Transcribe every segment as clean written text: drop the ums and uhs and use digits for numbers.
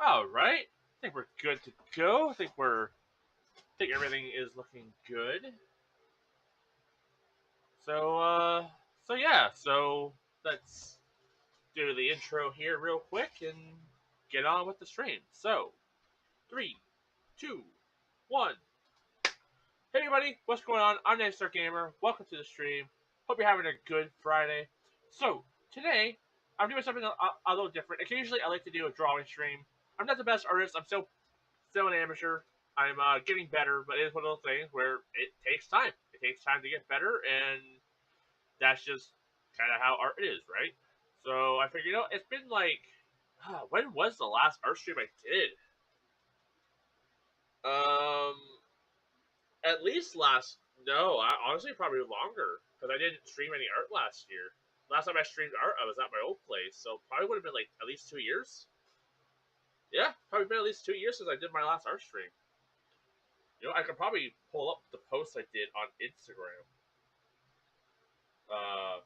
All right. I think we're good to go. I think everything is looking good. So so yeah, so let's do the intro here real quick and get on with the stream. So, 3, 2, 1. Hey everybody, what's going on? I'm Star Gamer. Welcome to the stream. Hope you're having a good Friday. So today I'm doing something a little different. Occasionally I like to do a drawing stream. I'm not the best artist. I'm still an amateur. I'm getting better, but it is one of those things where it takes time. It takes time to get better, and that's just kind of how art is, right? So I figured, it's been like, when was the last art stream I did? Um, at least last. No, honestly probably longer because I didn't stream any art last year. Last time I streamed art, I was at my old place, so probably would have been like at least 2 years. Yeah, probably been at least 2 years since I did my last art stream. I could probably pull up the post I did on Instagram. Uh,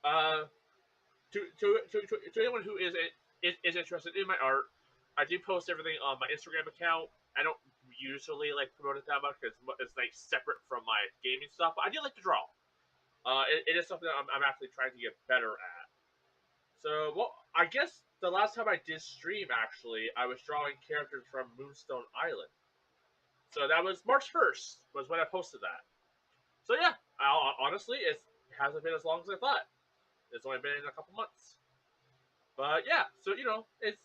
uh, to anyone who is interested in my art, I do post everything on my Instagram account. I don't usually like promote it that much because it's like separate from my gaming stuff. But I do like to draw. It is something that I'm actually trying to get better at. So, well, I guess the last time I did stream, actually, I was drawing characters from Moonstone Island. So that was March 1st was when I posted that. So yeah, honestly, it hasn't been as long as I thought. It's only been a couple months. But yeah, so it's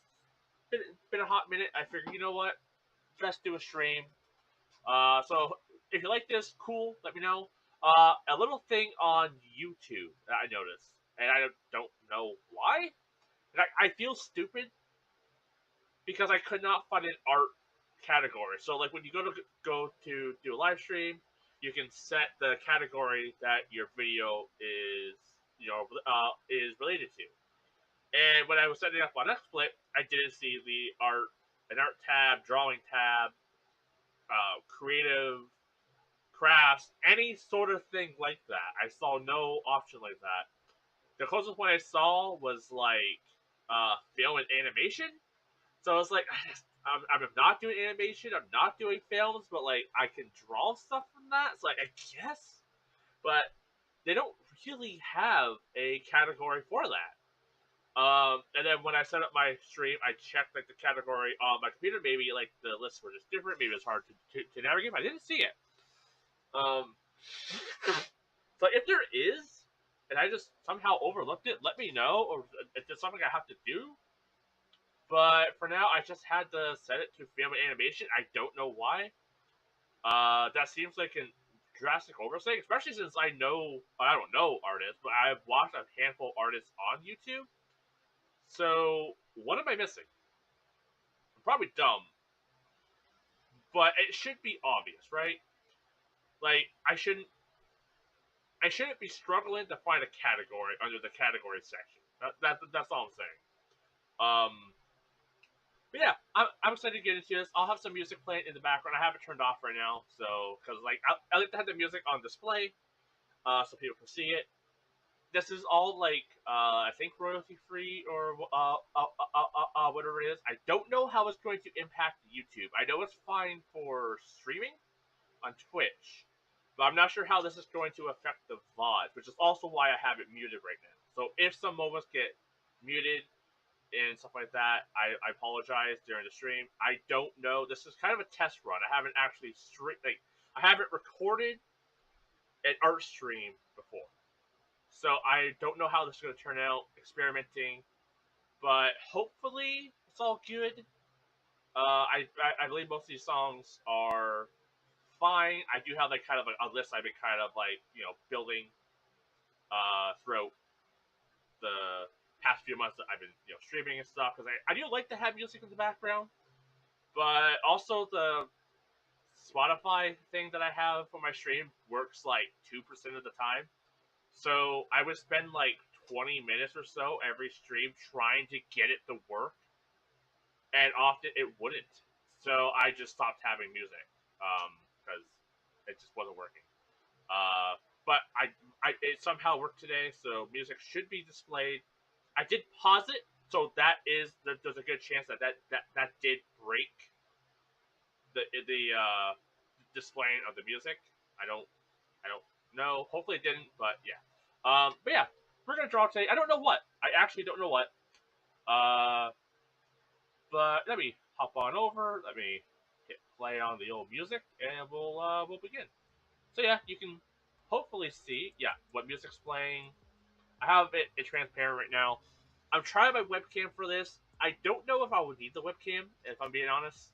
been a hot minute. I figured, you know what, let's do a stream. So if you like this, cool. Let me know. A little thing on YouTube that I noticed, and I don't know why. And I feel stupid because I could not find an art category. So like when you go to do a live stream, you can set the category that your video is related to. And when I was setting up on XSplit, I didn't see an art tab, drawing tab, creative, crafts, any sort of thing like that. I saw no option like that. The closest one I saw was like film and animation. So I was like, I'm not doing animation. I'm not doing films, but like I can draw stuff from that. So like I guess, but they don't really have a category for that. And then when I set up my stream, I checked like the category on my computer. Maybe like the lists were just different. Maybe it's hard to navigate. But I didn't see it. Um, so if there is, and I just somehow overlooked it, let me know, or if there's something I have to do. But for now, I just had to set it to film and animation. I don't know why. That seems like a drastic oversight, especially since I don't know artists, but I've watched a handful of artists on YouTube. So what am I missing? I'm probably dumb, but it should be obvious, right? Like I shouldn't be struggling to find a category under the category section. That's all I'm saying. Um, but yeah, I'm excited to get into this. I'll have some music playing in the background. I have it turned off right now, so because like I like to have the music on display, so people can see it. This is all like I think royalty free or whatever it is. I don't know how it's going to impact YouTube. I know it's fine for streaming on Twitch, but I'm not sure how this is going to affect the VOD, which is also why I have it muted right now. So if some moments get muted and stuff like that, I apologize during the stream. I don't know. This is kind of a test run. I haven't actually I haven't recorded an art stream before. So I don't know how this is going to turn out, experimenting, but hopefully it's all good. I believe most of these songs are fine. I do have like kind of a list I've been kind of like building throughout the past few months that I've been streaming and stuff because I do like to have music in the background, but also the Spotify thing that I have for my stream works like 2% of the time. So I would spend like 20 minutes or so every stream trying to get it to work, and often it wouldn't. So I just stopped having music because it just wasn't working. But it somehow worked today, so music should be displayed. I did pause it So there's a good chance that did break the displaying of the music. I don't I don't know. Hopefully it didn't, but yeah. But yeah, we're gonna draw today. I don't know what. I actually don't know what. Uh, but let me hop on over. Let me hit play on the old music, and we'll begin. So yeah, you can hopefully see what music's playing. I have it transparent right now. I'm trying my webcam for this. I don't know if I would need the webcam if I'm being honest.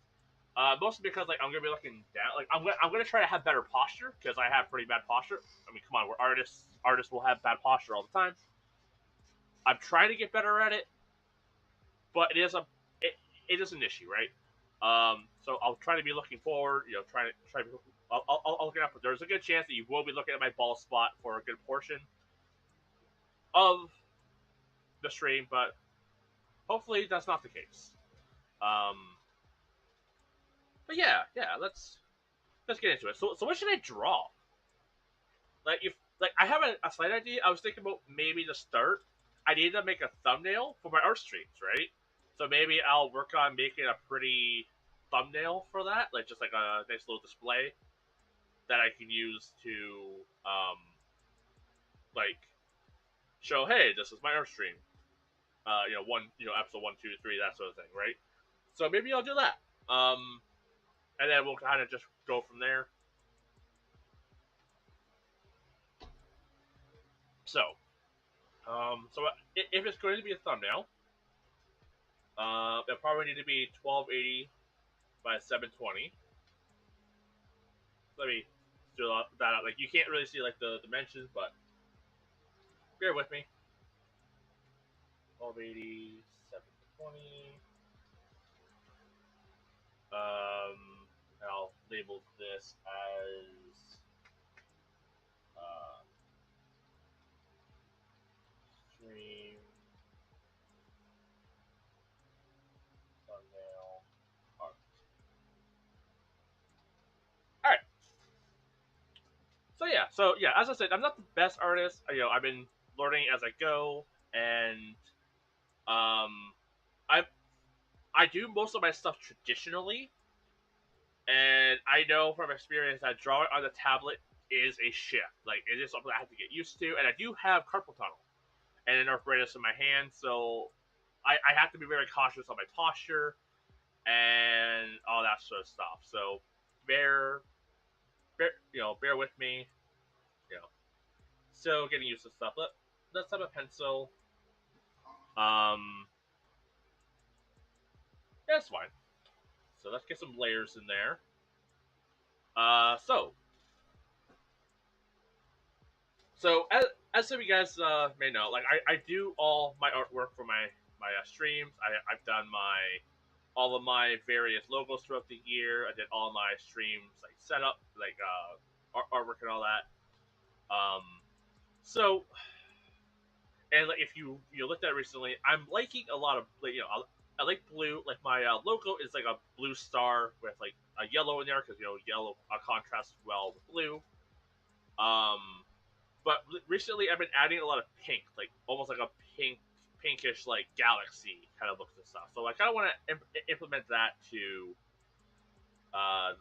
Mostly because like I'm gonna be looking down. Like I'm gonna try to have better posture because I have pretty bad posture. I mean, come on, we're artists. Artists will have bad posture all the time. I'm trying to get better at it, but it is an issue, right? So I'll try to be looking forward. You know, try to. I'll look it up. But there's a good chance that you will be looking at my ball spot for a good portion of the stream, but hopefully that's not the case. Um, but yeah, let's get into it. So what should I draw? Like if like I have a slight idea. I was thinking about maybe to start. I need to make a thumbnail for my art streams, right? So maybe I'll work on making a pretty thumbnail for that, like just like a nice little display that I can use to like show, hey, this is my art stream. Episode 1, 2, 3, that sort of thing, right? So maybe I'll do that. And then we'll kind of just go from there. So, if it's going to be a thumbnail, it'll probably need to be 1280 by 720. Let me do that out. Like you can't really see like the dimensions, but bear with me. 1280, 720. And I'll label this as uh, stream thumbnail art. All right. So as I said, I'm not the best artist. I've been learning as I go, and um, I I do most of my stuff traditionally, and I know from experience that drawing on the tablet is a shift. Like it is something I have to get used to, and I do have carpal tunnel and an arthritis in my hand, so I have to be very cautious on my posture and all that sort of stuff. So bear with me. You know, still getting used to stuff. Let's have a pencil. Um, that's fine. So let's get some layers in there. So So as some of you guys may know, like I do all my artwork for my streams. I've done all of my various logos throughout the year. I did all my streams like setup, like artwork and all that. Um, so and like if you looked at it recently, I'm liking a lot of like, I like blue. Like my logo is like a blue star with like a yellow in there because yellow contrasts well with blue. Um, But recently, I've been adding a lot of pink, like almost like a pinkish, like galaxy kind of looks and stuff. So I kind of want to implement that to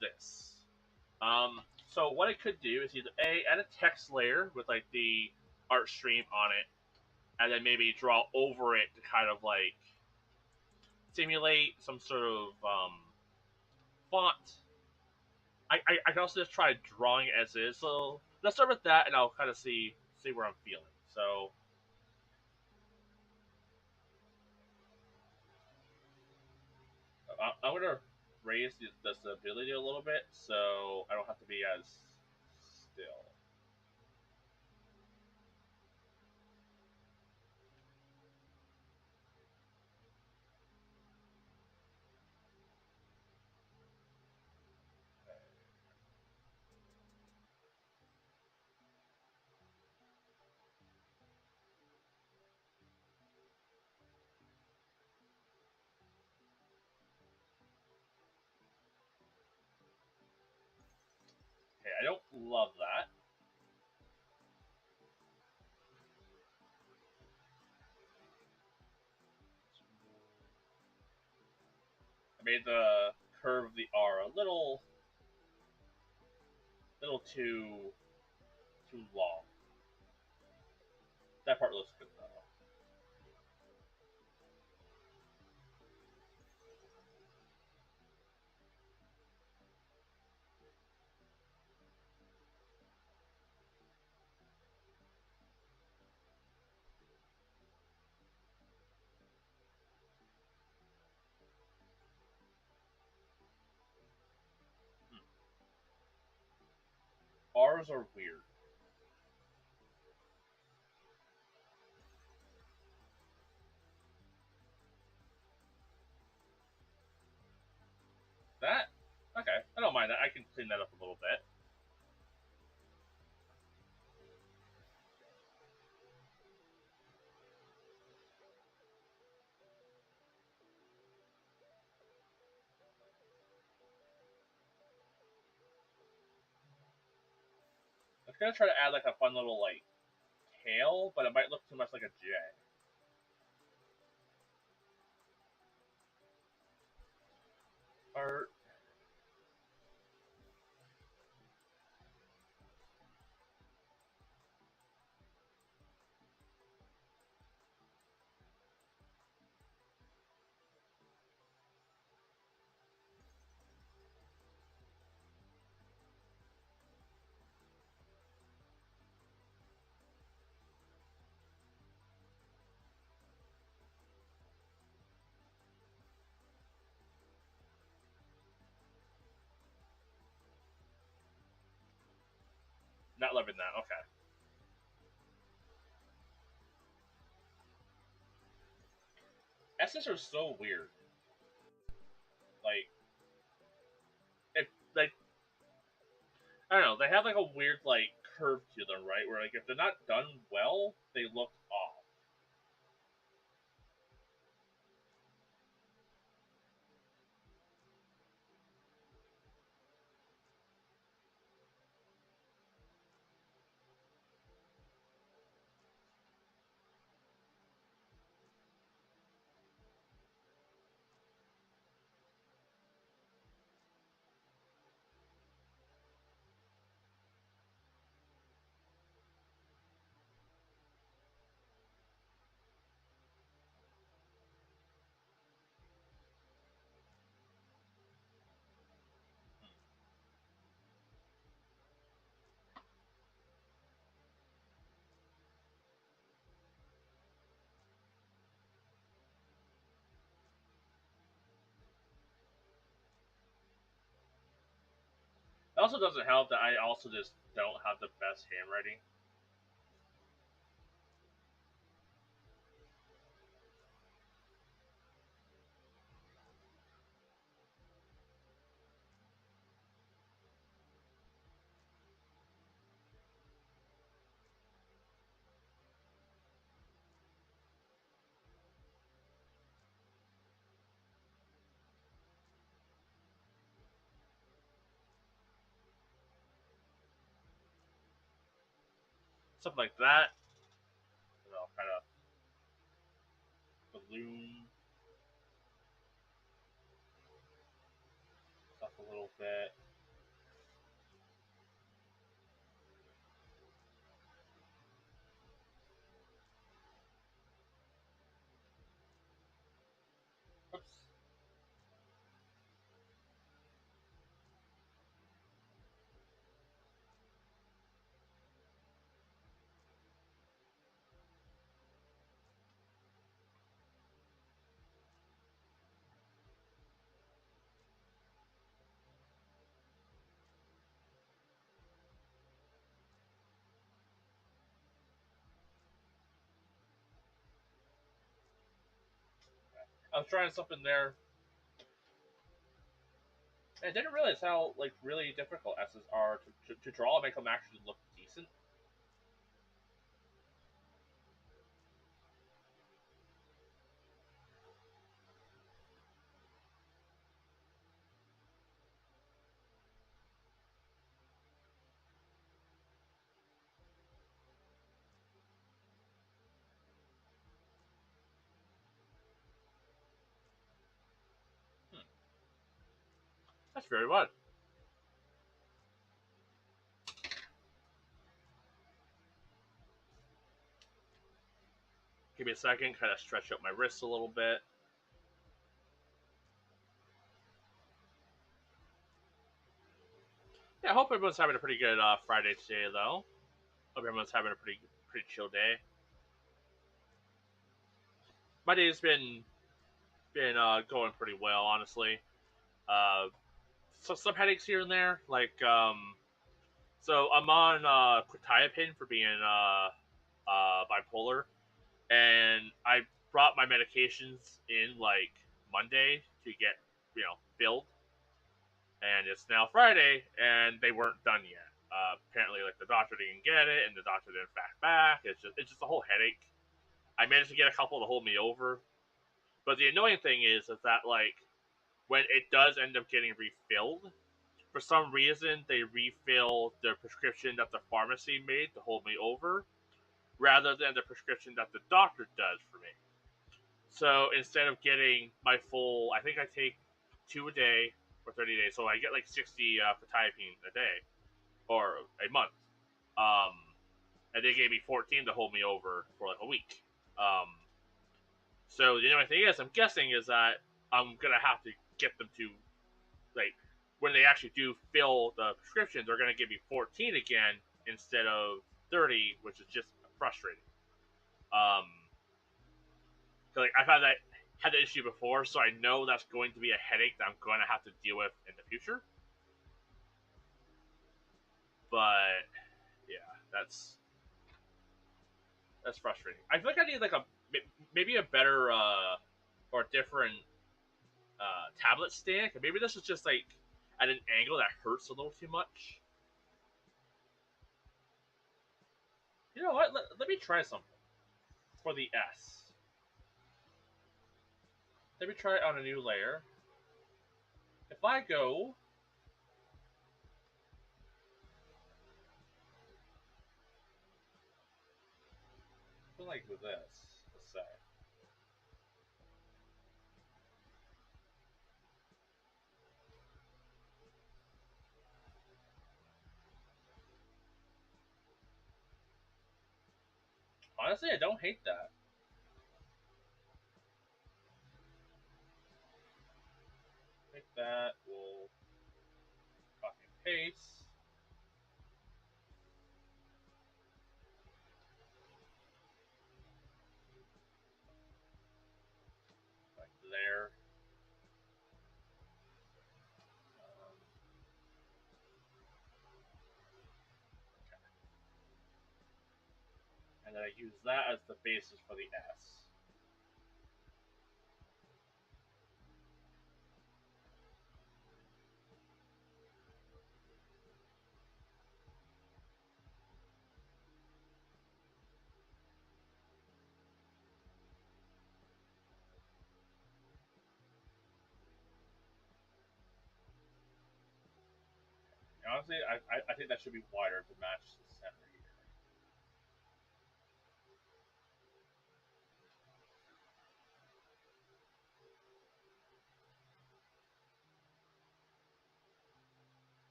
this. So what I could do is either add a text layer with like the art stream on it, and then maybe draw over it to kind of like simulate some sort of font. I can also just try drawing it as is. So let's start with that, and I'll kind of see where I'm feeling. So I'm gonna raise the stability a little bit, so I don't have to be as still. Okay, I don't love that. made the curve of the R a little too long. That part looks good though. Hmm. R's are weird. That okay. I don't mind that. I can clean that up a little bit. I was gonna try to add like a fun little like tail, but it might look too much like a J. Or not loving that. Okay. S's are so weird. Like if like I don't know, they have like a weird like curve to them, right? Where like if they're not done well, they look off. It also doesn't help that I also just don't have the best handwriting. Something like that. Kind of balloon stuff a little bit. Oops. I was trying something there. And I didn't realize how like really difficult S's are to draw and make them actually look decent. Hmm. That's very good. Give me a second, kind of stretch out my wrists a little bit. Yeah, I hope everyone's having a pretty good Friday today, though. Hope everyone's having a pretty chill day. My day's been going pretty well, honestly. Uh, so some headaches here and there, like so I'm on quetiapine for being bipolar, and I brought my medications in like Monday to get filled, and it's now Friday, and they weren't done yet. Apparently, like the doctor didn't get it, and the doctor didn't fax back. It's just a whole headache. I managed to get a couple to hold me over, but the annoying thing is that like when it does end up getting refilled, for some reason they refill the prescription that the pharmacy made to hold me over, rather than the prescription that the doctor does for me. So instead of getting my full, I think I take two a day for 30 days, so I get like 60 quetiapine a day or a month. Um, and they gave me 14 to hold me over for like a week. Um, so the only thing is, I'm guessing is that I'm gonna have to get them to like when they actually do fill the prescriptions, they're gonna give me 14 again instead of 30, which is just frustrating. Um, like I've had that issue before, so I know that's going to be a headache that I'm going to have to deal with in the future. But yeah, that's frustrating. I feel like I need like a maybe a better or different tablet stand. Maybe this is just like at an angle that hurts a little too much. You know what? Let me try something for the S. Let me try it on a new layer. If I go like with this, let's say. Honestly, I don't hate that. Take that. We'll copy and paste like there. Um, and then I use that as the basis for the S. And honestly, I think that should be wider to match the center here.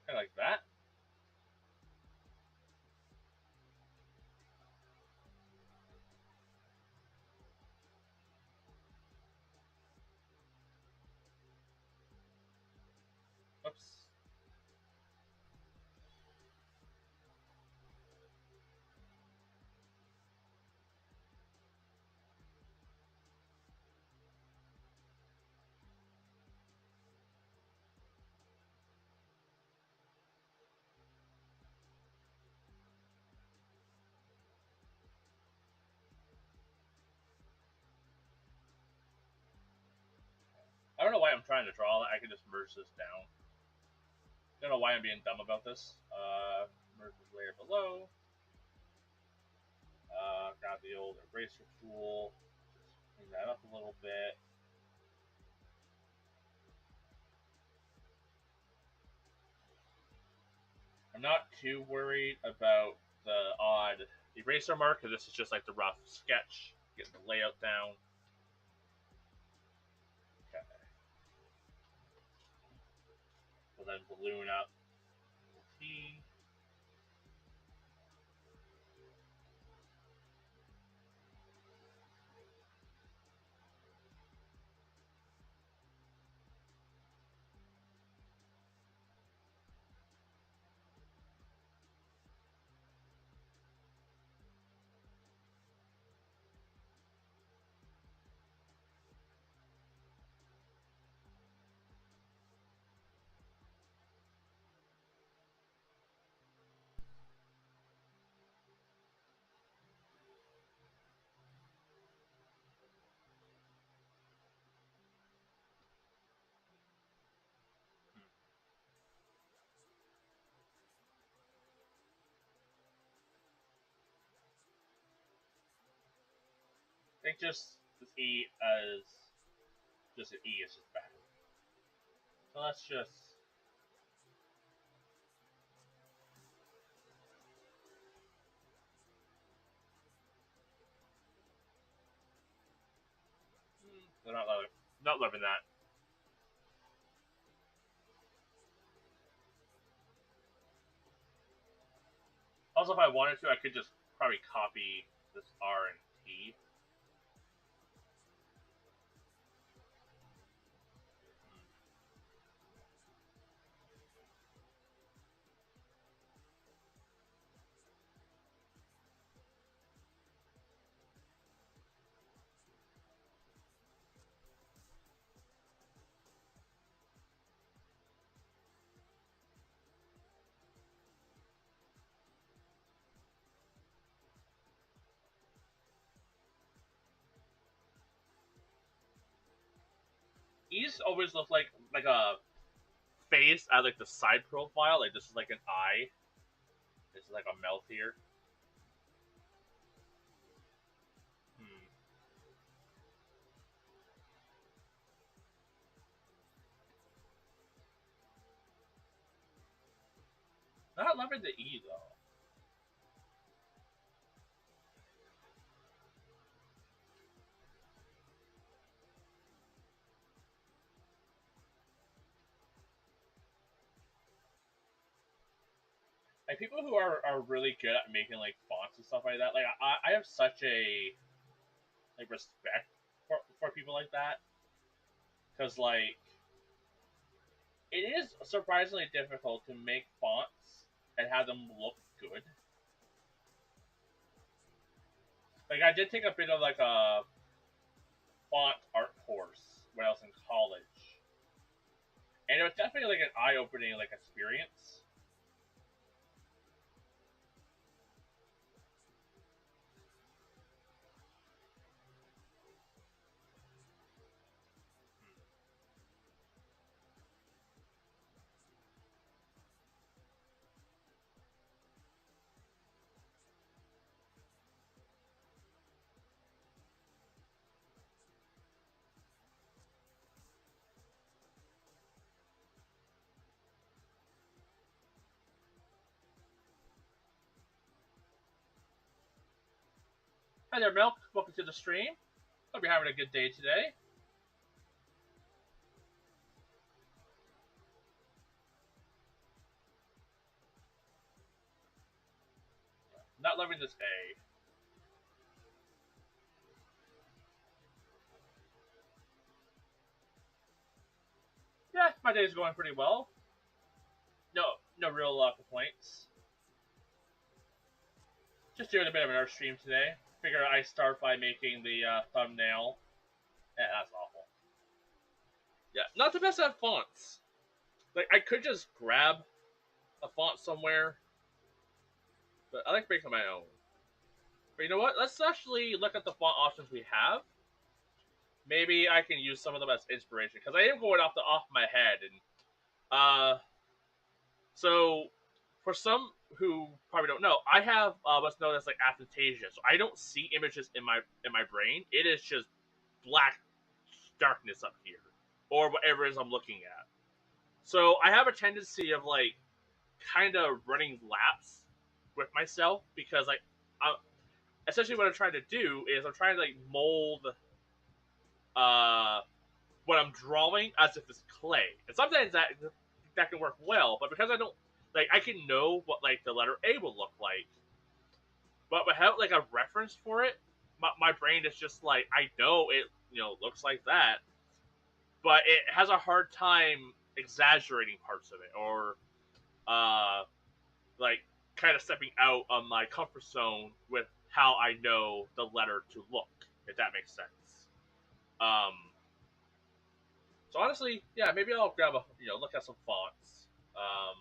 Kind of like that. Oops. I don't know why I'm trying to draw that. I can just merge this down. I don't know why I'm being dumb about this. Merge this layer below. Grab the old eraser tool. Clean that up a little bit. I'm not too worried about the odd eraser mark because this is just like the rough sketch. Getting the layout down. Okay. We'll then balloon up the T. I think just this E as just an E is just bad. So let's just they're not loving that. Also, if I wanted to, I could just probably copy this R and T. E's always look like a face at like the side profile. Like this is like an eye. This is like a mouth here. Hmm. Not loving the E though. Like people who are really good at making like fonts and stuff like that. Like I have such a like respect for people like that because like it is surprisingly difficult to make fonts and have them look good. Like I did take a bit of like a font art course when I was in college, and it was definitely like an eye opening like experience. Hi there, Milk. Welcome to the stream. Hope you're having a good day today. Not loving this A. Yeah, my day's going pretty well. No real complaints. Just doing a bit of an art stream today. Figure I start by making the thumbnail. Yeah, that's awful. Yeah, not the best at fonts. Like I could just grab a font somewhere, but I like making my own. But you know what? Let's actually look at the font options we have. Maybe I can use some of them as inspiration because I am going off my head and so for some who probably don't know, I have what's known as like aphantasia. So I don't see images in my brain. It is just black darkness up here, or whatever it is I'm looking at. So I have a tendency of like kind of running laps with myself because like essentially what I'm trying to do is I'm trying to like mold uh, what I'm drawing as if it's clay, and sometimes that can work well. But because I don't like, I can know what like the letter A will look like, but without like a reference for it, my brain is just like I know it looks like that, but it has a hard time exaggerating parts of it or uh like kind of stepping out of my comfort zone with how I know the letter to look, if that makes sense. Um, so honestly, yeah, maybe I'll grab a look at some fonts. Um,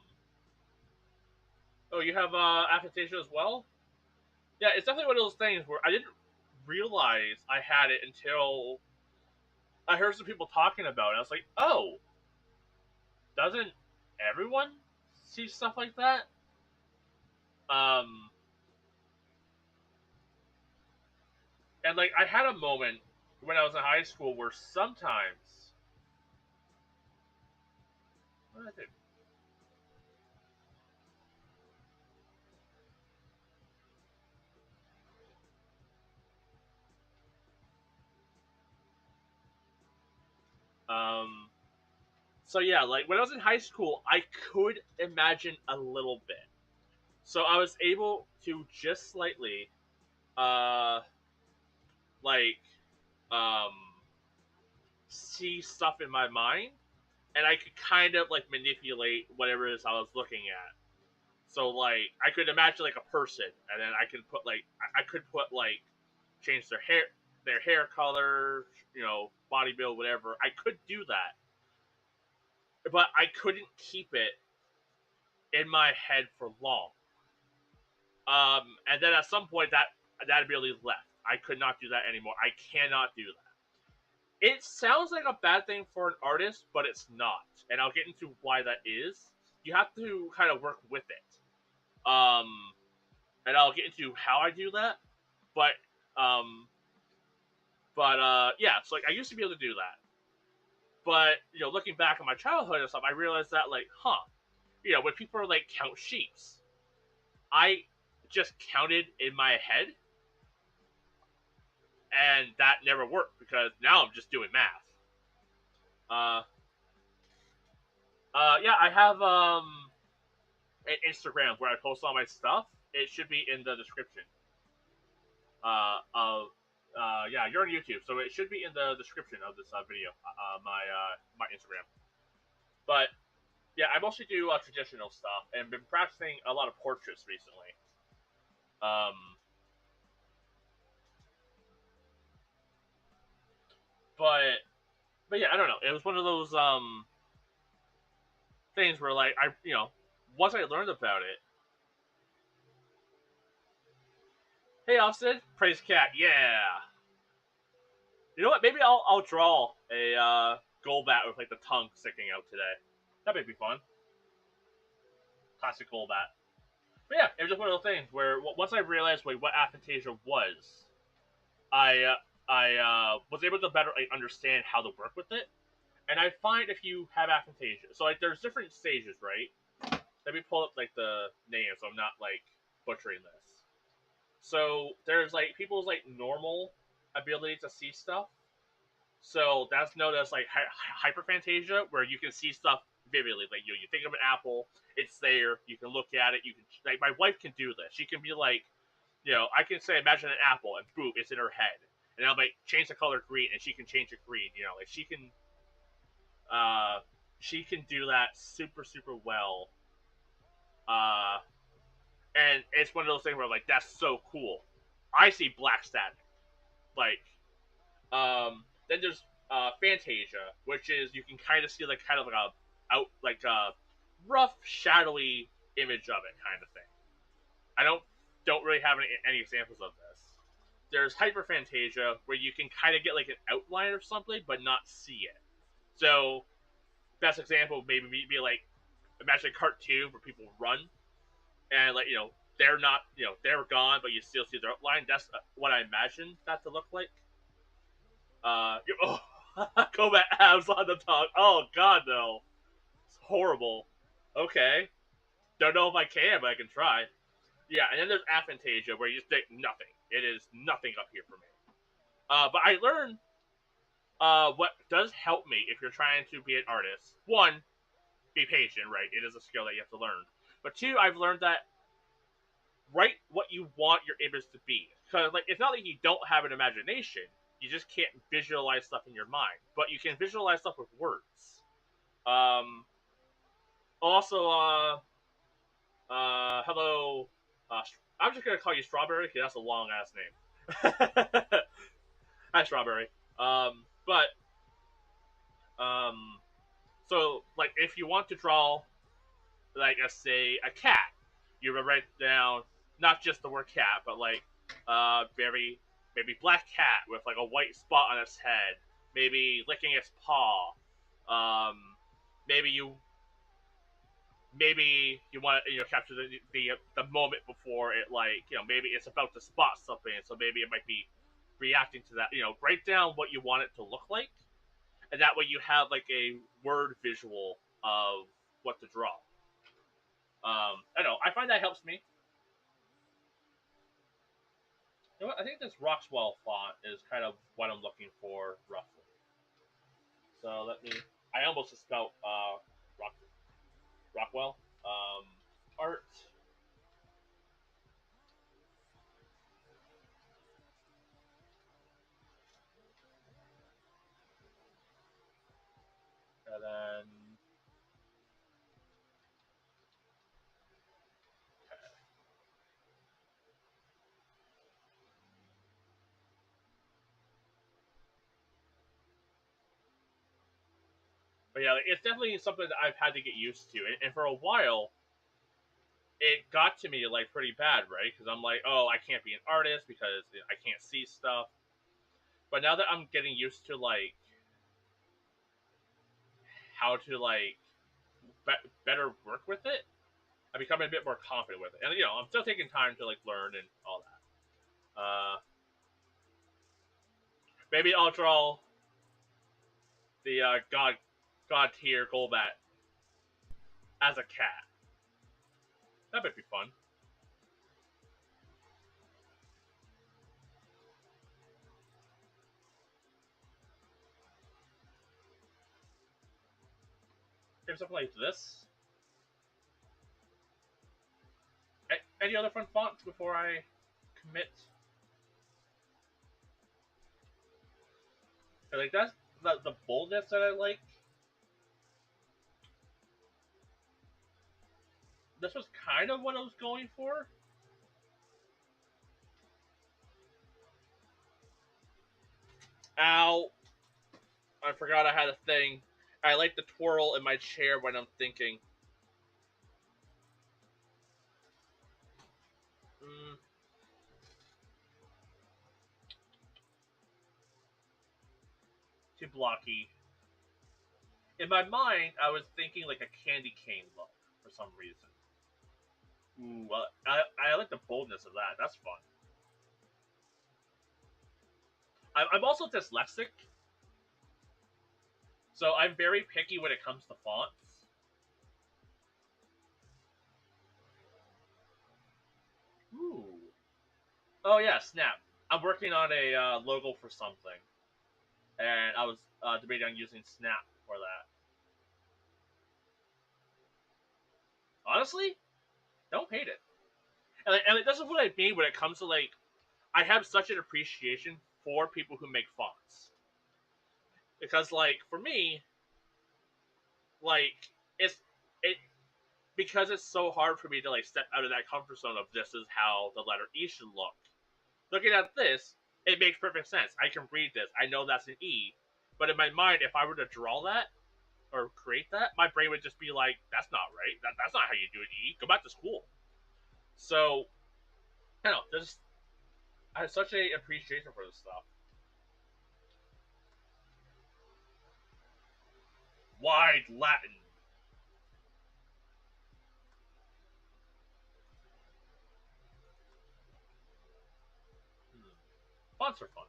oh, you have application as well? Yeah, it's definitely one of those things where I didn't realize I had it until I heard some people talking about it. I was like, oh, doesn't everyone see stuff like that? Um, and like I had a moment when I was in high school where sometimes what did I do? Um, so yeah, like when I was in high school, I could imagine a little bit. So I was able to just slightly, uh, like, um, see stuff in my mind, and I could kind of like manipulate whatever it is I was looking at. So like, I could imagine like a person, and then I could put like, I could put like, change their hair color, body build, whatever. I could do that, but I couldn't keep it in my head for long. And then at some point that ability left. I could not do that anymore. I cannot do that. It sounds like a bad thing for an artist, but it's not. And I'll get into why that is. You have to kind of work with it. And I'll get into how I do that. But um, yeah. So like I used to be able to do that, but looking back on my childhood and stuff, I realized that like, when people are like count sheeps, I just counted in my head, and that never worked because now I'm just doing math. Uh, yeah, I have an Instagram where I post all my stuff. It should be in the description. Of yeah, you're on YouTube, so it should be in the description of this video. My Instagram. But yeah, I mostly do traditional stuff and been practicing a lot of portraits recently. Um, but yeah, I don't know. It was one of those things where like I once I learned about it. Hey Austin, praise cat, yeah. You know what? Maybe I'll draw a Golbat with like the tongue sticking out today. That may be fun. Classic Golbat. But yeah, it was just one of those things where once I realized what aphantasia was, I was able to better like, understand how to work with it. And I find if you have aphantasia, so like there's different stages, right? Let me pull up like the name so I'm not like butchering this. So there's like people's like normal ability to see stuff. So that's known as like hyperphantasia, where you can see stuff vividly. Like you think of an apple, it's there. You can look at it. You can like my wife can do this. She can be like, I can say imagine an apple, and boom, it's in her head. And I'll like change the color green, and she can change it green. Like uh, she can do that super super well. Uh, and it's one of those things where like that's so cool. I see black static. Like then there's Fantasia, which is you can kind of see like kind of like a out like a rough shadowy image of it kind of thing. I don't really have any examples of this. There's Hyperphantasia, where you can kind of get like an outline or something, but not see it. So best example would maybe be like imagine a cartoon where people run. and like they're not they're gone, but you still see their outline. That's what I imagine that to look like. Oh, combat abs on the tongue. Oh God, no, it's horrible. Okay, don't know if I can, but I can try. Yeah, and then there's aphantasia where you just think nothing. It is nothing up here for me. But I learned what does help me if you're trying to be an artist. One, be patient, right? It is a skill that you have to learn. But two, I've learned that write what you want your image to be. Because like it's not like you don't have an imagination. You just can't visualize stuff in your mind. But you can visualize stuff with words. Um, also, hello. I'm just gonna call you Strawberry because that's a long ass name. Hi, Strawberry. But um, so like if you want to draw like let's say a cat, you would write down not just the word cat, but like very maybe black cat with like a white spot on its head, maybe licking its paw. Um, maybe you want to capture the moment before it like maybe it's about to spot something, so maybe it might be reacting to that. Write down what you want it to look like, and that way you have like a word visual of what to draw. I don't know. I find that helps me. You know what? I think this Roxwell font is kind of what I'm looking for roughly. So let me. I almost just spelled Rockwell. Art, and then but yeah, like, it's definitely something that I've had to get used to, and for a while, it got to me like pretty bad, right? Because I'm like, oh, I can't be an artist because I can't see stuff. But now that I'm getting used to like how to like better work with it, I'm becoming a bit more confident with it. And I'm still taking time to like learn and all that. Maybe I'll draw the God tier Golbat as a cat. That might be fun. Maybe something like this. Any other fun fonts before I commit? Like that's the boldness that I like. This was kind of what I was going for. Ow! I forgot I had a thing. I like to twirl in my chair when I'm thinking. Mm, too blocky. In my mind, I was thinking like a candy cane look for some reason. Ooh, well, I like the boldness of that. That's fun. I'm also dyslexic, so I'm very picky when it comes to fonts. Ooh. Oh yeah, Snap. I'm working on a logo for something, and I was debating on using Snap for that. Honestly, don't hate it. And this is what I mean when it comes to like, I have such an appreciation for people who make fonts because like for me, like it because it's so hard for me to like step out of that comfort zone of this is how the letter E should look. Looking at this, it makes perfect sense. I can read this. I know that's an E. But in my mind, if I were to draw that or create that, my brain would just be like, "That's not right. That's not how you do an E. Go back to school." So, I don't know. I have such a appreciation for this stuff. Wide Latin. fonts are fun.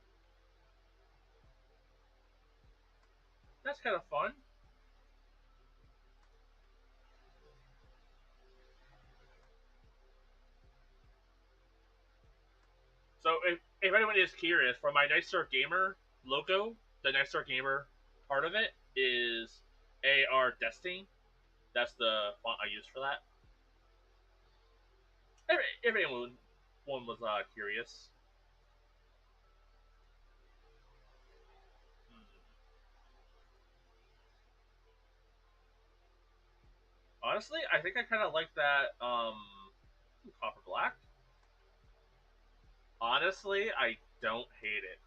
That's kind of fun. So if anyone is curious, for my Nicer Gamer logo, the Nicer Gamer part of it is AR Destiny. That's the font I use for that. If anyone one was curious. Honestly, I think I kind of like that copper black. Honestly, I don't hate it.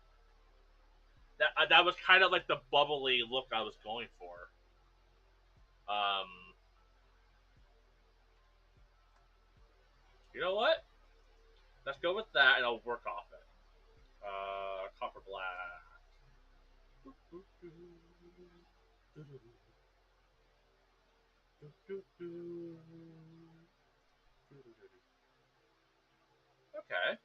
That was kind of like the bubbly look I was going for. Um, you know what? Let's go with that, and I'll work off it. Copper black. Okay,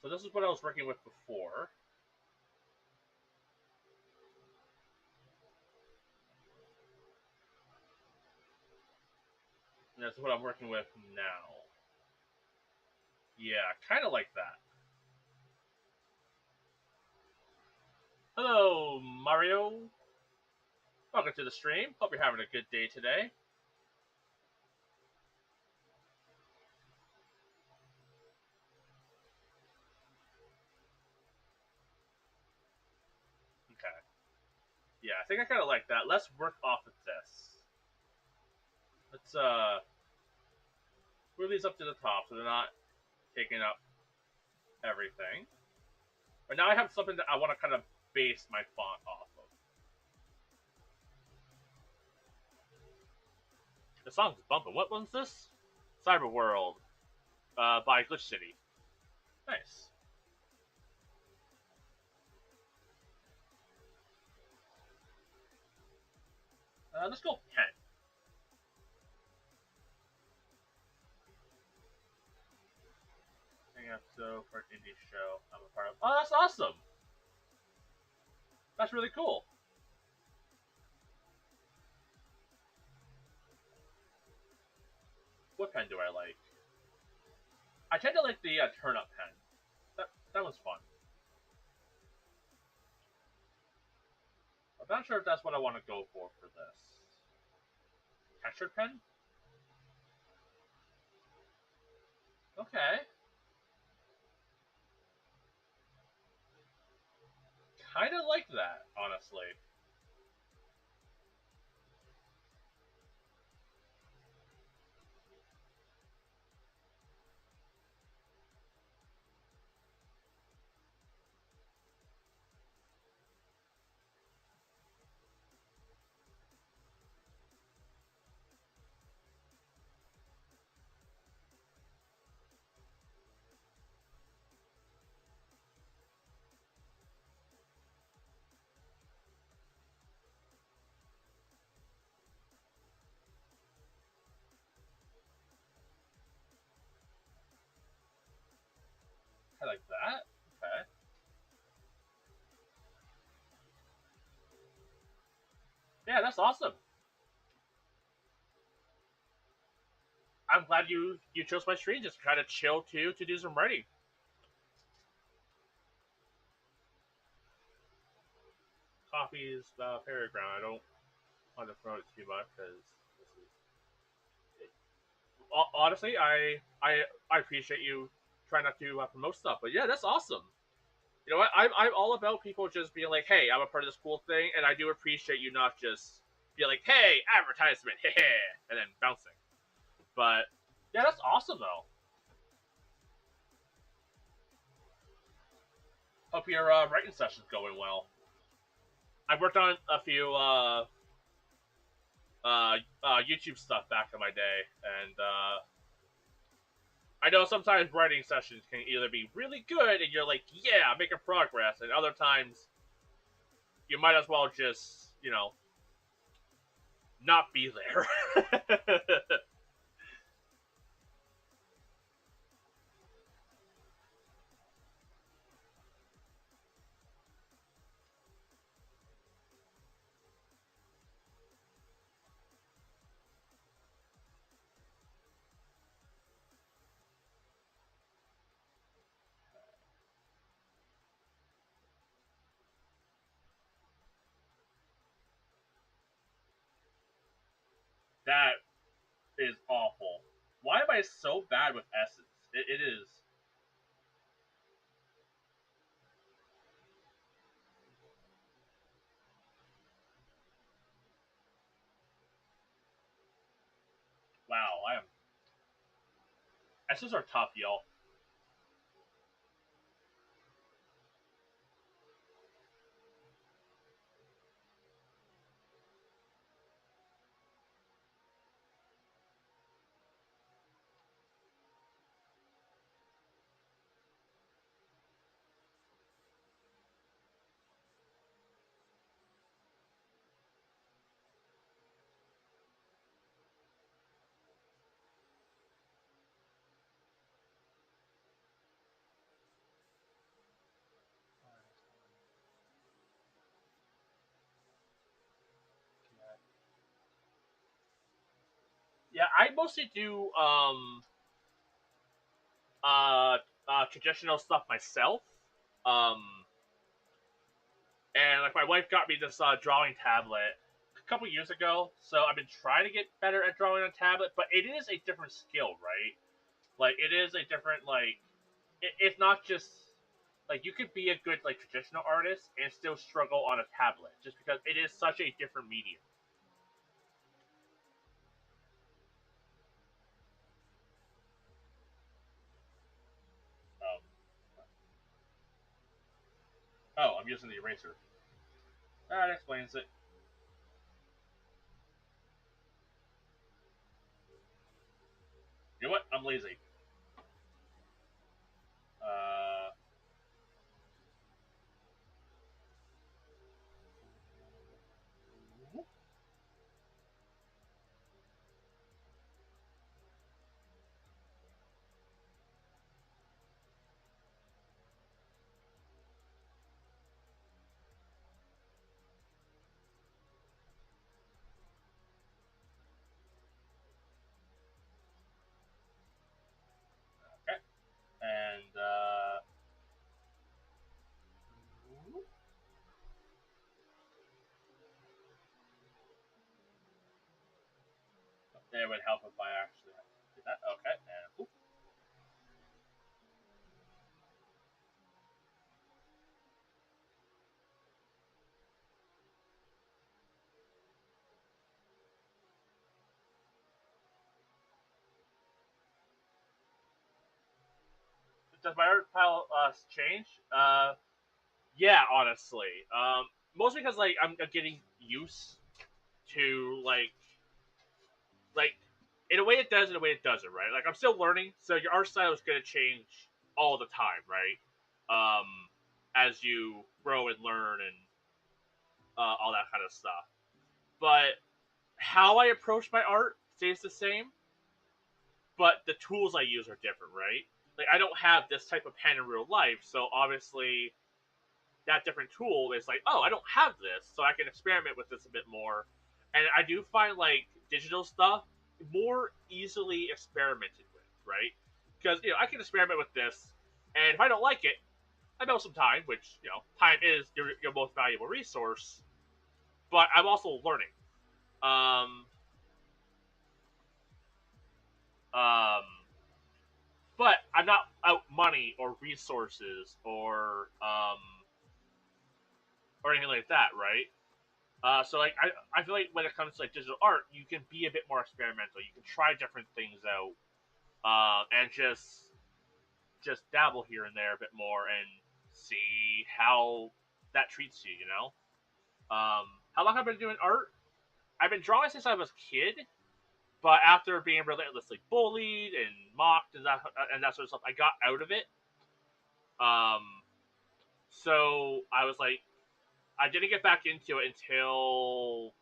so this is what I was working with before. And this is what I'm working with now. Yeah, kind of like that. Hello, Mario. Welcome to the stream. Hope you're having a good day today. Okay. Yeah, I think I kind of like that. Let's work off of this. Let's move these up to the top so they're not taking up everything. But now I have something that I want to kind of base my font off of. The song's bumping. What one's this? Cyber World by Glitch City. Nice. Let's go pen. So for an indie show I'm a part of. Oh, that's awesome. That's really cool. What pen do I like? I tend to like the turn-up pen. That was fun. I'm not sure if that's what I want to go for this. Textured pen? Okay. Kind of like that, honestly. I like that. Okay. Yeah, that's awesome. I'm glad you chose my stream just to kind of chill too to do some writing. Coffee's paragraph. I don't want to promote it too much because this is honestly I appreciate you trying not to promote stuff, but yeah, that's awesome. You know what? I'm all about people just being like, hey, I'm a part of this cool thing, and I do appreciate you not just be like, hey, advertisement, and then bouncing. But yeah, that's awesome though. Hope your writing session's going well. I've worked on a few YouTube stuff back in my day, and I know sometimes writing sessions can either be really good and you're like, yeah, making progress, and other times you might as well just, not be there. That is awful. Why am I so bad with S's? It is. Wow, I am. S's are tough, y'all. Yeah, I mostly do uh, traditional stuff myself. Um, and like my wife got me this drawing tablet a couple years ago, so I've been trying to get better at drawing on tablet. But it is a different skill, right? Like it is a different it's not just like you could be a good like traditional artist and still struggle on a tablet just because it is such a different medium. Um, oh, I'm using the eraser. That explains it. You know what? I'm lazy. Uh, okay, and it would help if I actually did that. Okay, and whoop. Does my art pile change? Yeah, honestly. Mostly because like I'm getting used to like in a way it does, in a way it doesn't, right? Like I'm still learning, so your art style is gonna change all the time, right? Um, as you grow and learn and all that kind of stuff. But how I approach my art stays the same, but the tools I use are different, right? Like I don't have this type of pen in real life, so obviously that different tool is like, oh, I don't have this, so I can experiment with this a bit more. And I do find like digital stuff more easily experimented with, right? Because I can experiment with this, and if I don't like it, I know some time, which time is your most valuable resource. But I'm also learning. Um, um, but I'm not out money or resources or anything like that, right? So like I feel like when it comes to like digital art, you can be a bit more experimental. You can try different things out, and just dabble here and there a bit more and see how that treats you. How long have I been doing art? I've been drawing since I was a kid, but after being relentlessly bullied and mocked and that sort of stuff, I got out of it. Um, so I was like, I didn't get back into it until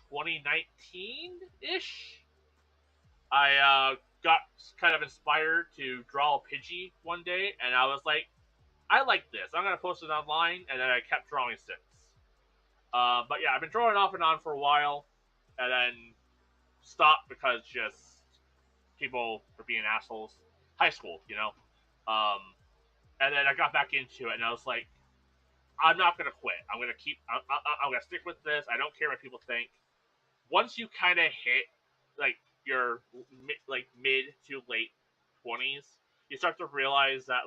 2019 ish. I got kind of inspired to draw a Pidgey one day, and I was like, I like this. I'm gonna post it online, and then I kept drawing since. But yeah, I've been drawing off and on for a while, and then stopped because just people were being assholes. High school, Um, and then I got back into it, and I was like, I'm not gonna quit. I'm gonna keep. I'm gonna stick with this. I don't care what people think. once you kind of hit like your mid to late 20s, you start to realize that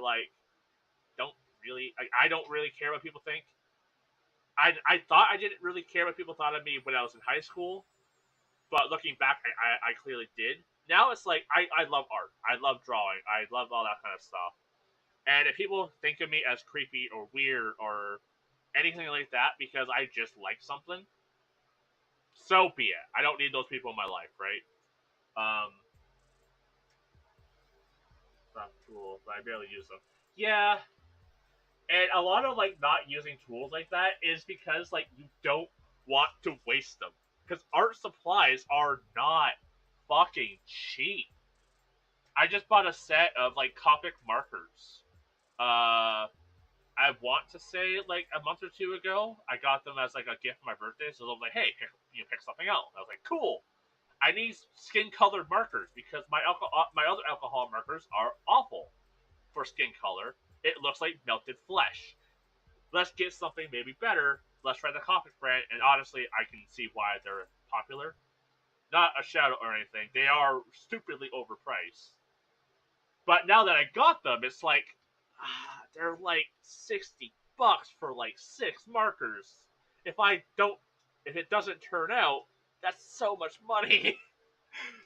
don't I don't really care what people think. I thought I didn't really care what people thought of me when I was in high school, but looking back, I clearly did. Now it's like I love art. I love drawing. I love all that kind of stuff. And if people think of me as creepy or weird or anything like that because I just like something, so be it. I don't need those people in my life, right? Um, not tools, but I barely use them. Yeah, and a lot of not using tools like that is because you don't want to waste them because art supplies are not fucking cheap. I just bought a set of Copic markers. I want to say a month or two ago. I got them as a gift for my birthday, so I was like, "Hey, pick something out." I was like, "Cool." I need skin colored markers because my other alcohol markers are awful for skin color. It looks like melted flesh. Let's get something maybe better. Let's try the Copic brand, and honestly, I can see why they're popular. Not a shadow or anything. They are stupidly overpriced. But now that I got them, it's they're $60 for six markers. If I don't, if it doesn't turn out, that's so much money.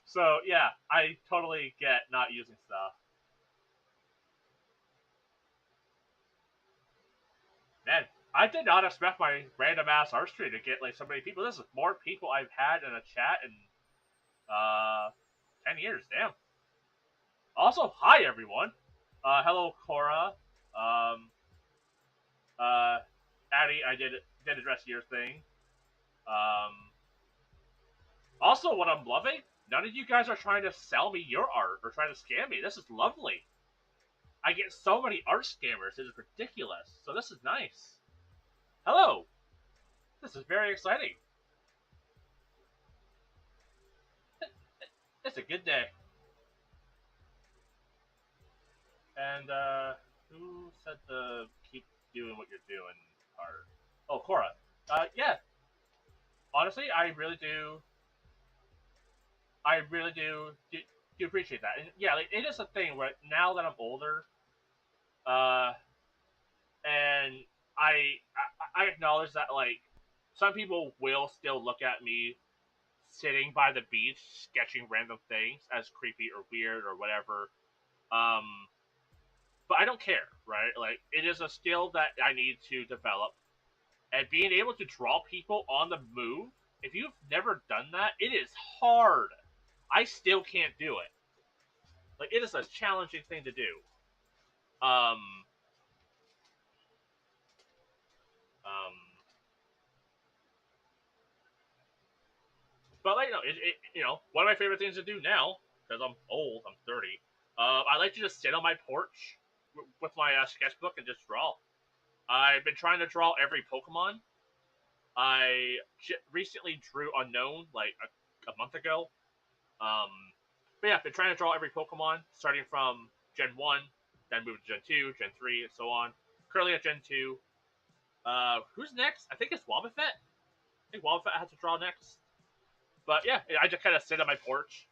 So yeah, I totally get not using stuff. Man, I did not expect my random ass art stream to get so many people. This is more people I've had in a chat in uh 10 years. Damn. Also, hi everyone. Hello Cora. Um, uh, Addie, I did address your thing. Um, Also, what I'm loving, none of you guys are trying to sell me your art or trying to scam me. This is lovely. I get so many art scammers. It is ridiculous. So this is nice. Hello. This is very exciting. It's a good day. And who said to keep doing what you're doing art? Oh, Cora. Yeah. Honestly, I really do. I really do appreciate that. And yeah, it is a thing where now that I'm older, uh, and I acknowledge that some people will still look at me sitting by the beach sketching random things as creepy or weird or whatever. Um, but I don't care, right? It is a skill that I need to develop, and being able to draw people on the move. If you've never done that, it is hard. I still can't do it. It is a challenging thing to do. Um, um, But one of my favorite things to do now, because I'm old, I'm 30. I like to just sit on my porch with my sketchbook and just draw. I've been trying to draw every Pokemon. I recently drew Unknown a month ago. Um, but yeah, I've been trying to draw every Pokemon, starting from Gen 1, then moved to Gen 2, Gen 3, and so on. Currently at Gen 2. Who's next? I think it's Wobbuffet. I think Wobbuffet has to draw next. But yeah, I just kind of sit on my porch,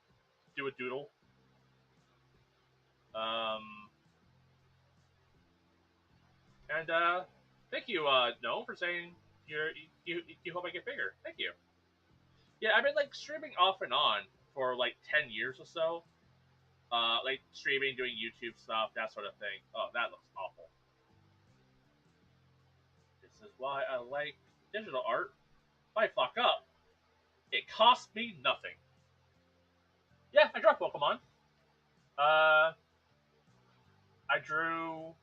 do a doodle. Um, and thank you, No, for saying you hope I get bigger. Thank you. Yeah, I've been streaming off and on for 10 years or so. Streaming, doing YouTube stuff, that sort of thing. Oh, that looks awful. This is why I like digital art. If I fuck up, it costs me nothing. Yeah, I draw Pokemon. Uh, I drew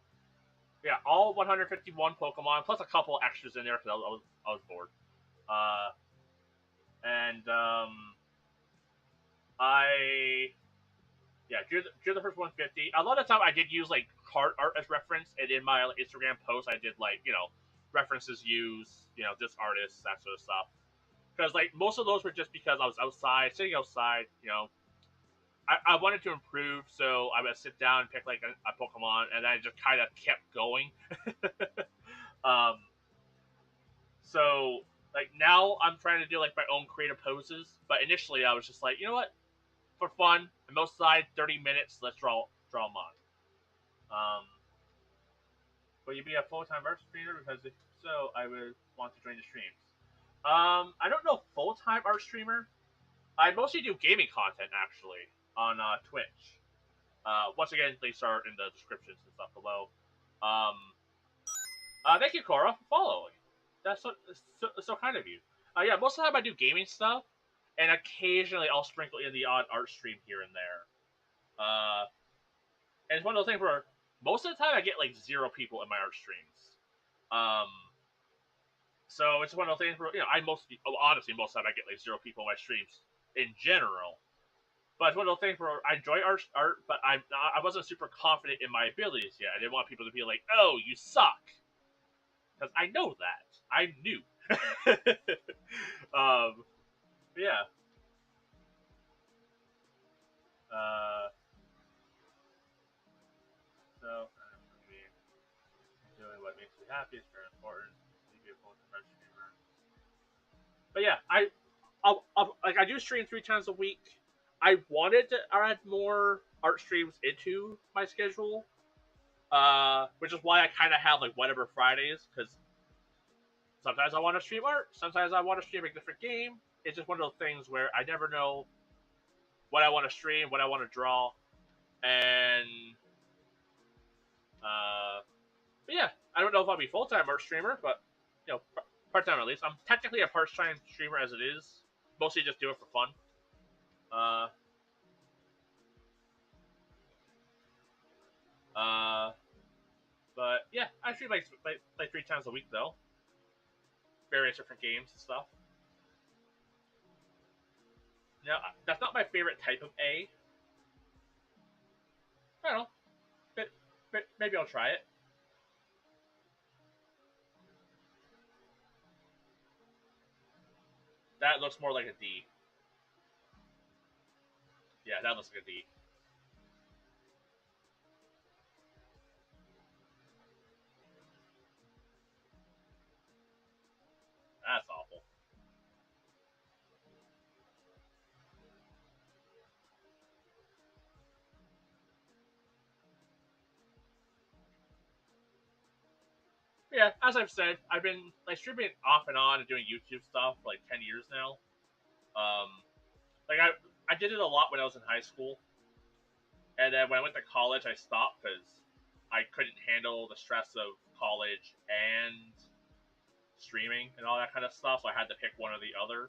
all 151 Pokemon plus a couple extras in there because I was bored. Uh, and I drew the first 150. A lot of time I did use card art as reference, and in my Instagram posts I did references use this artist, that sort of stuff. Because most of those were just because I was outside, sitting outside. I wanted to improve, so I would sit down and pick a Pokemon, and I just kind of kept going. um, so Like now, I'm trying to do like my own creative poses, but initially I was just like, you know what, for fun, the most side 30 minutes, let's draw them on. Um, but you'd be a full time art streamer because if so, I would want to join the streams. I don't know full time art streamer. I mostly do gaming content actually on Twitch. Once again, links are in the descriptions and stuff below. Um, thank you, Cora, for following. That's so kind of you. Yeah, most of the time I do gaming stuff, and occasionally I'll sprinkle in the odd art stream here and there. And it's one of those things where most of the time I get like 0 people in my art streams. Um, so it's one of those things where I honestly most of the time I get like 0 people in my streams in general. But it's one of those things where I enjoy art, but I wasn't super confident in my abilities yet. I didn't want people to be like, "Oh, you suck," because I know that I knew. um, yeah. Uh, so doing what makes me happy is very important. Be a full streamer. But yeah, I do stream 3 times a week. I wanted to add more art streams into my schedule, which is why I kind of have like whatever Fridays because sometimes I want to stream art, sometimes I want to stream a different game. It's just one of those things where I never know what I want to stream, what I want to draw, and uh, but yeah, I don't know if I'll be full time art streamer, but part time at least. I'm technically a part time streamer as it is. Mostly just do it for fun. Uh, uh, but yeah, I stream like 3 times a week though, various different games and stuff. Now that's not my favorite type of A. I don't know, but maybe I'll try it. That looks more like a D. Yeah, that looks like a D. That's awful. Yeah, as I've said, I've been like streaming off and on and doing YouTube stuff for like 10 years now. Um, like I did it a lot when I was in high school, and then when I went to college, I stopped because I couldn't handle the stress of college and streaming and all that kind of stuff. So I had to pick one or the other.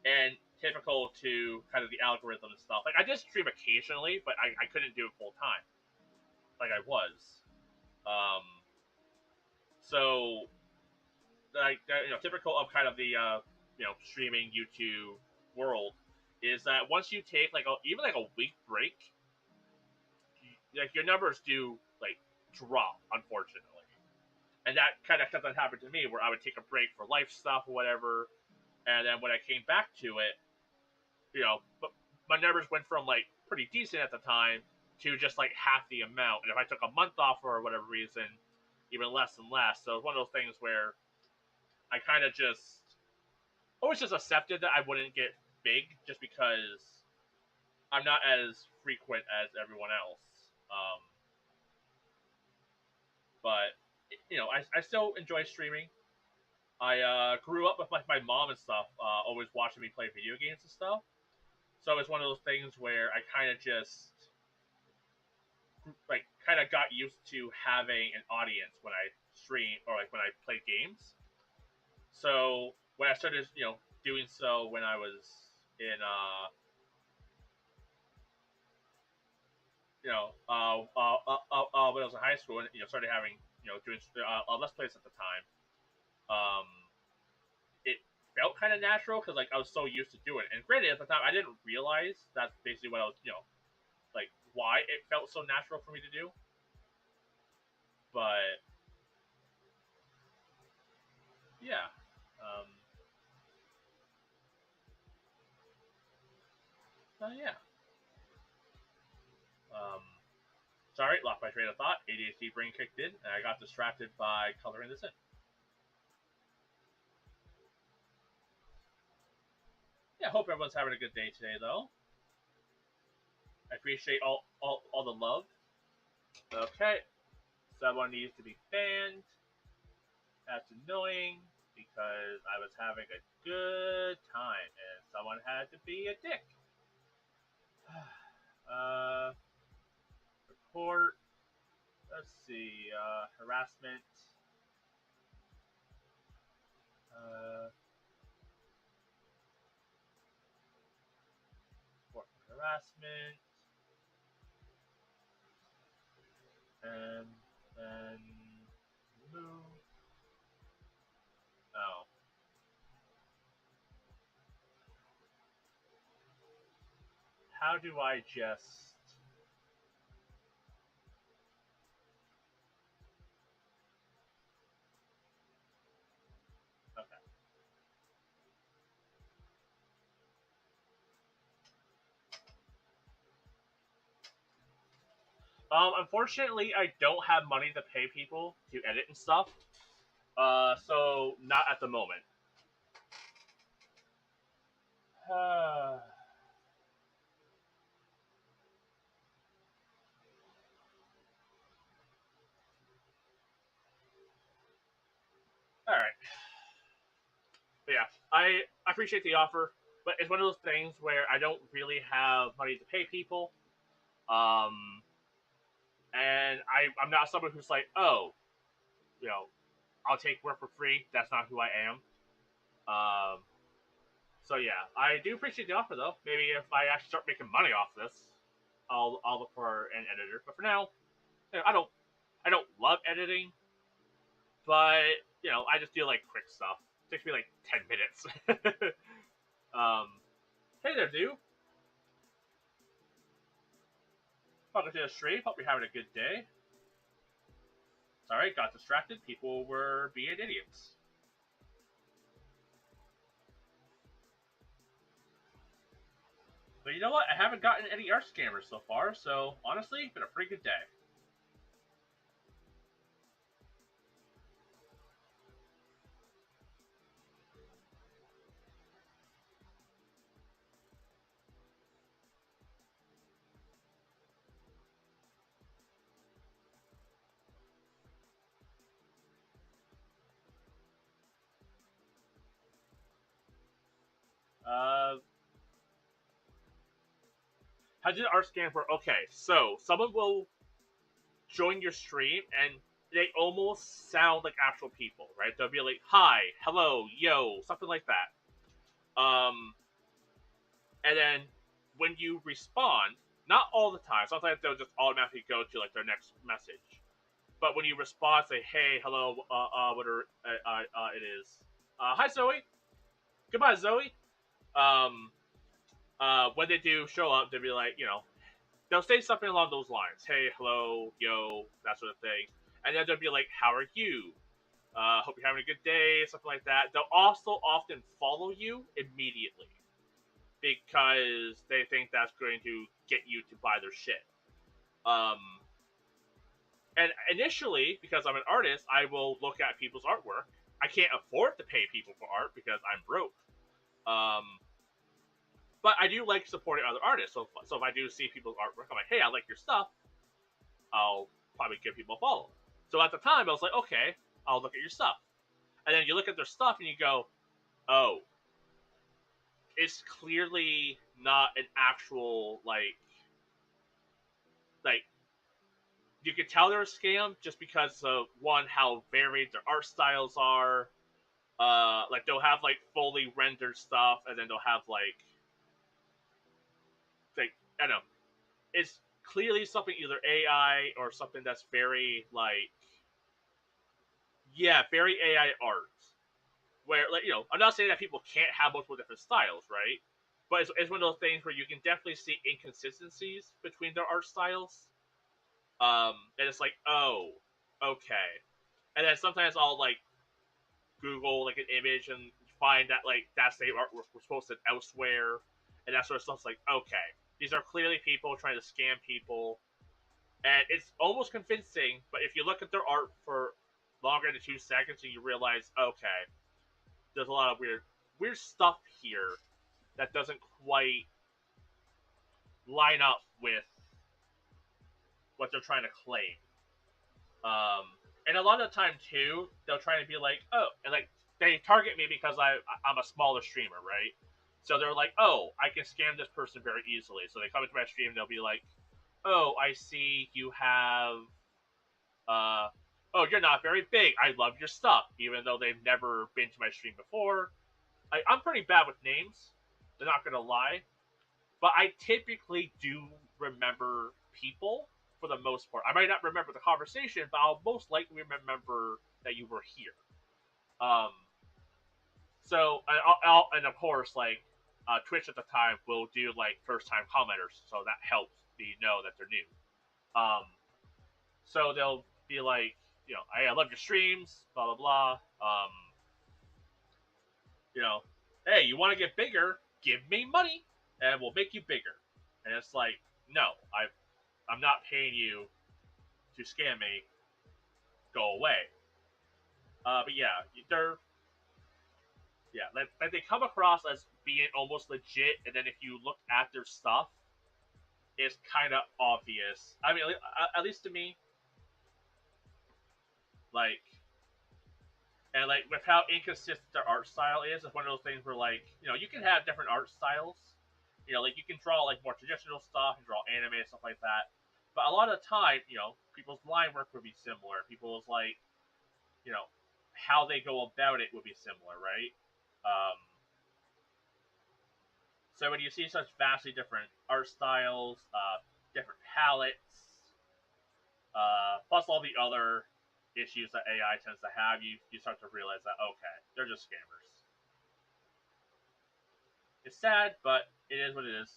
And typical to kind of the algorithm and stuff. Like I did stream occasionally, but I couldn't do it full time like I was. Um, so like typical of kind of the streaming YouTube world is that once you take like even like a week break, like your numbers do like drop, unfortunately. And that kind of stuff that happened to me, where I would take a break for life stuff or whatever, and then when I came back to it, but my numbers went from like pretty decent at the time to just like half the amount. And if I took a month off for whatever reason, even less and less. So it's one of those things where I kind of just always just accepted that I wouldn't get big just because I'm not as frequent as everyone else. Um, but I still enjoy streaming. I grew up with like my mom and stuff, always watching me play video games and stuff. So it's one of those things where I kind of just like kind of got used to having an audience when I stream or like when I play games. So when I started, doing so when I was in when I was in high school and started having doing let's plays at the time. Um, it felt kind of natural because like I was so used to doing it. And granted, at the time I didn't realize that's basically what I was like why it felt so natural for me to do. But yeah, um, yeah. Um, sorry, lost my train of thought. ADHD brain kicked in, and I got distracted by coloring this in. Yeah, I hope everyone's having a good day today, though. I appreciate all the love. Okay, someone needs to be banned. That's annoying because I was having a good time and someone had to be a dick. Report. Let's see. Harassment. Uh, report harassment. And then move. Oh. How do I just. Okay. Unfortunately, I don't have money to pay people to edit and stuff. So not at the moment. All right. But yeah, I appreciate the offer, but it's one of those things where I don't really have money to pay people. Um, and I'm not someone who's like, oh, you know, I'll take work for free. That's not who I am. Um, so yeah, I do appreciate the offer though. Maybe if I actually start making money off this, I'll look for an editor. But for now, I don't love editing, but I just do like quick stuff. It takes me like 10 minutes. um, hey there, dude. Welcome to the stream. Hope you're having a good day. Sorry, got distracted. People were being idiots. But you know what? I haven't gotten any art scammers so far, so honestly, it's been a pretty good day. Uh, how did art scam work? Okay, so someone will join your stream and they almost sound like actual people, right? They'll be like, "Hi, hello, yo," something like that. And then when you respond, not all the time. Sometimes they'll just automatically go to like their next message. But when you respond, say, "Hey, hello, whatever it is." Hi, Zoe. Goodbye, Zoe. Um, when they do show up, they'll be like, they'll say something along those lines. Hey, hello, yo, that sort of thing. And then they'll be like, how are you? Hope you're having a good day, something like that. They'll also often follow you immediately because they think that's going to get you to buy their shit. Um, and initially, because I'm an artist, I will look at people's artwork. I can't afford to pay people for art because I'm broke. Um, but I do like supporting other artists. So if I do see people's artwork, I'm like, hey, I like your stuff. I'll probably give people a follow. So at the time, I was like, okay, I'll look at your stuff. And then you look at their stuff and you go, oh, it's clearly not an actual like you can tell they're a scam just because of one how varied their art styles are. Like they'll have like fully rendered stuff, and then they'll have like I don't know. It's clearly something either AI or something that's very very AI art. Where I'm not saying that people can't have multiple different styles, right? But it's one of those things where you can definitely see inconsistencies between their art styles. And it's like, oh, okay. And then sometimes I'll like Google like an image and find that like that same artwork was posted elsewhere, and that sort of stuff's like, okay, these are clearly people trying to scam people, and it's almost convincing. But if you look at their art for longer than 2 seconds, and you realize, okay, there's a lot of weird stuff here. that doesn't quite line up with what they're trying to claim. And a lot of the time too, they'll try to be like, oh, and like they target me because I'm a smaller streamer, right? So they're like, oh, I can scam this person very easily. So they come into my stream, they'll be like, oh, I see you have, uh, oh, you're not very big. I love your stuff, even though they've never been to my stream before. I'm pretty bad with names. They're not gonna lie, but I typically do remember people for the most part. I might not remember the conversation, but I'll most likely remember that you were here. Um, so and of course, like Twitch at the time will do like first time commenters, so that helps me know that they're new. Um, so they'll be like, you know, I love your streams, blah blah blah. You know, hey, you want to get bigger? Give me money, and we'll make you bigger. And it's like, no, I'm not paying you to scam me. Go away. But yeah, they're like they come across as being almost legit, and then if you look at their stuff, it's kind of obvious. I mean, at least to me, like, and like with how inconsistent their art style is, it's one of those things where like you can have different art styles. Like you can draw like more traditional stuff, and draw anime and stuff like that. But a lot of the time, people's line work would be similar. People's like, you know, how they go about it would be similar, right? Um, so when you see such vastly different art styles, different palettes, plus all the other issues that AI tends to have, you start to realize that okay, they're just scammers. It's sad, but it is what it is.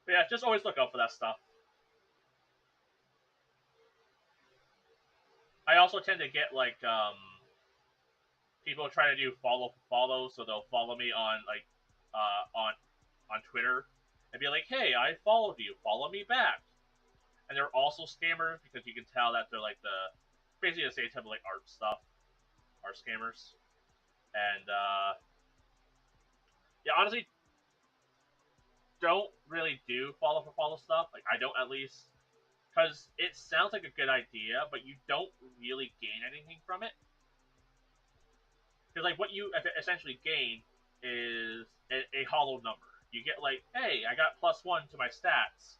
But yeah, just always look out for that stuff. I also tend to get like people try to do follow, so they'll follow me on like on Twitter and be like, hey, I followed you, follow me back. And they're also scammers because you can tell that they're like the basically the same type of like art stuff, art scammers. And yeah, honestly, don't really do follow for follow stuff. Like I don't, at least, because it sounds like a good idea, but you don't really gain anything from it. Because like what you essentially gain is a hollow number. You get like, hey, I got +1 to my stats,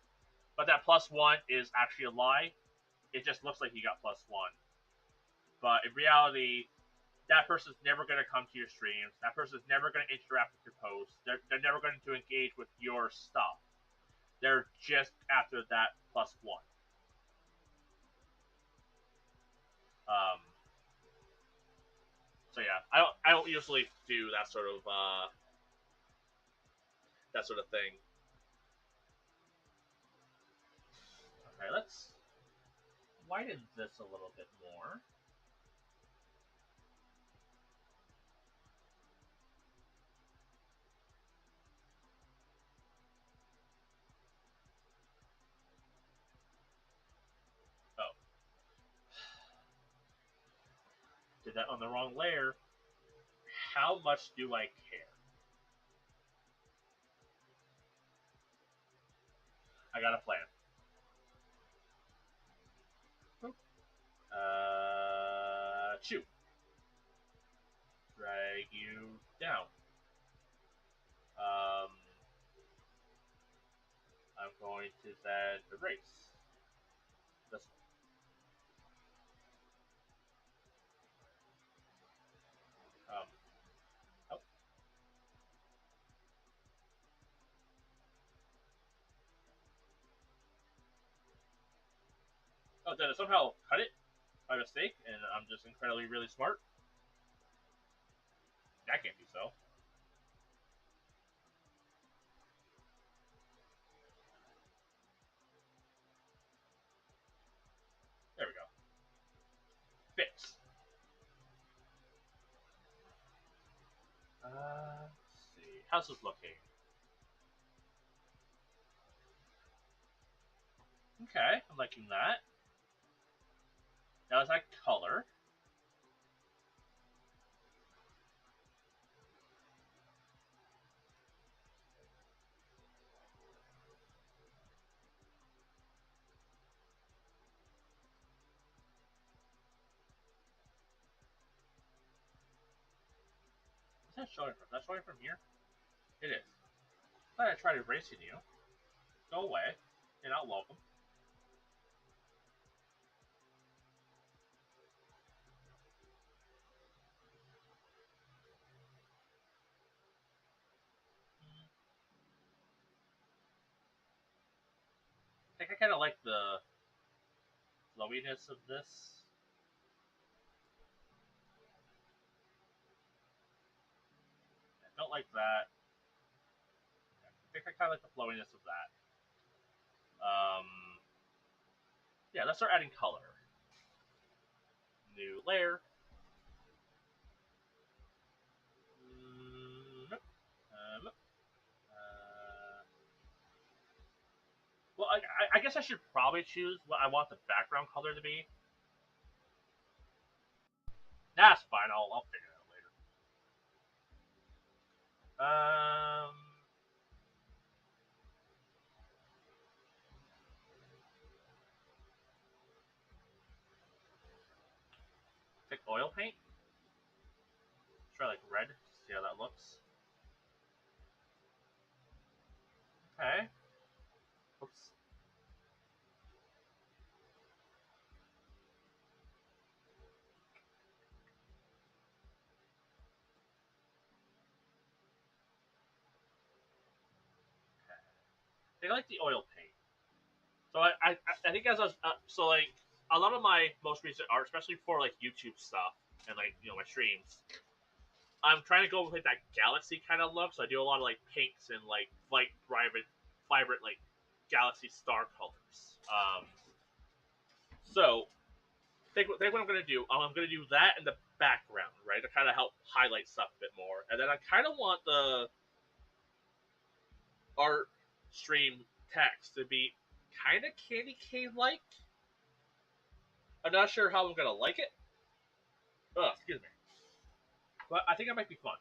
but that +1 is actually a lie. It just looks like you got +1, but in reality, that person's never going to come to your streams. That person's never going to interact with your posts. They're never going to engage with your stuff. They're just after that +1. Um, so yeah, I don't usually do that sort of thing. Okay, let's widen this a little bit more. Oh, did that on the wrong layer. How much do I care? I got a plan. Chew. Drag you down. Um, I'm going to then erase this one. Oh, oh, did I somehow cut it by mistake and I'm just incredibly really smart? That can't be so. There we go. Fix. Let's see. How's this looking? Okay, I'm liking that. Now is that color? that showing from? That's showing from here? It is. I thought I tried erasing you. Go away. You're not welcome. I think I kind of like the flowiness of this. I don't like that. I think I kind of like the flowiness of that. Um, yeah, let's start adding color. New layer. Nope. Nope. Well, I guess I should probably choose what I want the background color to be. That's fine. I'll figure it out later. Pick oil paint. Let's try like red. See how that looks. Okay. Oops. Okay. I like the oil paint. So I think as I was so like a lot of my most recent art, especially for like YouTube stuff and like my streams, I'm trying to go with like that galaxy kind of look. So I do a lot of like pinks and like light, vibrant like galaxy star colors. So think what I'm gonna do. I'm gonna do that in the background, right, to kind of help highlight stuff a bit more, and then I kind of want the art stream text to be kind of candy cane like. I'm not sure how I'm gonna like it. Oh, excuse me. But I think it might be fun.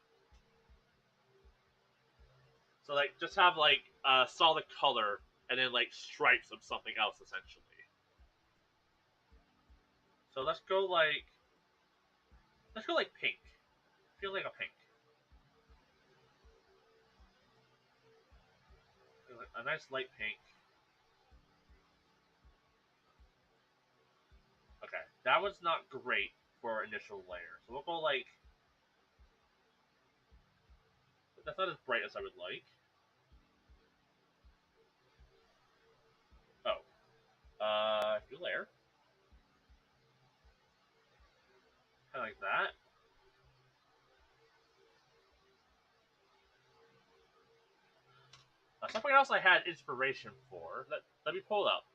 So like just have like a solid color and then like stripes of something else essentially. So let's go like pink. Feel like a pink. Like a nice light pink. Okay. That was not great for our initial layer. So we'll go like that's not as bright as I would like. Oh. New layer. Kinda like that. Something else I had inspiration for. Let me pull it up.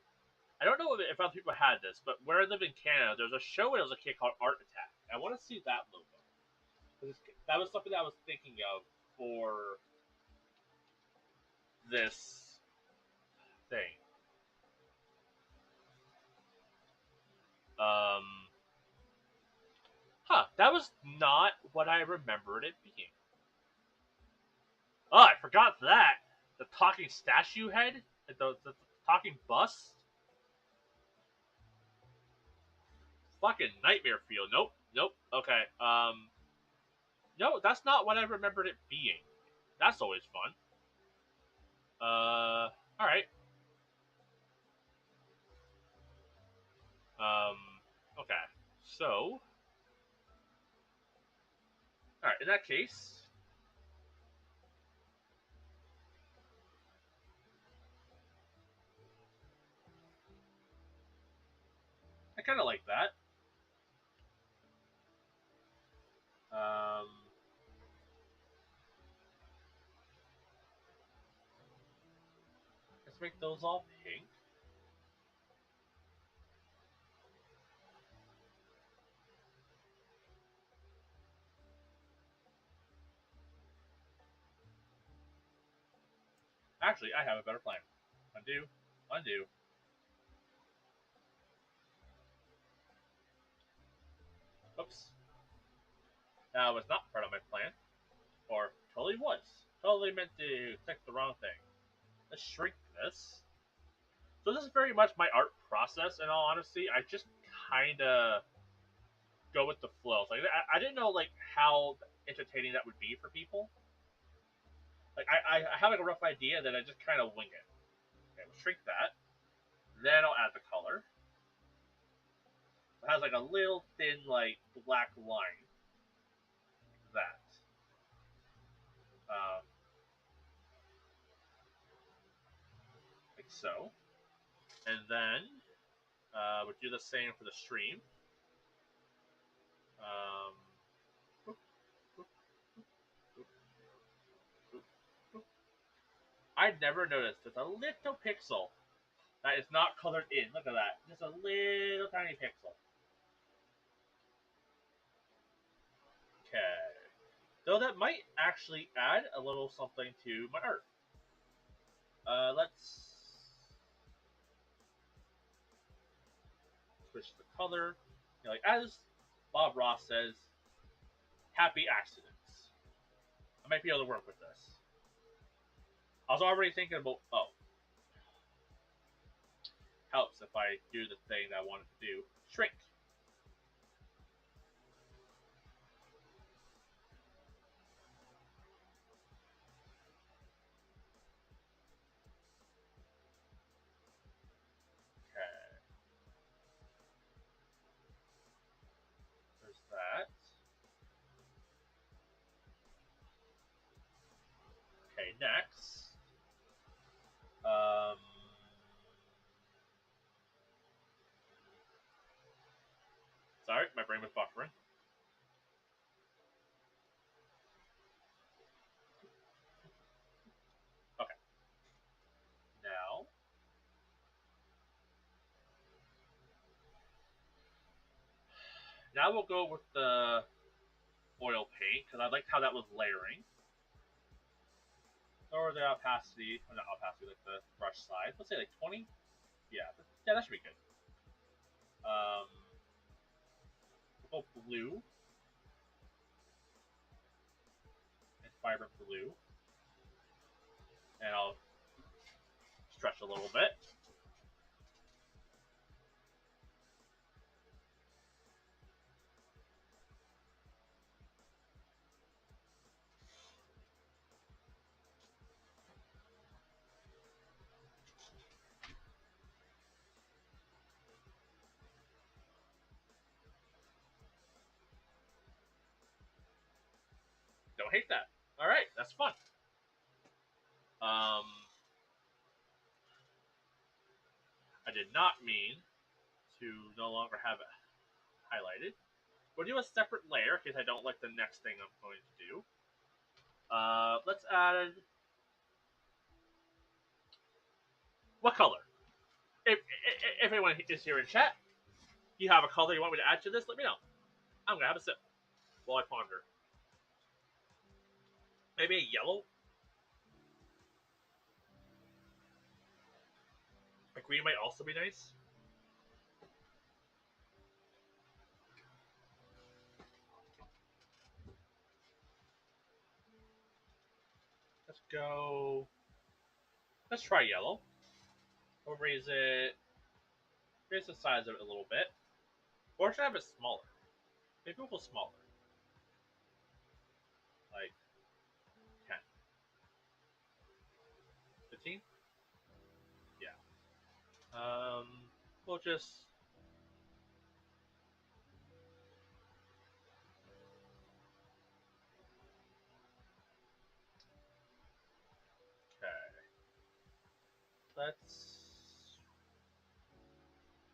I don't know if other people had this, but where I live in Canada, there's a show when I was a kid called Art Attack. I want to see that logo. That was something that I was thinking of for this thing. Um, that was not what I remembered it being. Oh, I forgot that. The talking statue head? The talking bust? Fucking nightmare field. Nope. Nope. Okay. No, that's not what I remembered it being. That's always fun. Alright. Um, okay. So, alright, in that case, I kind of like that. Um, let's make those all pink. Actually, I have a better plan. Undo, undo. Oops. That was not part of my plan. Or totally was. Totally meant to click the wrong thing. Let's shrink this. So this is very much my art process. In all honesty, I just kind of go with the flow. So I didn't know like how entertaining that would be for people. Like I have like a rough idea, then I just kind of wing it. Okay, we'll shrink that. Then I'll add the color. It has like a little thin like black line. Like that. Um, like so. And then we'll do the same for the stream. Um, I never noticed there's a little pixel that is not colored in. Look at that. Just a little tiny pixel. Okay. Though that might actually add a little something to my art. Let's switch the color. You know, like as Bob Ross says, happy accidents. I might be able to work with this. I was already thinking about, oh, helps if I do the thing that I wanted to do. Shrink. Okay. There's that. Okay, next. Um, sorry, my brain was buffering. Okay. Now we'll go with the oil paint because I liked how that was layering. Or the opacity, or not opacity, like the brush size. Let's say like 20. Yeah, that should be good. We'll go blue and vibrant blue, and I'll stretch a little bit. Don't hate that. All right, that's fun. Um, I did not mean to no longer have it highlighted. We'll do a separate layer because I don't like the next thing I'm going to do. Let's add what color? If anyone is here in chat, you have a color you want me to add to this, let me know. I'm gonna have a sip while I ponder. Maybe a yellow. A green might also be nice. Let's go. Let's try yellow. We'll raise it. Raise the size of it a little bit. Or should I have it smaller? Maybe we'll go smaller. Like 10. 15? Yeah. We'll just. Okay. Let's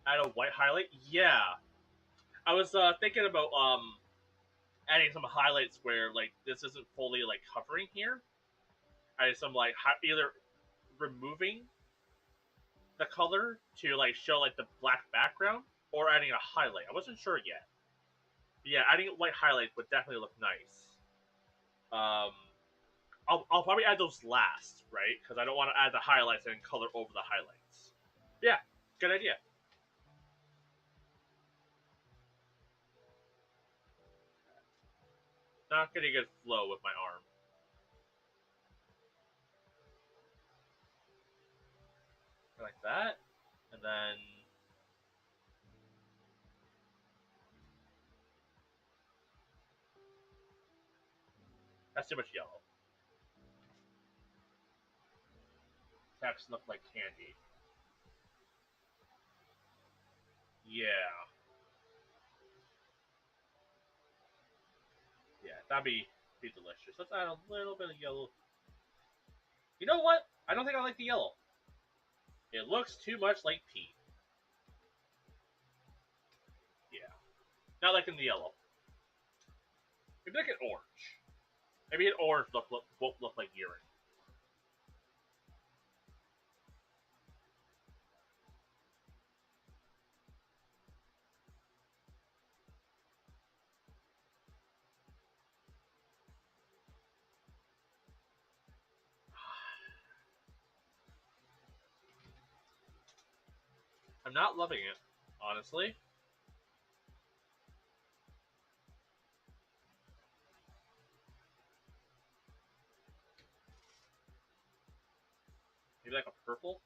add a white highlight. Yeah. I was thinking about adding some highlights where like this isn't fully like covering here. Adding some like either removing the color to like show like the black background or adding a highlight. I wasn't sure yet. But yeah, adding white highlights would definitely look nice. Um, I'll probably add those last, right? Because I don't want to add the highlights and color over the highlights. Yeah, good idea. Not getting a good flow with my arm. Like that. And then That's too much yellow. Text look like candy. Yeah. Yeah, that'd be delicious. Let's add a little bit of yellow. You know what? I don't think I like the yellow. It looks too much like pea. Yeah. Not liking the yellow. Maybe like an orange. Maybe an orange won't look like urine. I'm not loving it, honestly. Maybe like a purple?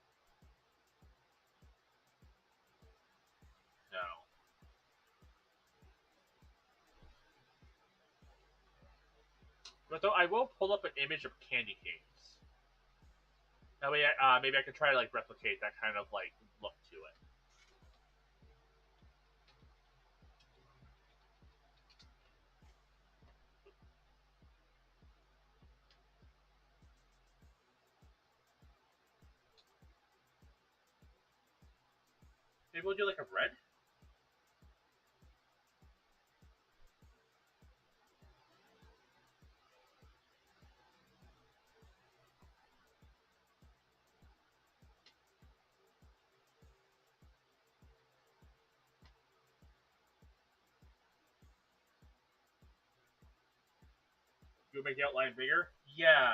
No. But though I will pull up an image of candy canes. That way, maybe I can try to like replicate that kind of like look to it. Maybe we'll do like a red. You make the outline bigger. Yeah,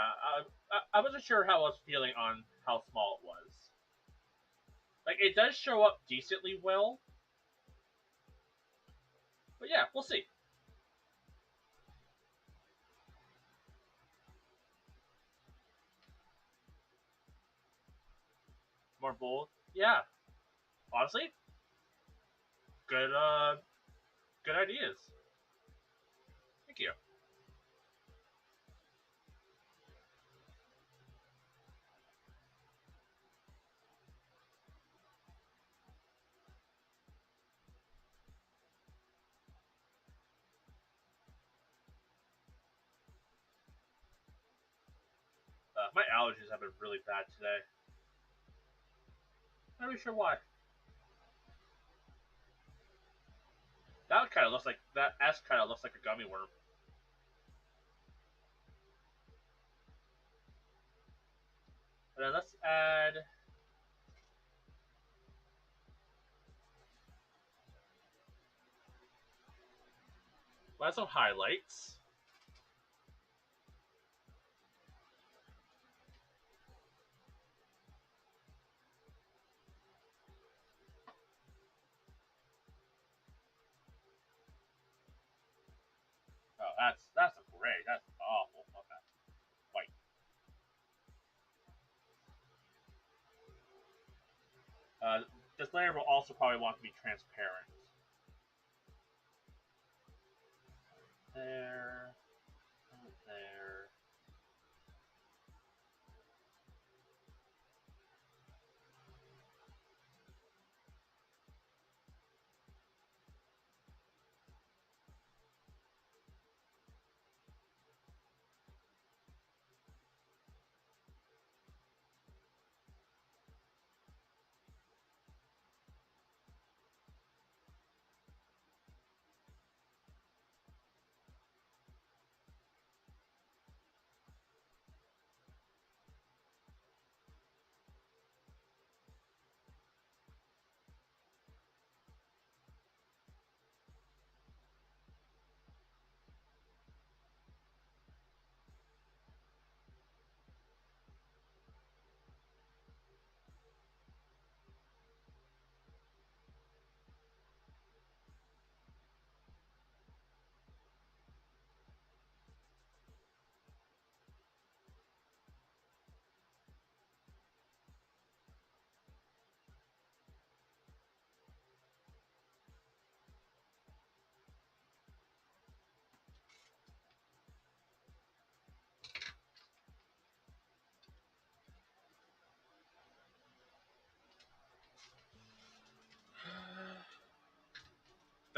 I wasn't sure how I was feeling on how small it was. Like it does show up decently well, but yeah, we'll see. More bold. Yeah, honestly, good good ideas. Thank you. My allergies have been really bad today. Not really sure why. That kind of looks like that S kind of looks like a gummy worm. And then let's add some highlights. Oh, that's a gray. That's awful. Okay, white. This layer will also probably want to be transparent. There, there.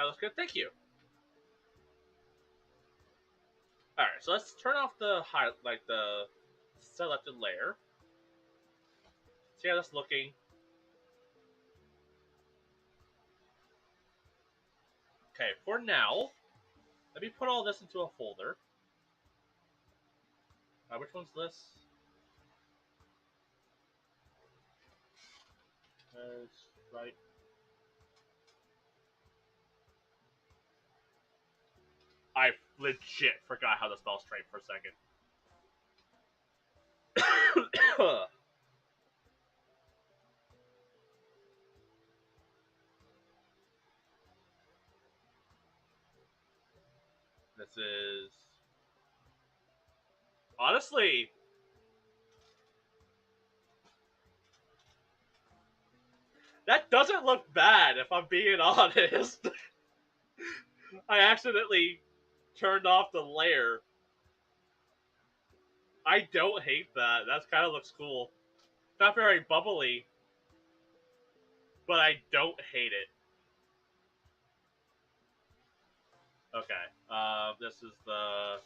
That looks good. Thank you. All right, so let's turn off the the selected layer. See how that's looking. Okay, for now, let me put all this into a folder. Which one's this? Right. I legit forgot how to spell straight for a second. This is honestly, that doesn't look bad if I'm being honest. I accidentally turned off the layer. I don't hate that. That kind of looks cool. Not very bubbly, but I don't hate it. Okay. This is the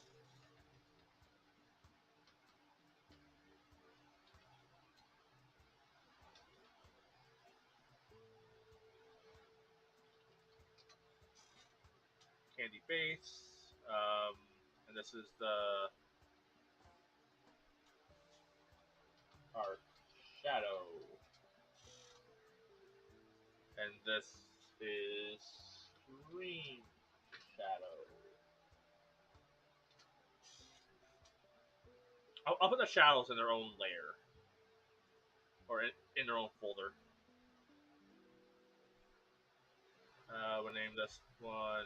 candy base. And this is the our shadow. And this is green shadow. I'll put the shadows in their own layer. Or in their own folder. We'll name this one.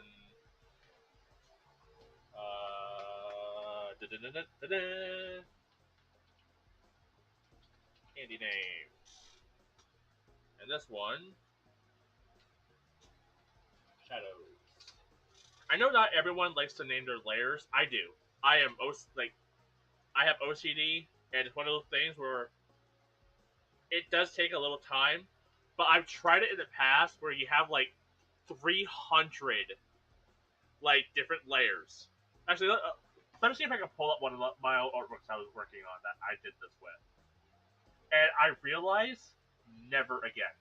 Candy name. And this one, shadows. I know not everyone likes to name their layers. I do. I am I have OCD, and it's one of those things where it does take a little time. But I've tried it in the past where you have like 300 like different layers. Actually, let me see if I can pull up one of my old artworks I was working on that I did this with. And I realized never again.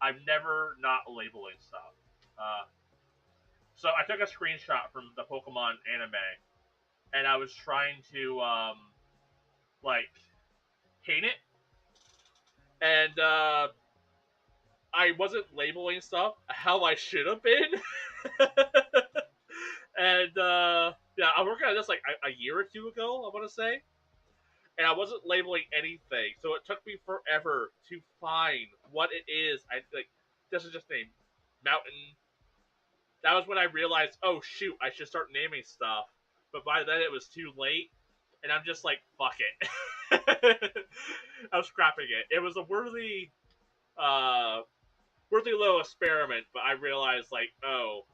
I'm never not labeling stuff. Uh, so I took a screenshot from the Pokemon anime, and I was trying to like paint it, and I wasn't labeling stuff how I should have been. And yeah, I was working on this like a year or two ago, I want to say, and I wasn't labeling anything, so it took me forever to find what it is. I like this is just named Mountain. That was when I realized, oh shoot, I should start naming stuff. But by then it was too late, and I'm just like, fuck it. I'm scrapping it. It was a uh, worthy little experiment, but I realized like, oh,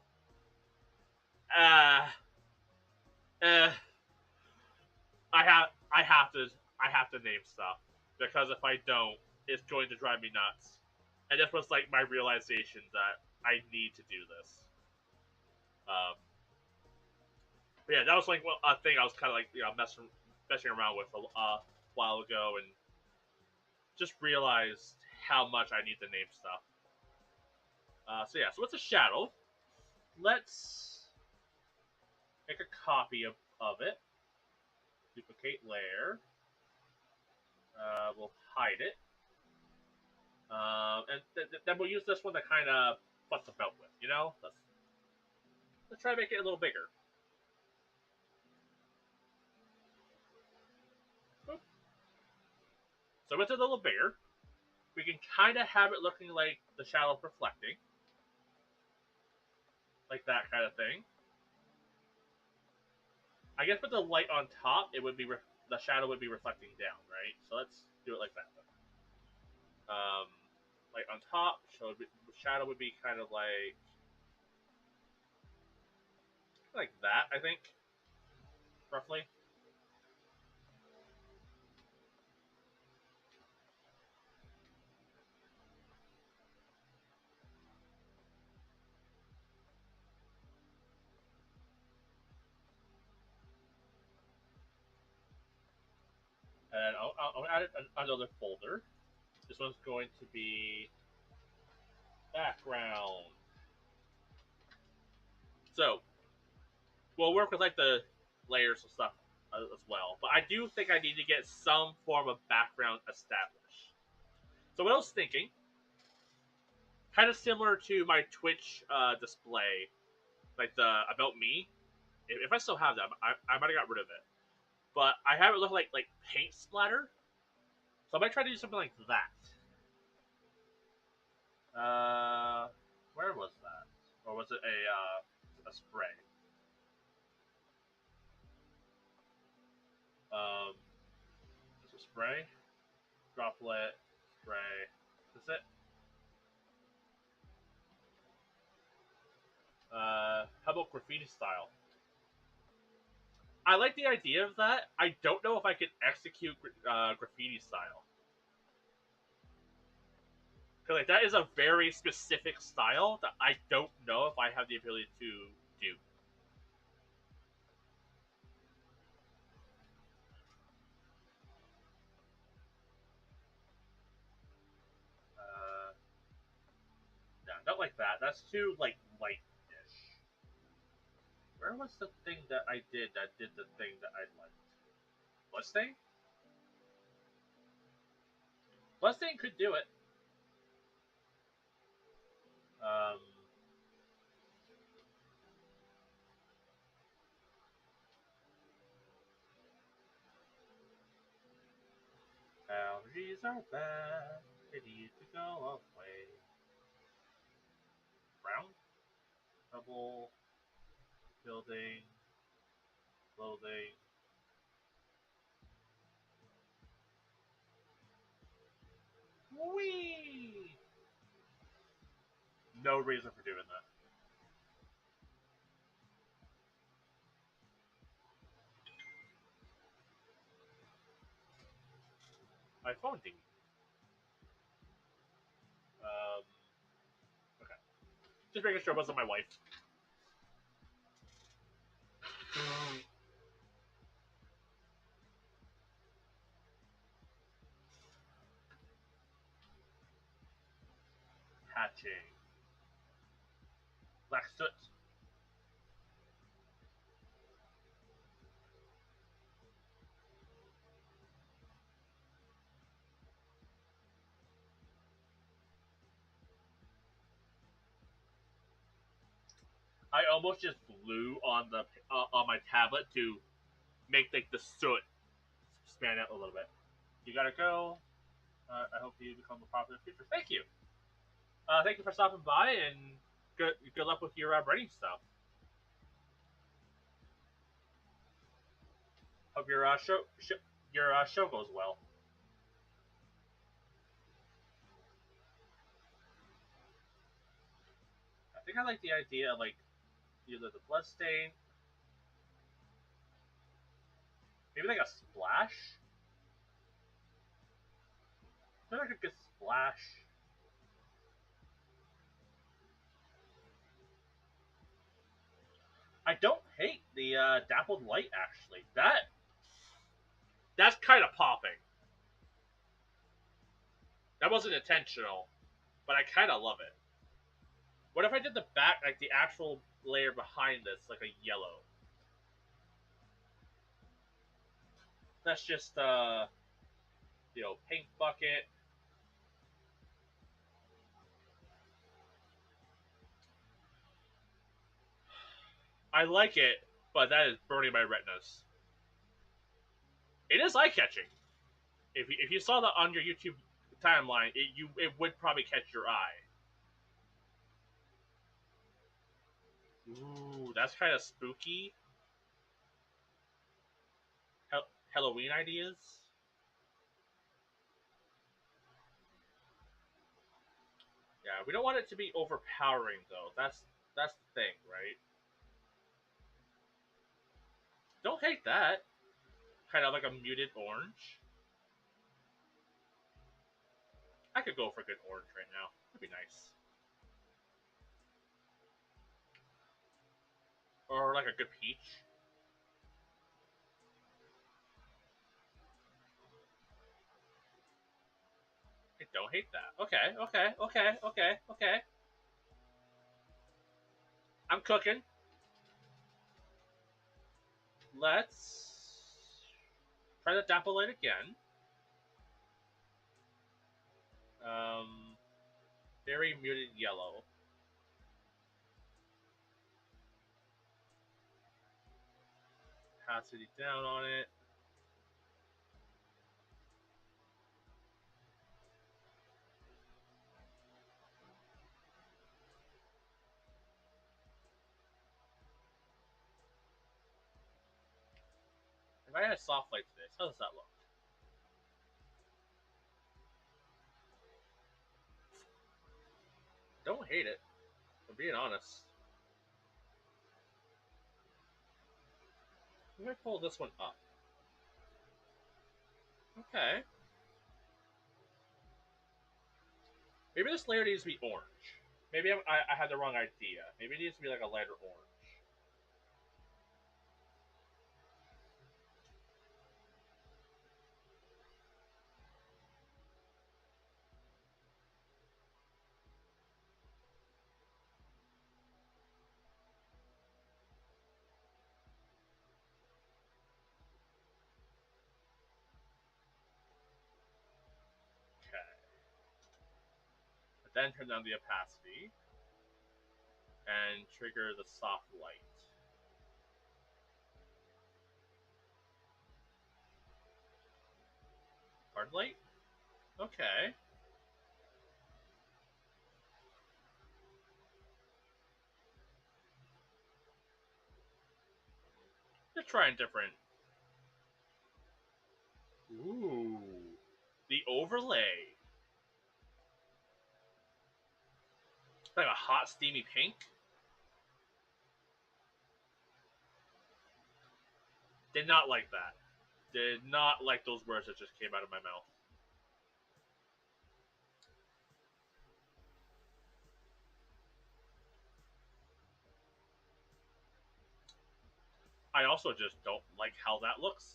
uh, uh, I have to name stuff because if I don't, it's going to drive me nuts. And this was like my realization that I need to do this. Um, but yeah, that was like a thing I was kind of like messing around with a while ago, and just realized how much I need to name stuff. So yeah, so what's a shadow? Let's make a copy of it. Duplicate layer. We'll hide it. And then we'll use this one to kind of fuss about with, you know? Let's try to make it a little bigger. So it's a little bigger. We can kind of have it looking like the shadow reflecting. Like that kind of thing. I guess with the light on top, it would be the shadow would be reflecting down, right? So let's do it like that. Um, light on top, shadow would be kind of like that, I think, roughly. And I'll add it another folder. This one's going to be background. So we'll work with like the layers and stuff as well. But I do think I need to get some form of background established. So what I was thinking, kind of similar to my Twitch display, like the about me. If I still have that, I might have got rid of it. But I have it look like paint splatter. So I might try to do something like that. Where was that? Or was it a spray? Um, just a spray, droplet, spray. That's it. How about graffiti style? I like the idea of that. I don't know if I could execute graffiti style. Because like that is a very specific style that I don't know if I have the ability to do. Uh, yeah, not like that. That's too like light-ish. Where was the thing that did the thing that I liked? Bloodstain? Bloodstain could do it. Um, Allergies are bad. They need to go away. Brown, double, building, clothing. Whee! No reason for doing that. My phone dinged. Um, okay. Just making sure it wasn't my wife. Hatching. Black soot. I almost just blew on my tablet to make like the soot span out a little bit. You gotta go. I hope you become a popular future. Thank you. Thank you for stopping by, and good luck with your writing stuff. Hope your show goes well. I think I like the idea of like either the blood stain, maybe like a splash. I feel like a good splash. I don't hate the dappled light actually. That's kind of popping. That wasn't intentional, but I kind of love it. What if I did the back, like the actual layer behind this, like a yellow? That's just paint bucket. I like it, but that is burning my retinas. It is eye catching. If you saw that on your YouTube timeline, it would probably catch your eye. Ooh, that's kind of spooky. Halloween ideas. Yeah, we don't want it to be overpowering though. That's the thing, right? Don't hate that. Kind of like a muted orange. I could go for a good orange right now. That'd be nice. Or like a good peach. don't hate that. Okay, okay, okay, okay, okay. I'm cooking. Let's try the dapple light again. Um, very muted yellow. Opacity down on it. If I had soft light to this, how does that look? Don't hate it. I'm being honest. Let me pull this one up. Okay. Maybe this layer needs to be orange. Maybe I had the wrong idea. Maybe it needs to be like a lighter orange. Okay. But then turn down the opacity and trigger the soft light. Hard light? Okay. Just trying different. Ooh. The overlay. Like a hot, steamy pink. Did not like that. Did not like those words that just came out of my mouth. I also just don't like how that looks.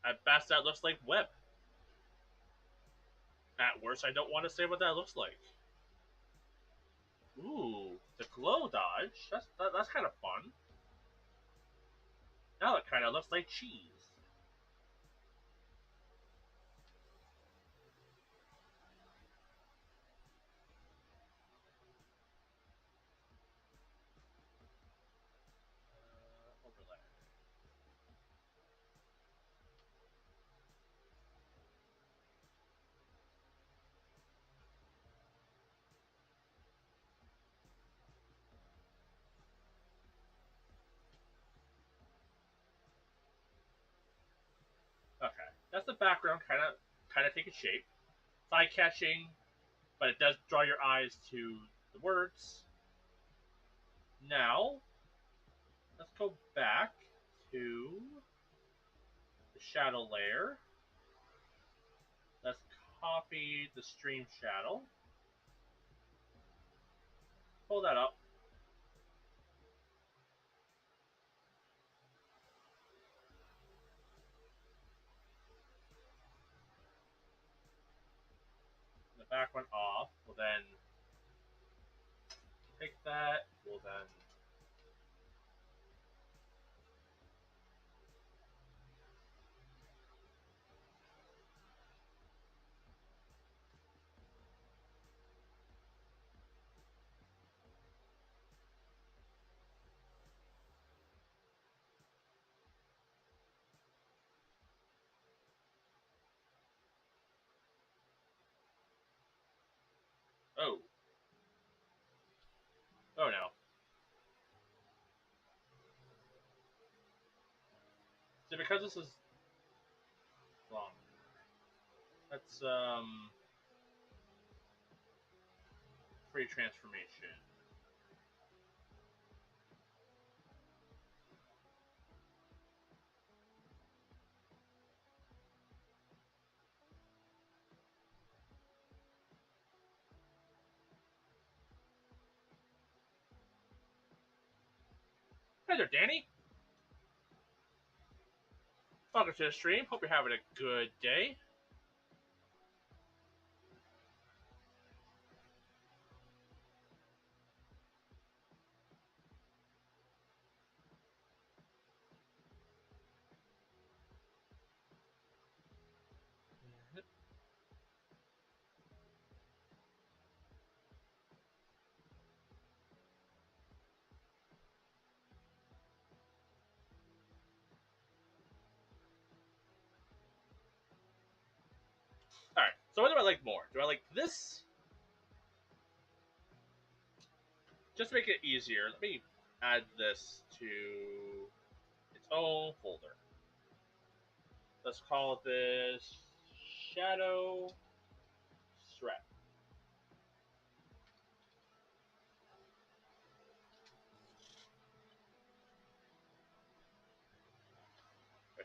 At best, that looks like web. At worst, I don't want to say what that looks like. Ooh, the glow dodge. That's kind of fun. Now it kind of looks like cheese. Overlay. Okay, that's the background kind of taking shape. It's eye catching, but it does draw your eyes to the words. Now, let's go back to the shadow layer. Let's copy the stream shadow. Pull that up. The back one off. We'll then take that. We'll then oh no. So because this is long, let's free transformation. Hey there, Danny. Welcome to the stream. Hope you're having a good day. All right. So what do I like more? Do I like this? Just to make it easier, let me add this to its own folder. Let's call this shadow threat.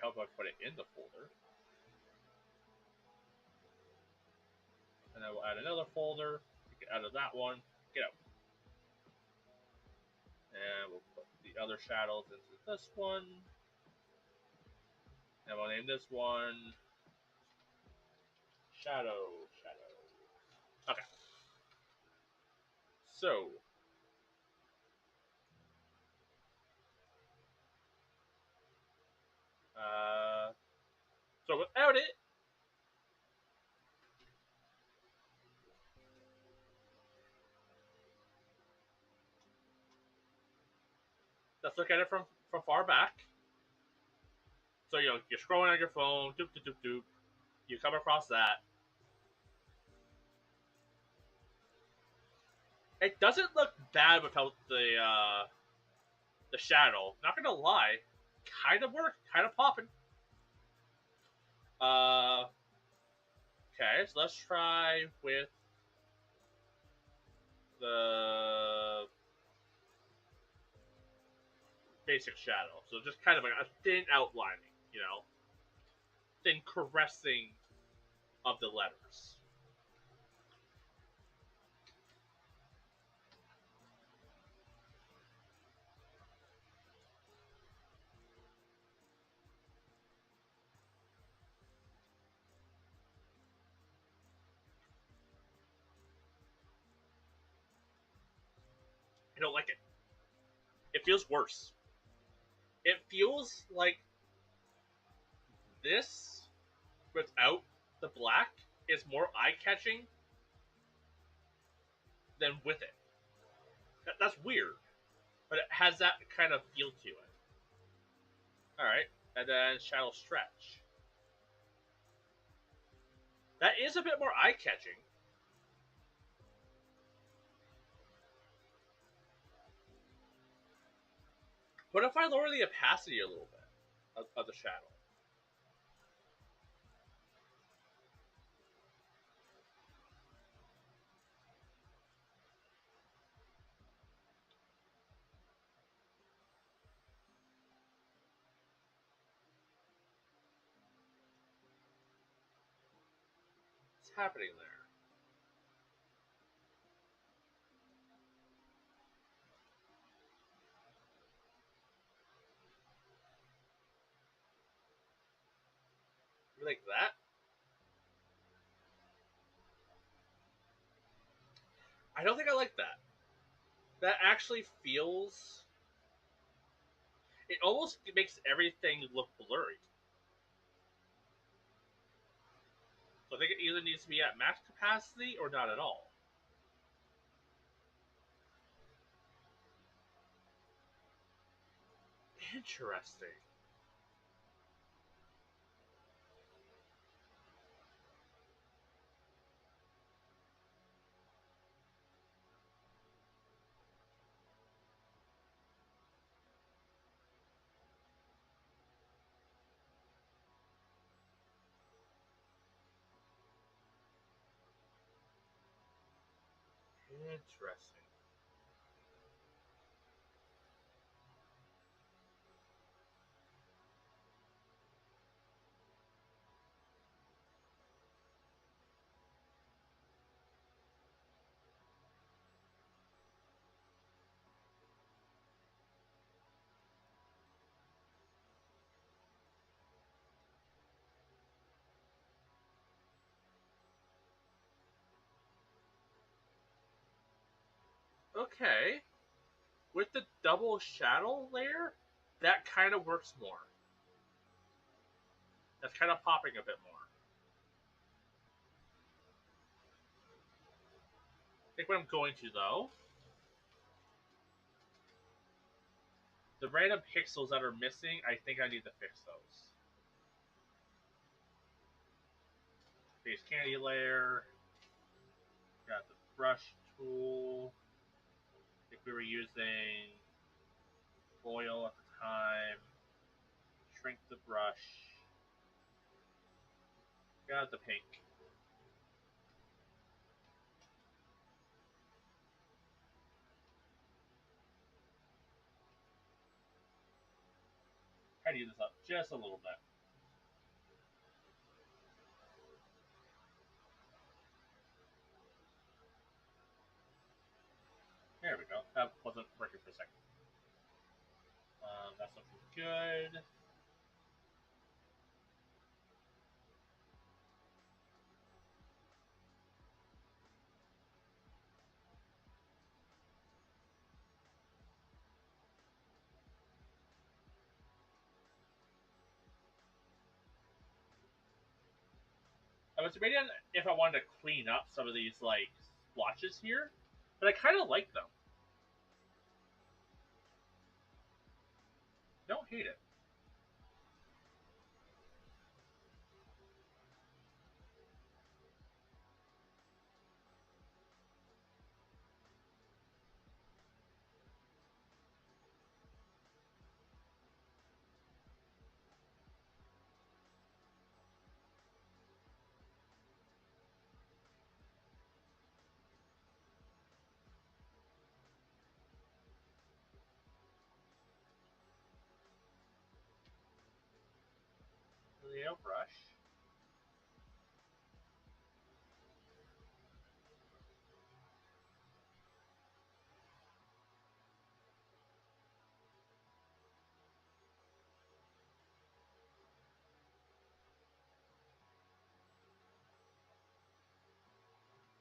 How about I put it in the folder? And then we'll add another folder. Get out of that one. Get out. And we'll put the other shadows into this one. And we'll name this one Shadow. Okay. So, uh, so without it, let's look at it from far back. So you're scrolling on your phone, doop doop doop doop. You come across that. It doesn't look bad without the shadow. Not gonna lie, kind of work, kind of popping. Uh, okay, so let's try with the basic shadow. So just kind of like a thin outlining, thin caressing of the letters. I don't like it. It feels worse. It feels like this without the black is more eye catching than with it. That's weird, but it has that kind of feel to it. All right, and then shadow stretch. That is a bit more eye catching. What if I lower the opacity a little bit of the shadow? What's happening there? Like that? I don't think I like that. That actually feels. It almost makes everything look blurry. So I think it either needs to be at max capacity or not at all. Interesting. Interesting. Okay. With the double shadow layer, that kind of works more. That's kind of popping a bit more. I think what I'm going to, though, the random pixels that are missing, I think I need to fix those. Base candy layer. Got the brush tool. I think we were using foil at the time. Shrink the brush. Got the pink. Try to use this up just a little bit. There we go. That wasn't working for a second. That's looking good. I was debating if I wanted to clean up some of these like splotches here, but I kind of like them. Don't hate it. Leo brush.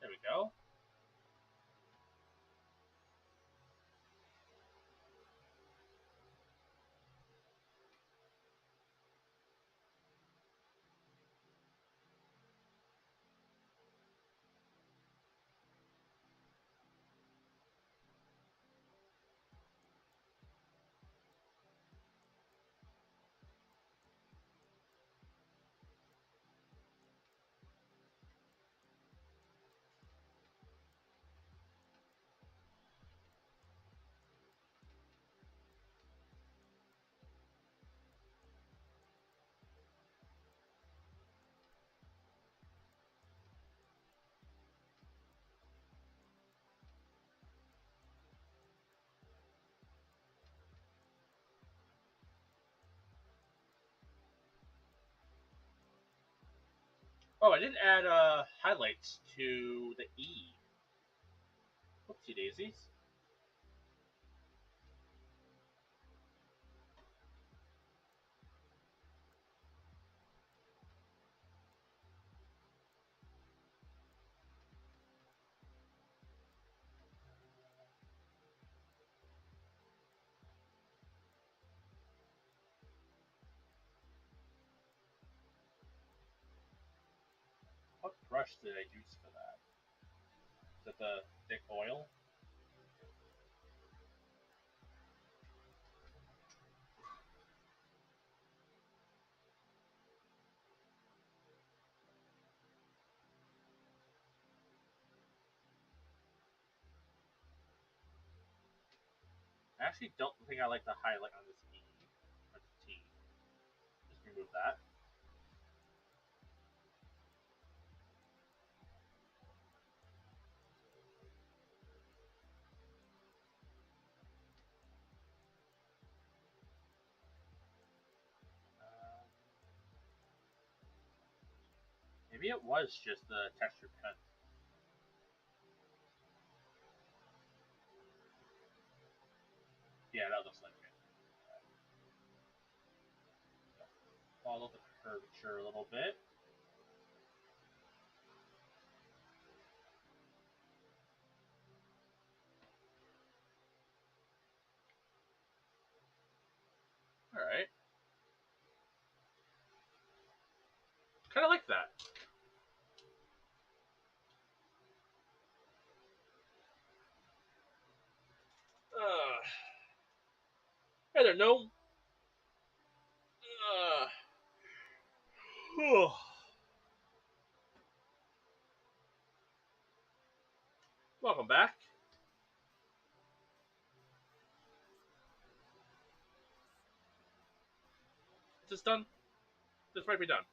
There we go. Oh, I didn't add highlights to the E. Whoopsie daisies. What brush did I use for that? Is it the thick oil? I actually don't think I like the highlight on this E or the T. Just remove that. Um, Maybe it was just the textured pen. Yeah, that looks like it. Follow the curvature a little bit. All right, kind of like that. Yeah, there are no. Uh, Welcome back. Is this done? This might be done.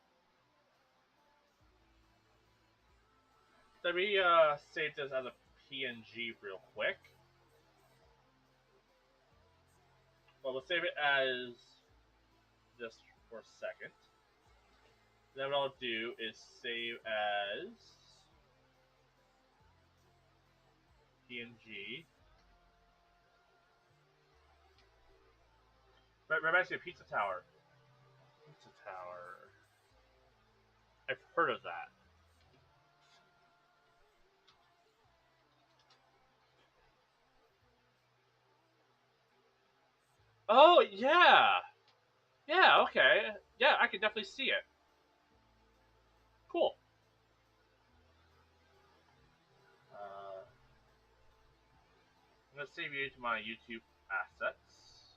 Let me save this as a PNG real quick. Well, we'll save it as just for a second. Then what I'll do is save as PNG. Reminds me of Pizza Tower. Pizza Tower. I've heard of that. Oh yeah, yeah. Okay, yeah. I can definitely see it. Cool. I'm gonna save you to my YouTube assets.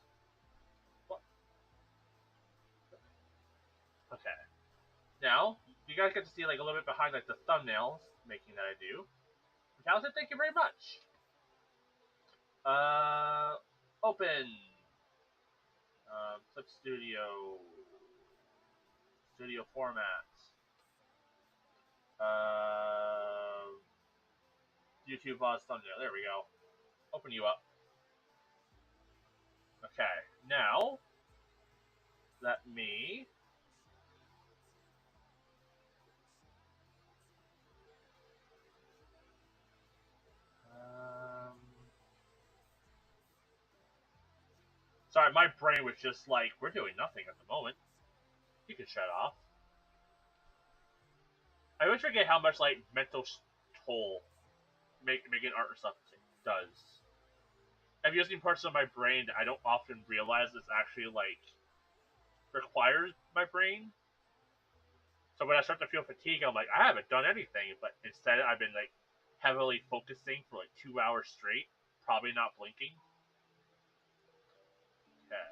What? Okay. Now you guys get to see like a little bit behind like the thumbnails making that I do. Talented, thank you very much. Uh, open. Clip Studio. Studio format. Uh, YouTube Voz thumbnail. There we go. Open you up. Okay. Now, let me. Um, sorry, my brain was just like, we're doing nothing at the moment. You can shut off. I always forget how much like mental toll making art or stuff does. I'm using parts of my brain that I don't often realize is actually like requires my brain. So when I start to feel fatigue, I'm like, I haven't done anything, but instead I've been like heavily focusing for like 2 hours straight, probably not blinking. Okay,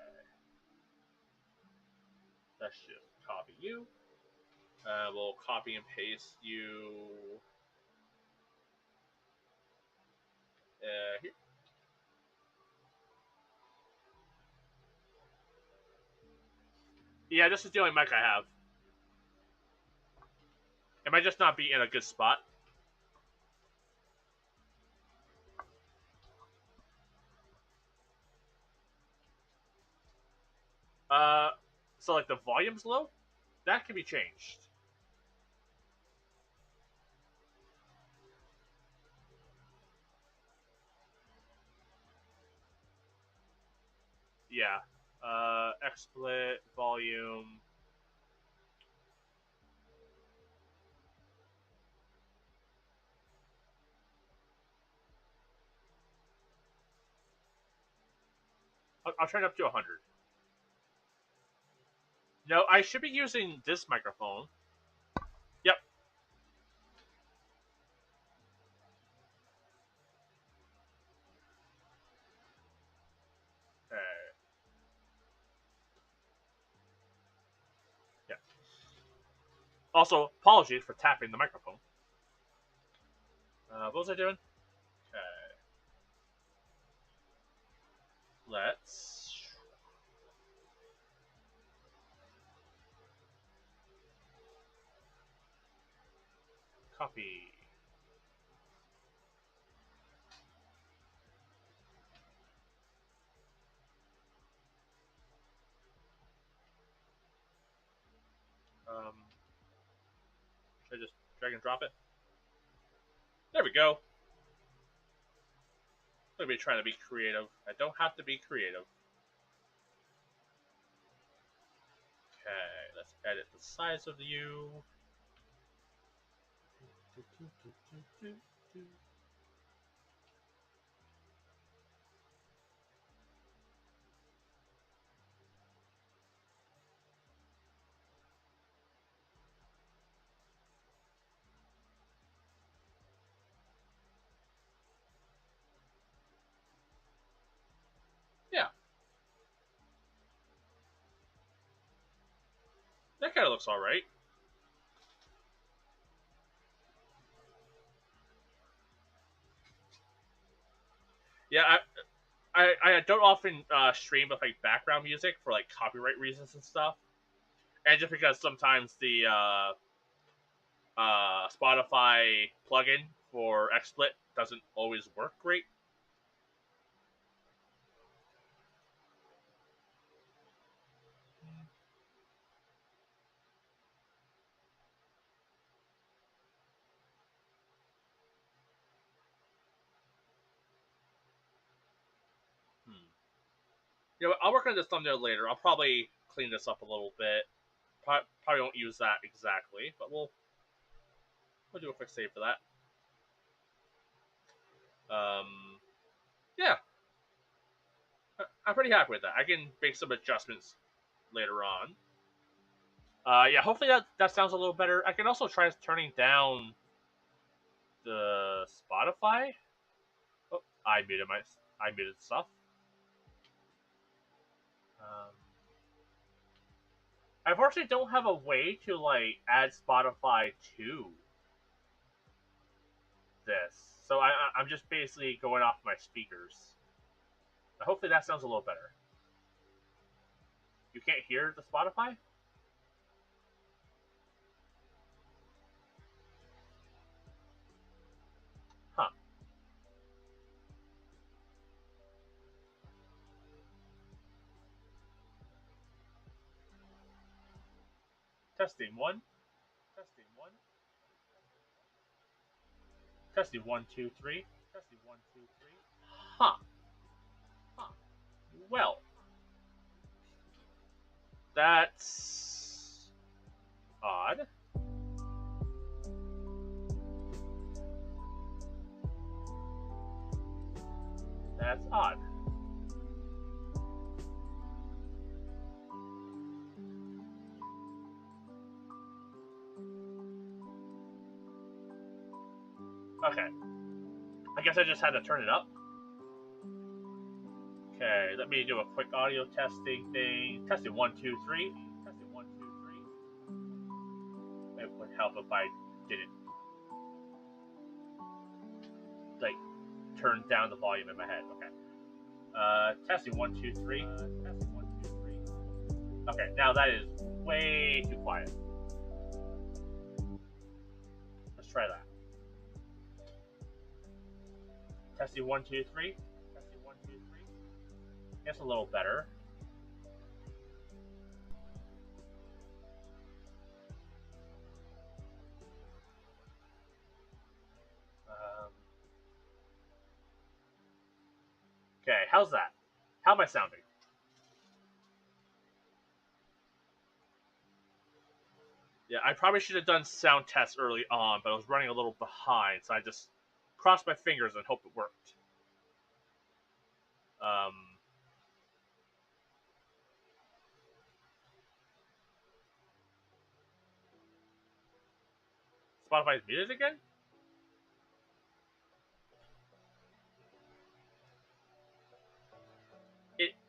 let's just copy you. We'll copy and paste you here. Yeah, this is the only mic I have. It might just not be in a good spot. Uh, so like the volume's low, that can be changed. Yeah. XSplit volume. I'll turn it up to 100. No, I should be using this microphone. Yep. Okay. Yeah. Also, apologies for tapping the microphone. What was I doing? Okay. Let's copy. Um, should I just drag and drop it? There we go. I'm gonna be trying to be creative. I don't have to be creative. Okay, let's edit the size of you. Yeah, that kind of looks all right. Yeah, I don't often stream with like background music for like copyright reasons and stuff, and just because sometimes the Spotify plugin for XSplit doesn't always work great. Hmm. You know, I'll work on this thumbnail later. I'll probably clean this up a little bit. Probably won't use that exactly, but we'll do a quick save for that. Yeah, I'm pretty happy with that. I can make some adjustments later on. Yeah, hopefully that sounds a little better. I can also try turning down the Spotify. Oh, I muted stuff. Um, I unfortunately don't have a way to like add Spotify to this, so I'm just basically going off my speakers. Hopefully that sounds a little better. You can't hear the Spotify? Huh. Testing one. Testing one. Testing one, two, three. Testing one, two, three. Huh. Huh. Well, that's odd. That's odd. Okay. I guess I just had to turn it up. Okay, let me do a quick audio testing thing. Testing one, two, three. Testing one, two, three. It would help if I didn't like turn down the volume in my head. Okay. Testing one, two, three. Testing one, two, three. Okay, now that is way too quiet. Let's try that. Testing one, two, three. Testing one, two, three. It's a little better. Um, okay, how's that? How am I sounding? Yeah, I probably should have done sound tests early on, but I was running a little behind, so I just crossed my fingers and hoped it worked. Um, Spotify's muted again?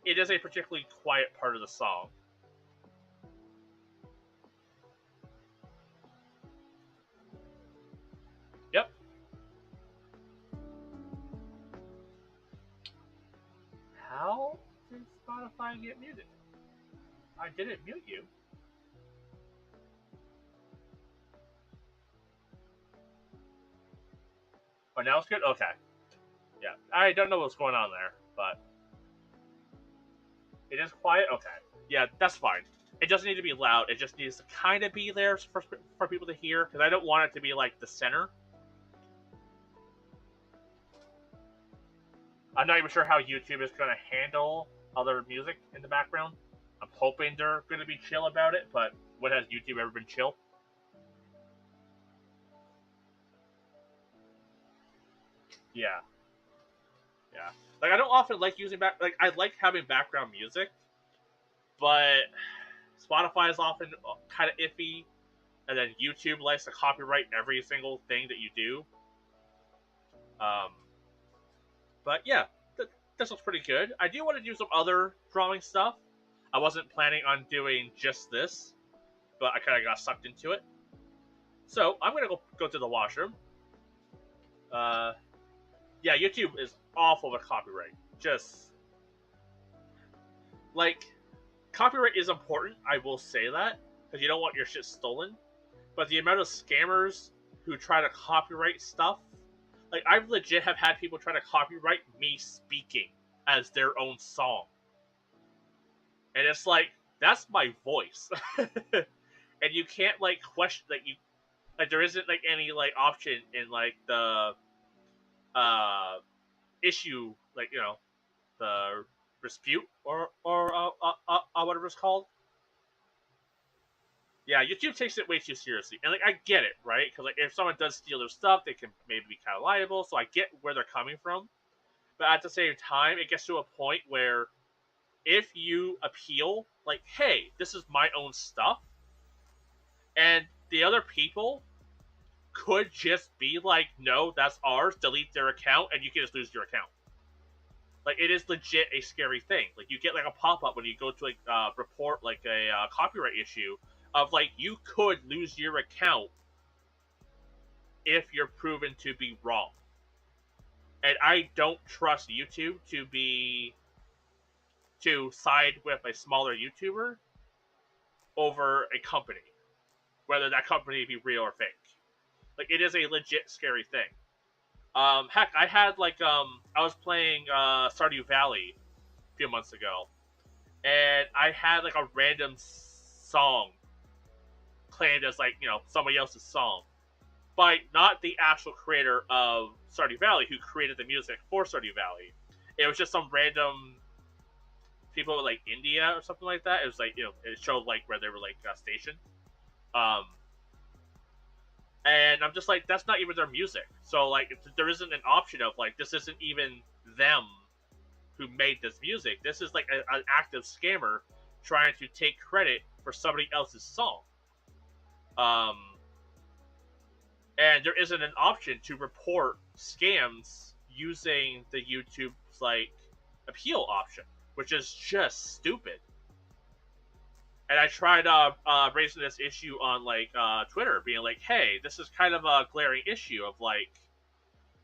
It is a particularly quiet part of the song. Yep. How did Spotify get muted? I didn't mute you. Oh, now it's good? Okay. Yeah. I don't know what's going on there, but it is quiet? Okay. Yeah, that's fine. It doesn't need to be loud. It just needs to kind of be there for people to hear, because I don't want it to be like the center. I'm not even sure how YouTube is going to handle other music in the background. I'm hoping they're going to be chill about it, but when has YouTube ever been chill? Yeah, yeah. Like I don't often like using like I like having background music, but Spotify is often kind of iffy, and then YouTube likes to copyright every single thing that you do. Um, but yeah, this looks pretty good. I do want to do some other drawing stuff. I wasn't planning on doing just this, but I kind of got sucked into it. So I'm gonna go to the washroom. Uh, Yeah, YouTube is awful with copyright. Just like copyright is important. I will say that because you don't want your shit stolen. But the amount of scammers who try to copyright stuff, like I've legit have had people try to copyright me speaking as their own song, and it's like that's my voice, and you can't like question like you like there isn't like any like option in like the uh issue like the dispute or whatever it's called. Yeah, YouTube takes it way too seriously, and like I get it, right? Because like if someone does steal their stuff, they can maybe be kind of liable. So I get where they're coming from, but at the same time, it gets to a point where if you appeal, like, hey, this is my own stuff, and the other people could just be like, no, that's ours, delete their account, and you can just lose your account. Like it is legit a scary thing. Like you get like a pop up when you go to like report like a copyright issue of like you could lose your account if you're proven to be wrong. And I don't trust YouTube to side with a smaller YouTuber over a company, whether that company be real or fake. Like it is a legit scary thing. Heck, I had like I was playing Stardew Valley a few months ago, and I had like a random song claimed as like somebody else's song by not the actual creator of Stardew Valley who created the music for Stardew Valley. It was just some random people like India or something like that. It was like it showed like where they were like stationed. Um, and I'm just like that's not even their music. So like there isn't an option of like this isn't even them who made this music. This is like an active scammer trying to take credit for somebody else's song. Um, and there isn't an option to report scams using the YouTube's like appeal option, which is just stupid. And I tried raising this issue on like Twitter, being like, "Hey, this is kind of a glaring issue of like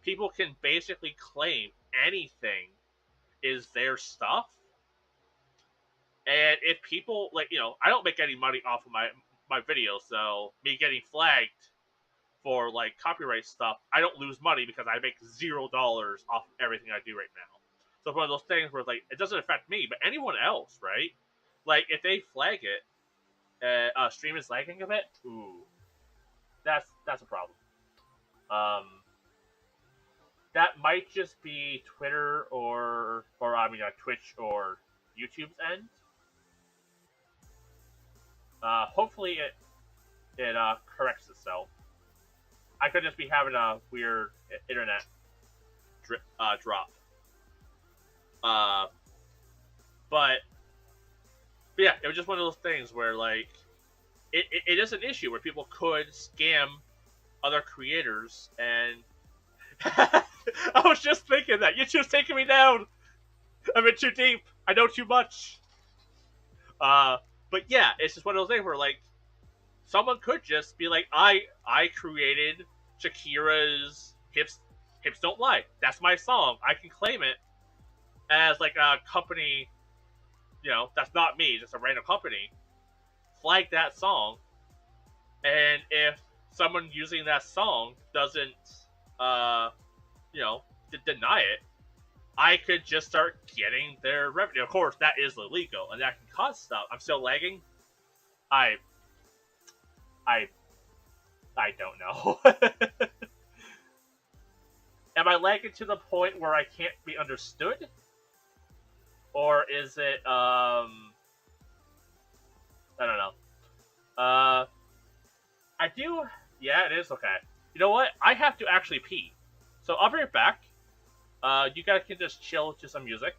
people can basically claim anything is their stuff, and if people like I don't make any money off of my videos, so me getting flagged for like copyright stuff, I don't lose money because I make $0 off of everything I do right now. So it's one of those things where like it doesn't affect me, but anyone else, right? Like if they flag it, stream is lagging a bit. Ooh, that's a problem. Um, that might just be Twitter or I mean Twitch or YouTube's end. Hopefully it corrects itself. I could just be having a weird internet drop. Uh, but yeah, it was just one of those things where like it is an issue where people could scam other creators, and I was just thinking that YouTube's taking me down. I'm in too deep. I know too much. Uh, but yeah, it's just one of those things where like someone could just be like, I created Shakira's Hips Don't Lie. That's my song. I can claim it as like a company, that's not me, just a random company. Flag that song, and if someone using that song doesn't, deny it, I could just start getting their revenue. Of course, that is illegal, and that can cause stuff. I'm still lagging. I I I don't know. Am I lagging to the point where I can't be understood? Or is it I don't know. I do yeah, it is okay. You know what? I have to actually pee. So I'll be right back. You guys can just chill to some music.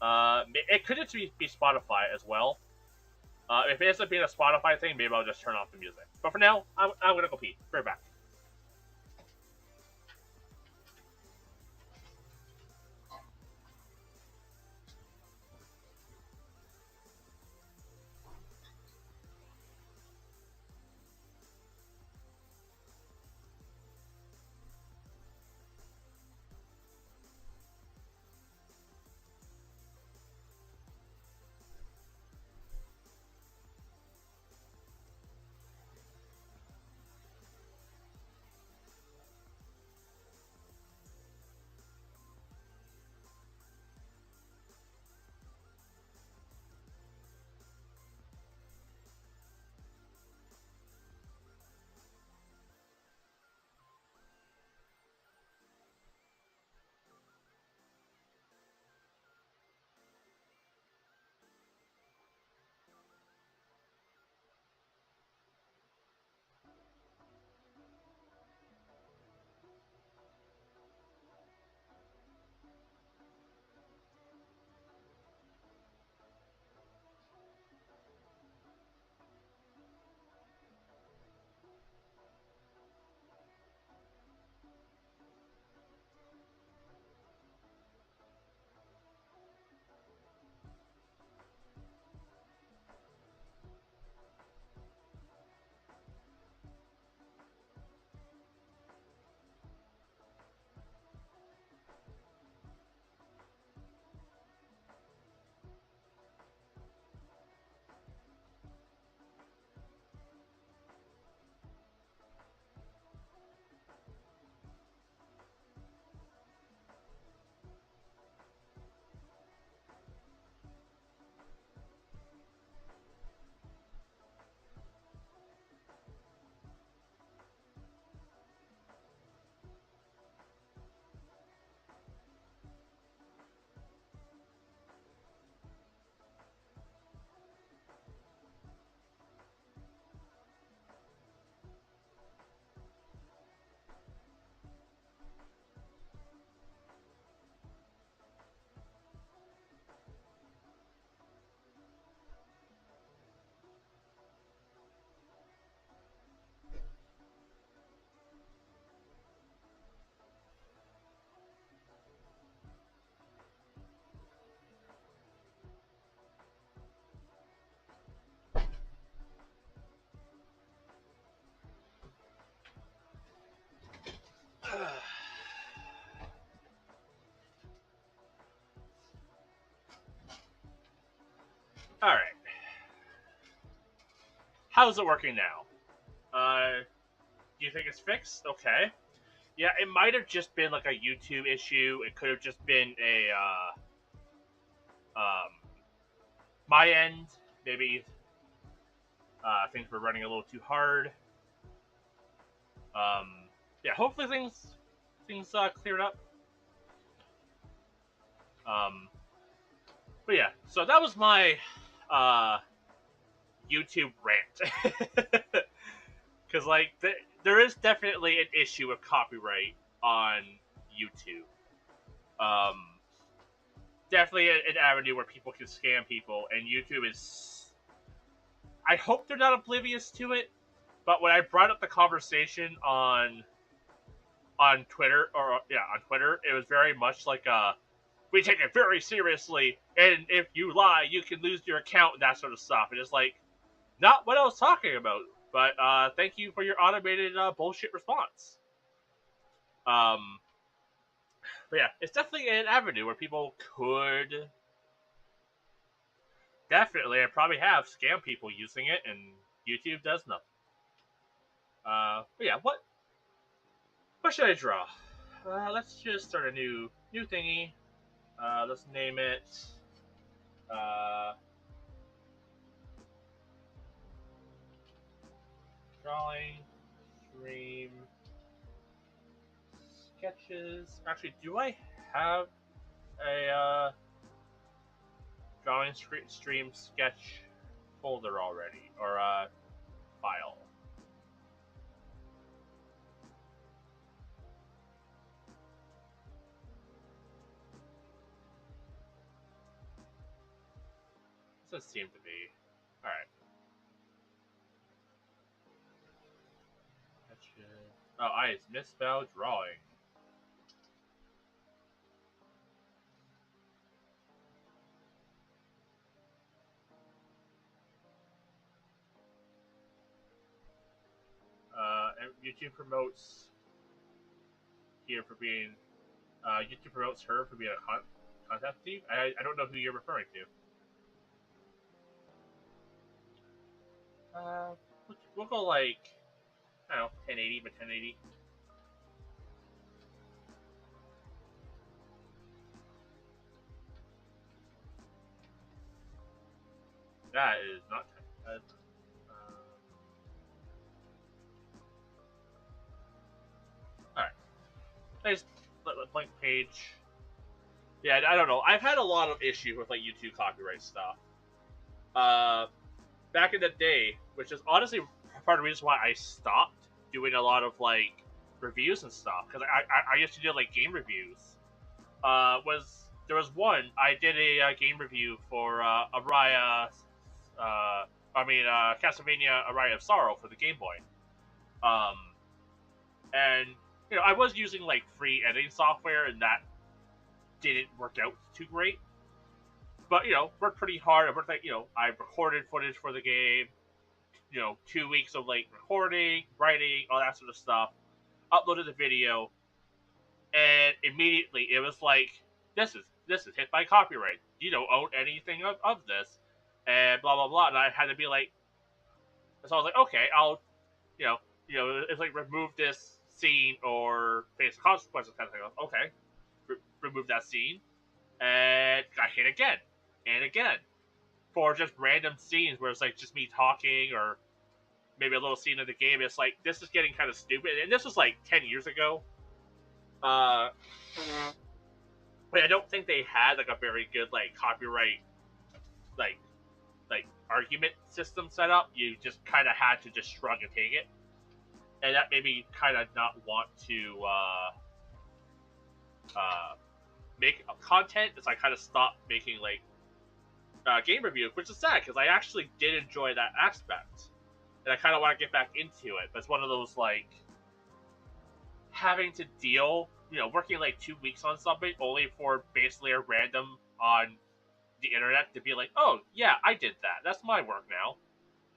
It could just be Spotify as well. If it ends up being a Spotify thing, maybe I'll just turn off the music. But for now, I'm gonna go pee. Be right back. All right, how's it working now? Do you think it's fixed? Okay. Yeah, it might have just been like a YouTube issue. It could have just been a my end. Maybe things were running a little too hard. Um, yeah, hopefully things cleared up. Um, but yeah, so that was my uh, YouTube rant. Because there is definitely an issue with copyright on YouTube. Um, Definitely an avenue where people can scam people, and YouTube is. I hope they're not oblivious to it, but when I brought up the conversation on Twitter, on Twitter, it was very much like we take it very seriously, and if you lie, you can lose your account and that sort of stuff. And it's like not what I was talking about. But thank you for your automated bullshit response. Um, but yeah, it's definitely an avenue where people could definitely and probably have scam people using it, and YouTube does nothing. But yeah, what should I draw? Let's just start a new thingy. Let's name it. Uh, Drawing stream sketches. Actually, do I have a drawing stream sketch folder already, or a file? Doesn't seem to be. All right. Sketches. Oh, I misspelled drawing. And YouTube promotes here for being. YouTube promotes her for being a content thief. I don't know who you're referring to. We'll go like I don't know 1080 by 1080. That is not. All right. Nice blank page. Yeah, I don't know. I've had a lot of issues with like YouTube copyright stuff. Uh, Back in the day, which is honestly part of the reason why I stopped doing a lot of like reviews and stuff because I used to do like game reviews. Was there was one I did a game review for Araya, Castlevania Araya of Sorrow for the Game Boy. Um, and I was using like free editing software, and that didn't work out too great. But worked pretty hard. I worked like I recorded footage for the game. 2 weeks of like recording, writing, all that sort of stuff. Uploaded the video, and immediately it was like, this is hit by copyright. You don't own anything of this, and blah blah blah. And I had to be like, so I was like, okay, I'll, you know, it's like remove this scene or face consequences kind of thing. Okay, remove that scene, and got hit again and again for just random scenes where it's like just me talking or maybe a little scene of the game. It's like this is getting kind of stupid, and this was like 10 years ago. Uh, but I don't think they had like a very good like copyright like argument system set up. You just kind of had to just shrug and take it, and that made me kind of not want to make content. So I kind of stopped making like game reviews, which is sad because I actually did enjoy that aspect, and I kind of want to get back into it. But it's one of those like having to deal, working like 2 weeks on something only for basically a random on the internet to be like, oh yeah, I did that. That's my work now.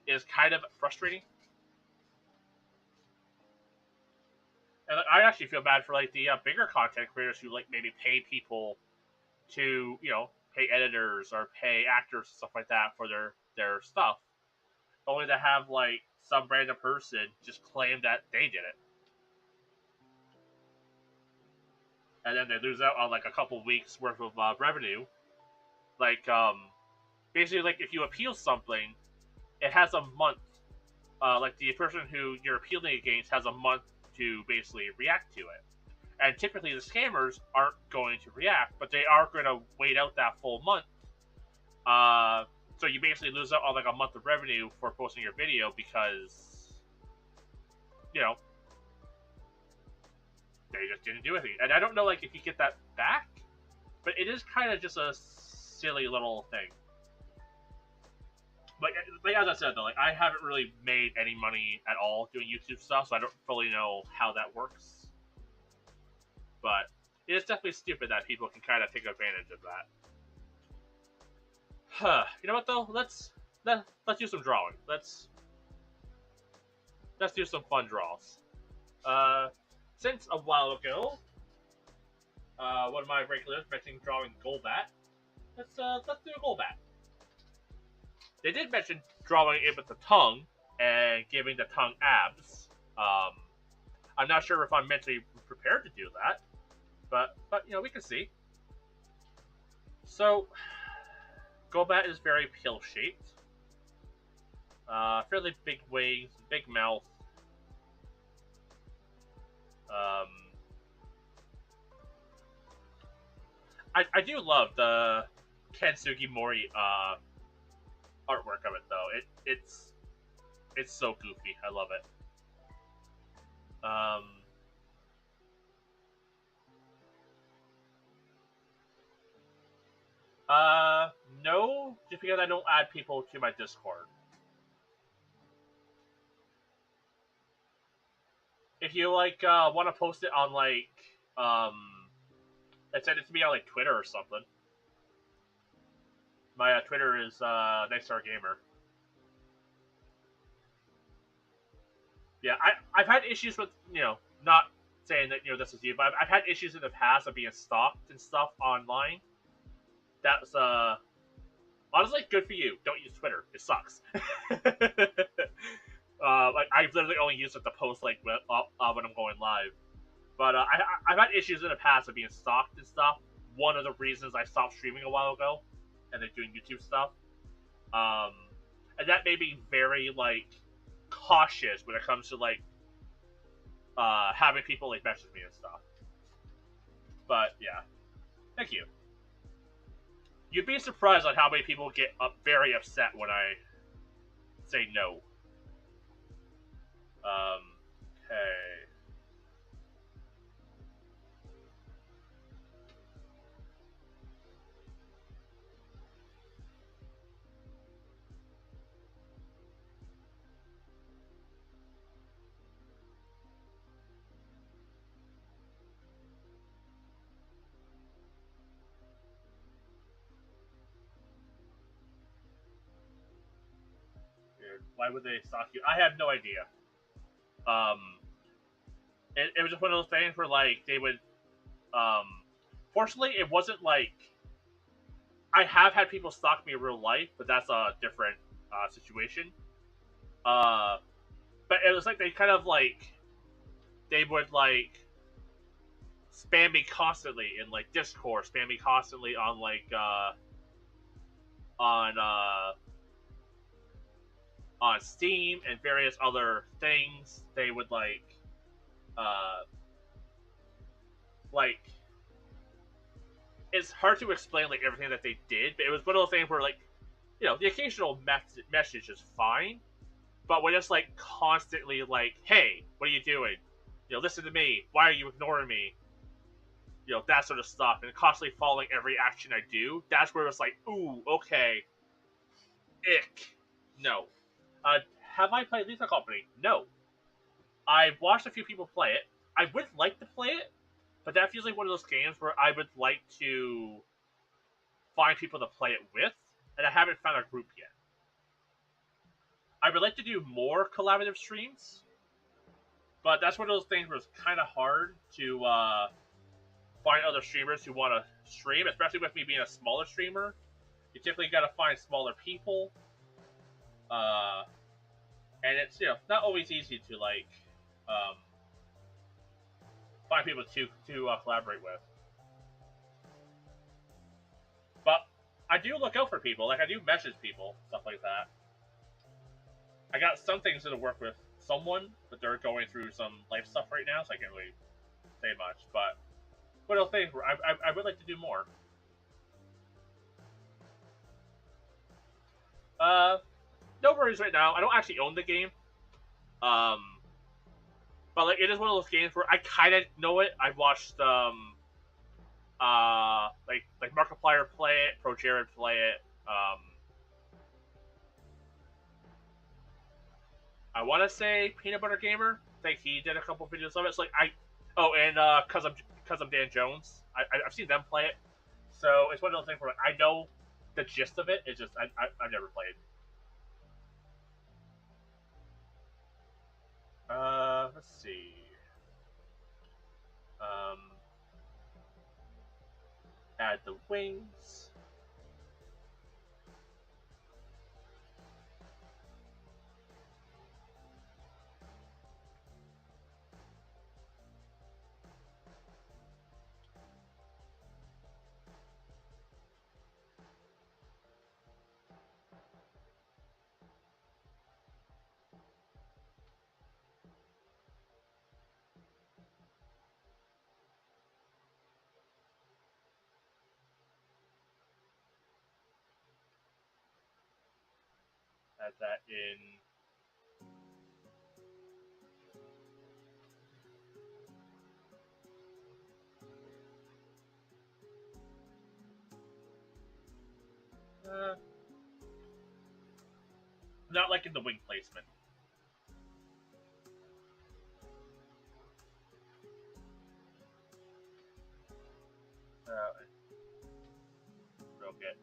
Is kind of frustrating. And I actually feel bad for like the bigger content creators who like maybe pay people to pay editors or pay actors and stuff like that for their stuff, only to have like some random person just claim that they did it, and then they lose out on like a couple weeks worth of revenue. Like basically, like if you appeal something, it has a month. Like the person who you're appealing against has a month to basically react to it. And typically the scammers aren't going to react, but they are going to wait out that full month. Uh, so you basically lose out on like a month of revenue for posting your video because, you know, they just didn't do anything. And I don't know like if you get that back, but it is kind of just a silly little thing. Like as I said though, like I haven't really made any money at all doing YouTube stuff, so I don't fully know how that works. But it is definitely stupid that people can kind of take advantage of that. You know what though? Let's do some drawing. Let's do some fun draws. Since a while ago, one of my regulars mentioned drawing Golbat. Let's do a Golbat. They did mention drawing it with the tongue and giving the tongue abs. I'm not sure if I'm mentally prepared to do that, but you know we can see. So, Golbat is very pill shaped. Fairly big wings, big mouth. I do love the Kensugi Mori artwork of it though. It's so goofy. I love it. No, just because I don't add people to my Discord. If you like want to post it on like send it to me on like Twitter or something. My Twitter is Nightstar Gamer. Yeah, I've had issues with not saying that this is you, but I've had issues in the past of being stalked and stuff online. That's honestly good for you. Don't use Twitter. It sucks. Like I've literally only used it to post like when I'm going live. But I've had issues in the past of being stalked and stuff. One of the reasons I stopped streaming a while ago, and then doing YouTube stuff, and that made me very like cautious when it comes to like having people like message me and stuff. But yeah, thank you. You'd be surprised on how many people get very upset when I say no. Okay. Why would they stalk you? I have no idea. Um, it was just one of those things where like they would. Fortunately, it wasn't like I have had people stalk me in real life, but that's a different situation. Uh, but it was like they kind of like they would like spam me constantly in like Discord, spam me constantly on like on on Steam and various other things. They would uh like it's hard to explain like everything that they did, but it was one of those things where like the occasional message is fine, but when it's like constantly like, hey, what are you doing? Listen to me. Why are you ignoring me? That sort of stuff, and constantly following every action I do. That's where it's like, ooh, okay, ick, no. Have I played Lethal Company? No. I've watched a few people play it. I would like to play it, but that feels like one of those games where I would like to find people to play it with, and I haven't found a group yet. I would like to do more collaborative streams, but that's one of those things where it's kind of hard to find other streamers who want to stream, especially with me being a smaller streamer. You typically got to find smaller people, uh, and it's not always easy to like um, find people to collaborate with. But I do look out for people. Like I do message people, stuff like that. I got some things to work with someone, but they're going through some life stuff right now, so I can't really say much. But what else things? I would like to do more. Uh, no worries right now. I don't actually own the game. Um, but like it is one of those games where I kind of know it. I've watched like Markiplier play it, Pro Jared play it. I want to say Peanut Butter Gamer. I think he did a couple videos of it. It's like and cause I'm Dan Jones. I've seen them play it. So it's one of those things where like, I know the gist of it. It's just I've never played. Let's see. Um, add the wings. Add that in. Not like in the wing placement. Broke it.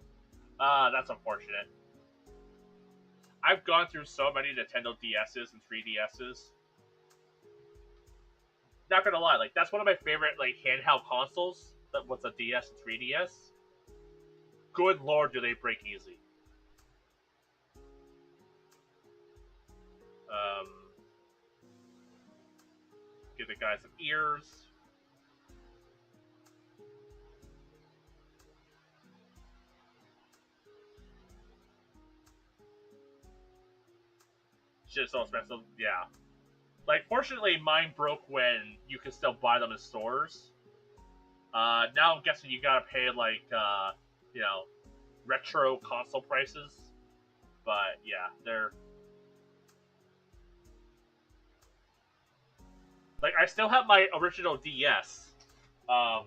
That's unfortunate. I've gone through so many Nintendo DSs and 3DSs. Not gonna lie, like that's one of my favorite like handheld consoles. That was a DS and 3DS. Good lord, do they break easy? Um, give the guy some ears. Shit's so expensive. Yeah. Like, fortunately, mine broke when you can still buy them in stores. Now I'm guessing you gotta pay like you know, retro console prices. But yeah, they're like I still have my original DS, um,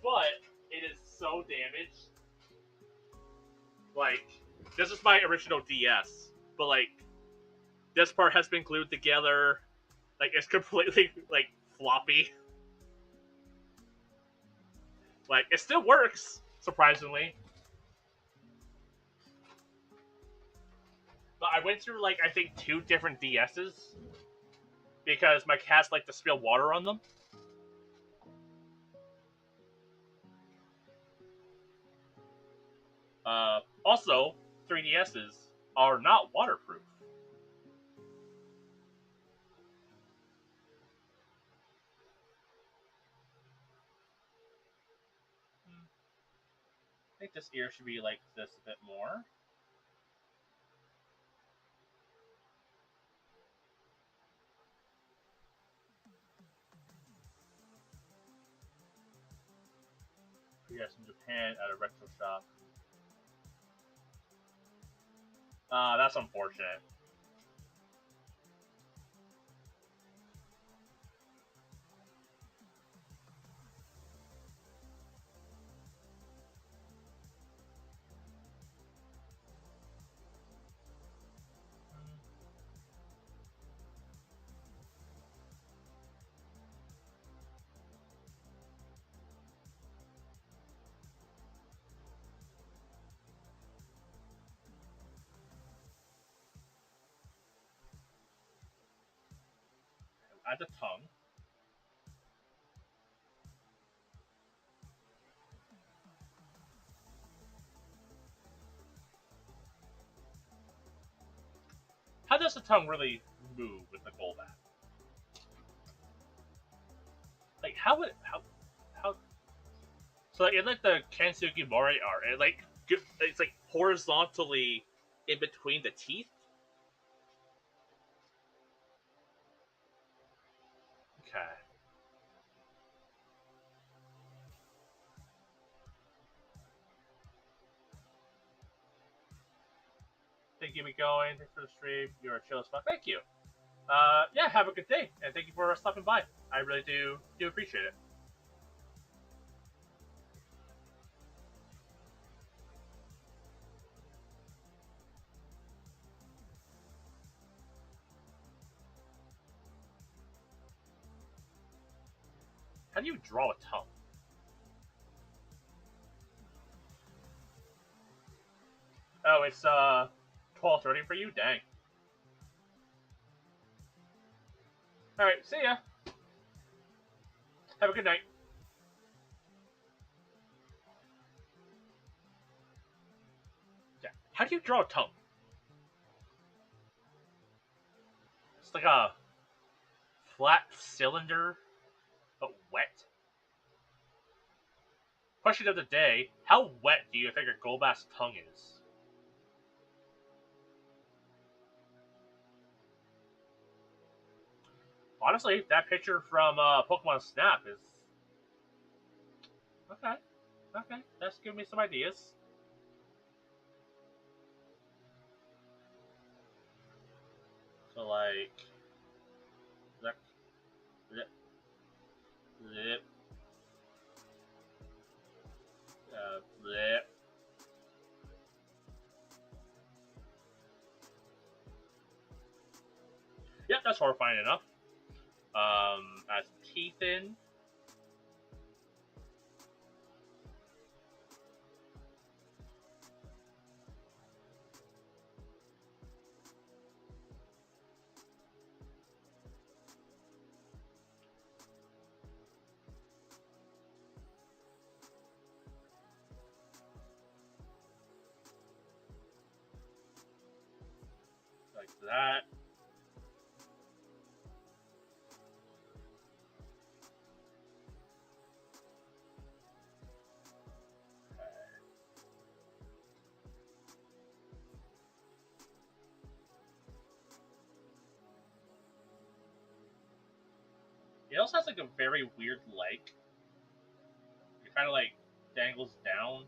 but it is so damaged. Like this is my original DS, but like this part has been glued together. Like it's completely like floppy. Like it still works, surprisingly. But I went through like I think 2 different DSs because my cats like to spill water on them. Also, 3DSs are not waterproof. I think this ear should be like this a bit more. Yes, in Japan at a retro shop. That's unfortunate. Add the tongue. does the tongue really move with the Golbat? Like how so like in like the Kansuki Mori art, it's like horizontally in between the teeth. Okay. Thank you for going. Thanks for the stream. You're a chill as fuck. Thank you. Yeah, have a good day, and thank you for stopping by. I really do appreciate it. How do you draw a tongue? Oh, it's 12:30 for you. Dang. All right, see ya. Have a good night. Yeah. How do you draw a tongue? It's like a flat cylinder, but wet. Question of the day: how wet do you think a Golbat's tongue is? Honestly, that picture from Pokemon Snap is okay. Okay, that's giving me some ideas. So like, zip, zip, zip, zip. Yep, that's horrifying enough. As teeth in, like that. It also has like a very weird leg. It kind of like dangles down.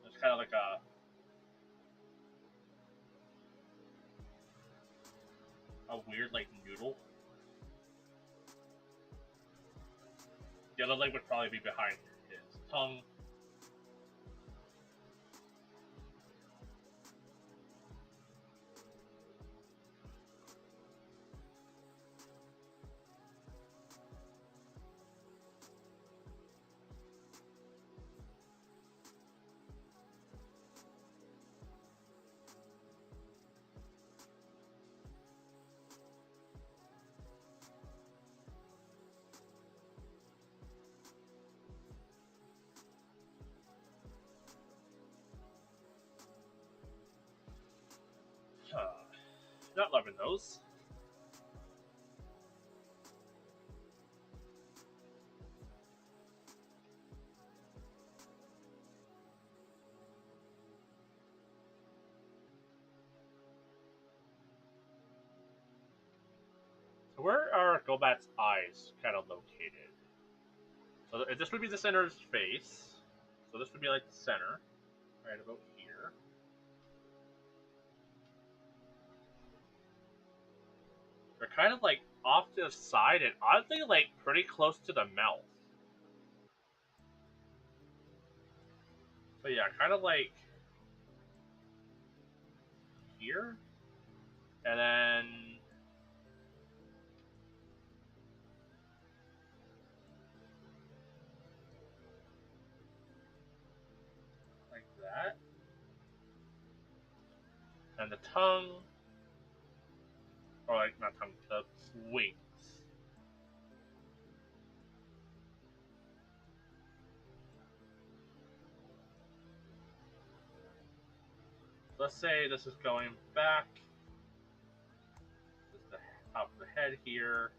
It's kind of like a weird like noodle. The other leg would probably be behind his tongue. Not loving those. So where are Golbat's eyes kind of located? So this would be the center of his face. So this would be like the center, right about here. They're kind of like off to the side and oddly like pretty close to the mouth. So yeah, kind of like here, and then like that, and the tongue, or like not tongue, the wings. Let's say this is going back head here.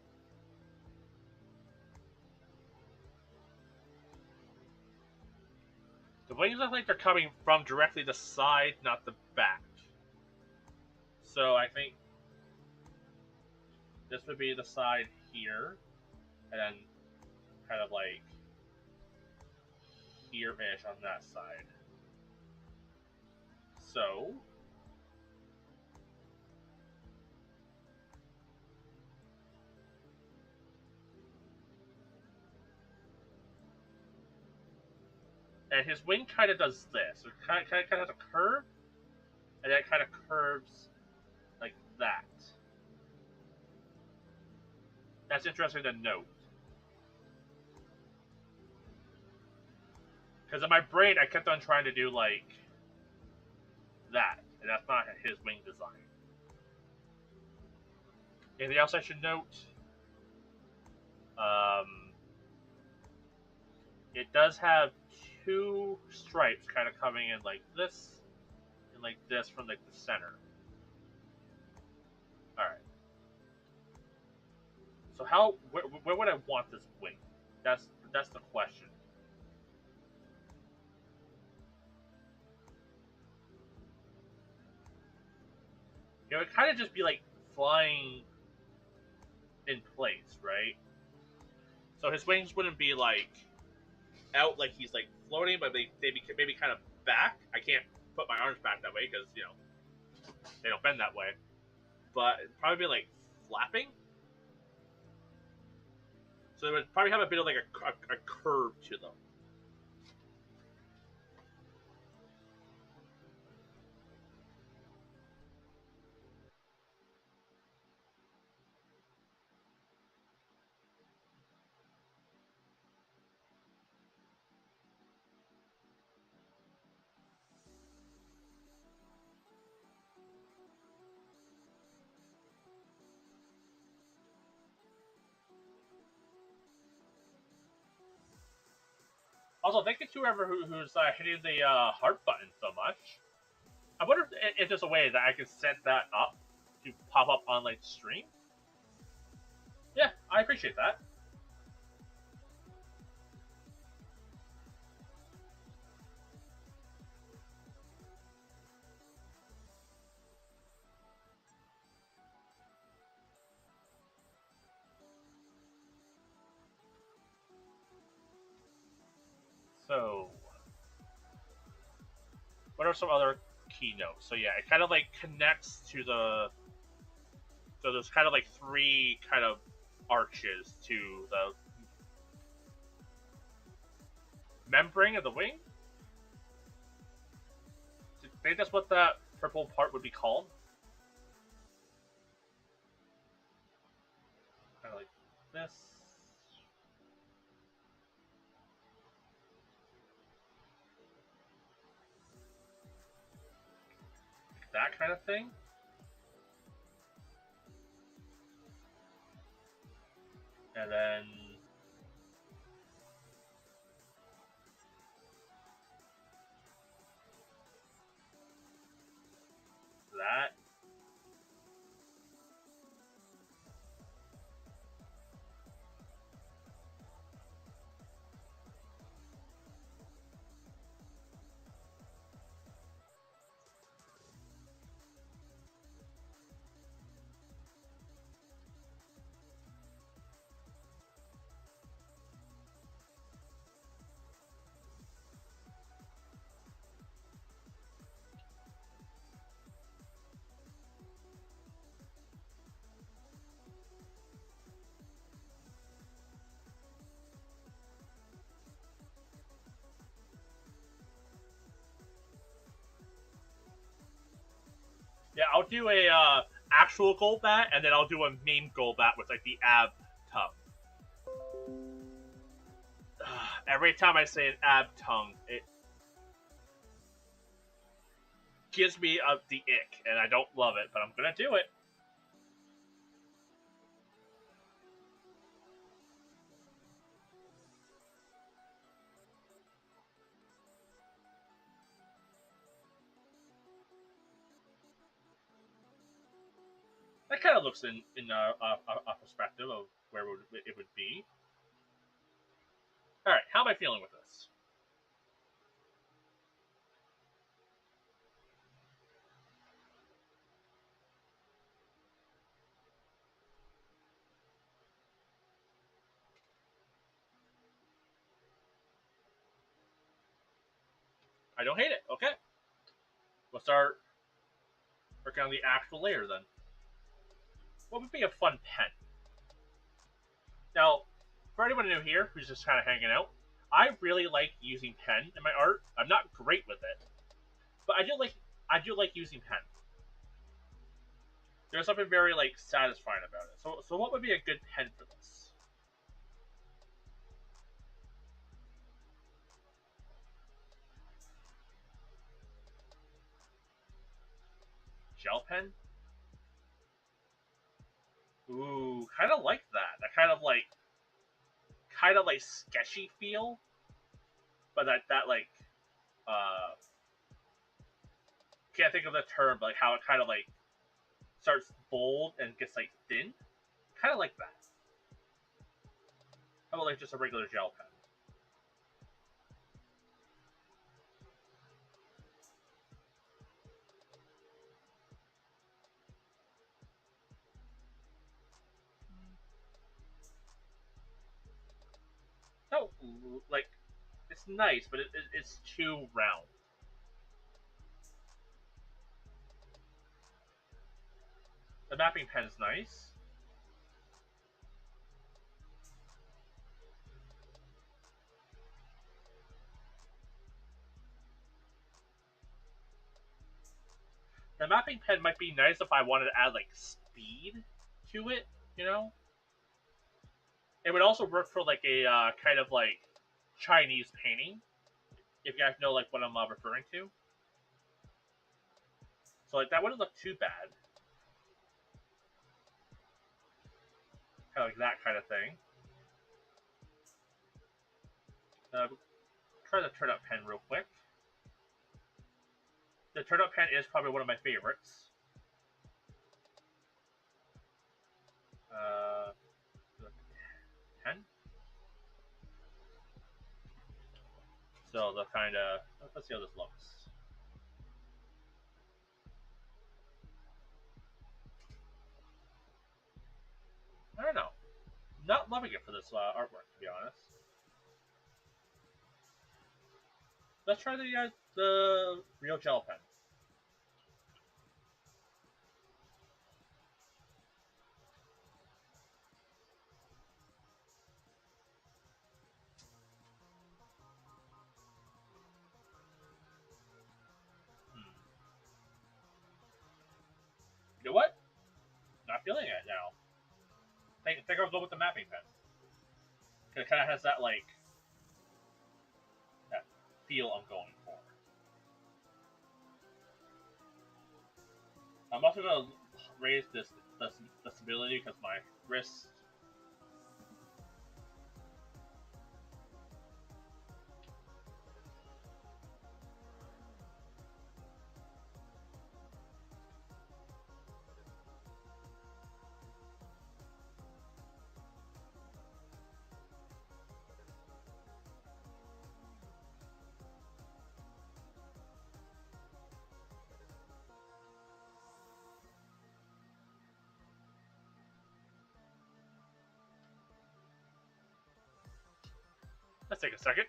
The wings look like they're coming from directly the side, not the back. So I think this would be the side here, and then kind of like here-ish on that side. So and his wing kind of does this. It kind of has a curve, and then it kind of curves like that. That's interesting to note. Because in my brain, I kept on trying to do like that, and that's not his wing design. Anything else I should note? It does have two stripes kind of coming in like this and like this from like the center. All right. So where would I want this wing? That's the question. It would kind of just be like flying in place, right? So his wings wouldn't be like out like he's like floating, but they'd be maybe kind of back. I can't put my arms back that way because they don't bend that way. But it'd probably be like flapping. So it would probably have a bit of like a curve to them. Also, thank you to whoever who's hitting the heart button so much. I wonder if there's a way that I can set that up to pop up on like stream. Yeah, I appreciate that. So, what are some other keynotes? So yeah, it kind of like connects to the. So there's kind of like three kind of arches to the membrane of the wing. I think that's what that purple part would be called. Kind of like this. That kind of thing. And then that. Yeah, I'll do a actual Golbat, and then I'll do a meme Golbat with like the ab tongue. Every time I say an ab tongue, it gives me the ick, and I don't love it, but I'm gonna do it. That kind of looks in a perspective of where it would be. All right, how am I feeling with this? I don't hate it. Okay, we'll start working on the actual layer then. What would be a fun pen? Now, for anyone new here who's just kind of hanging out, I really like using pen in my art. I'm not great with it, but I do like using pen. There's something very like satisfying about it. So what would be a good pen for this? Gel pen? Ooh, kind of like that. That kind of like sketchy feel, but that like uh can't think of the term, but like how it kind of like starts bold and gets like thin. Kind of like that. How about like just a regular gel pen? No, like it's nice, but it's too round. The mapping pen is nice. The mapping pen might be nice if I wanted to add like speed to it. You know, it would also work for like a kind of like Chinese painting. If you guys know like what I'm referring to, so like that wouldn't look too bad. Kind of like that kind of thing. Uh, Try the turn up pen real quick. The turn up pen is probably one of my favorites. Uh, 10. So the kind of let's see how this looks. I don't know. Not loving it for this artwork, to be honest. Let's try the real gel pen. Hmm. You know what? Not feeling it now. Think I'll go with the mapping pen. It kind of has that like that feel I'm going for. I'm also gonna raise the stability because my wrist. Let's take a second.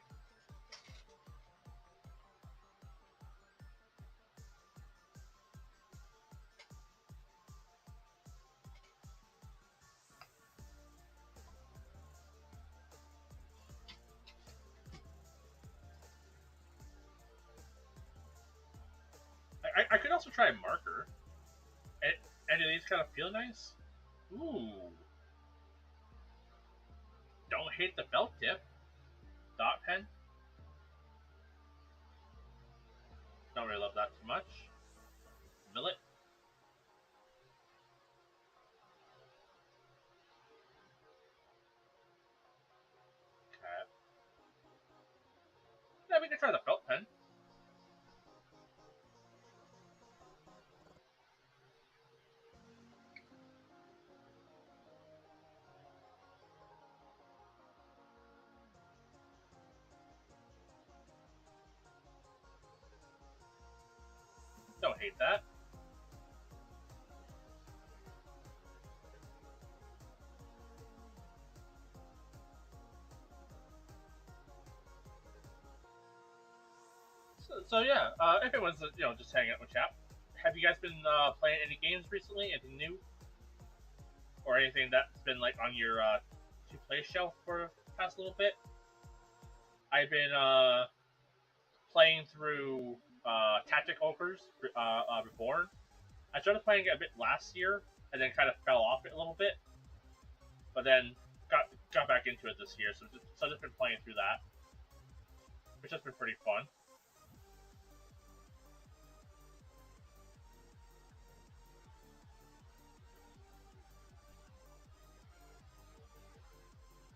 I could also try a marker. And do these kind of feel nice? Ooh, don't hate the belt tip. Dot pen. Don't really love that too much. Millet. Okay. Yeah, we can try the felt pen. appreciate that. So yeah, if it was just hanging out with chat, have you guys been playing any games recently? Anything new or anything that's been like on your to play shelf for the past little bit? I've been playing through Tactic Ogres Reborn. I started playing it a bit last year and then kind of fell off it a little bit, but then got back into it this year. So I've just been playing through that, which has been pretty fun.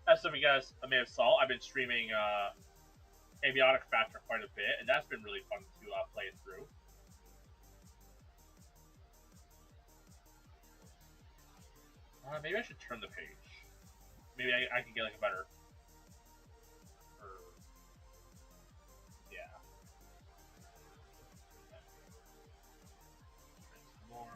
As some of you guys may have saw, I've been streaming Aviotic Factor quite a bit, and that's been really fun to play it through. Maybe I should turn the page. Maybe I can get like a better. Yeah. More.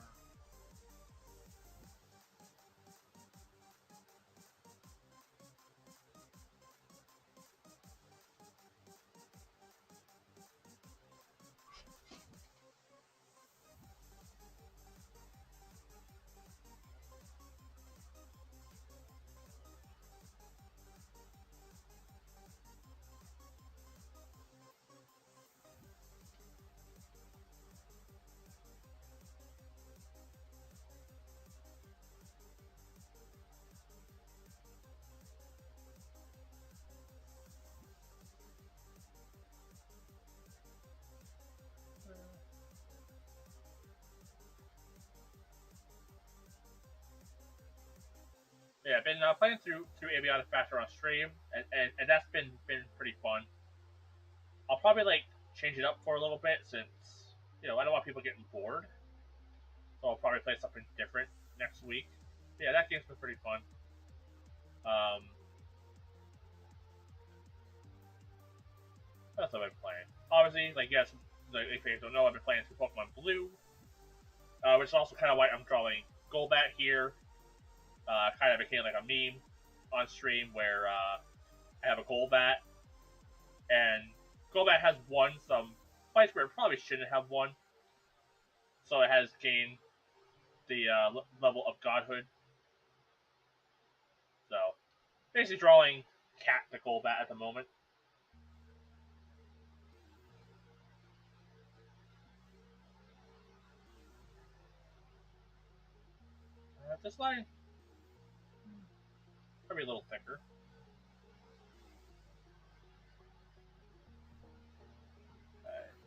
Yeah, I've been playing through Aviotic Factor on stream, and that's been pretty fun. I'll probably like change it up for a little bit since I don't want people getting bored, so I'll probably play something different next week. Yeah, that game's been pretty fun. That's what I've been playing. Obviously, like yes, if you don't know, I've been playing through Pokemon Blue, which is also kind of why I'm drawing Golbat here. Kind of became like a meme on stream where I have a Golbat, and Golbat has won some fights where it probably shouldn't have won, so it has gained the level of godhood. So basically, drawing Cat the Golbat at the moment. This line probably a little thicker.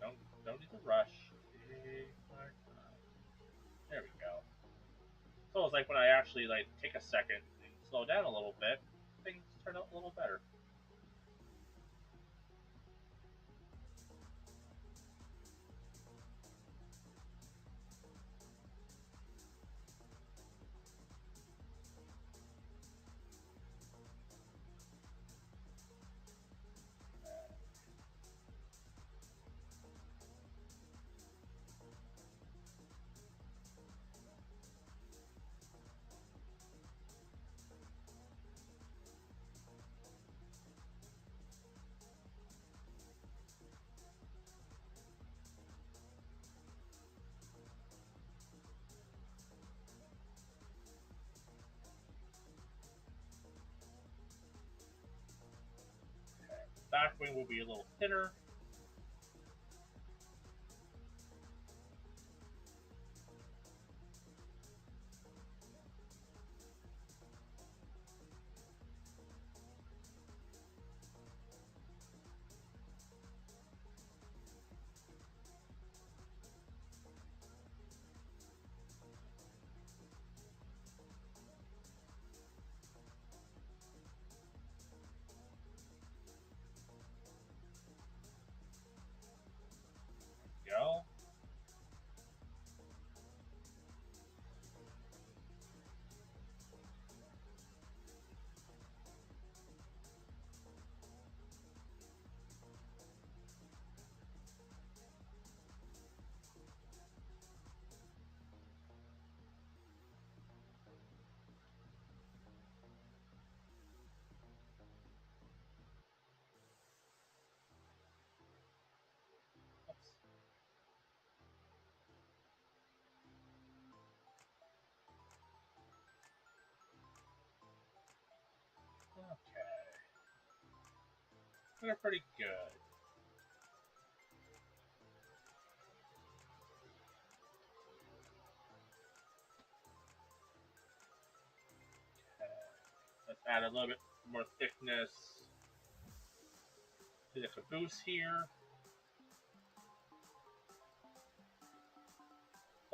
Don't need to rush. There we go. So it's like when I actually like take a second and slow down a little bit, things turn out a little better. Back wing will be a little thinner. They're pretty good. Let's add a little bit more thickness to the caboose here.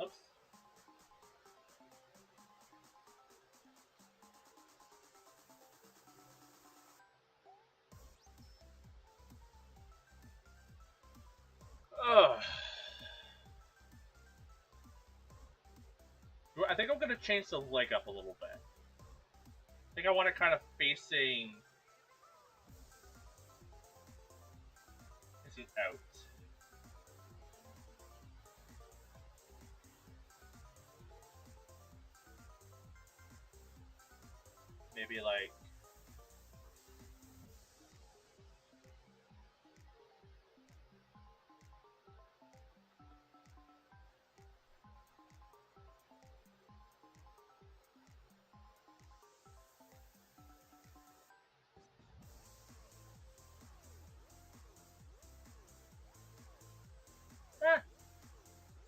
Oops. Ugh. I think I'm going to change the leg up a little bit. I think I want it kind of facing out. Maybe like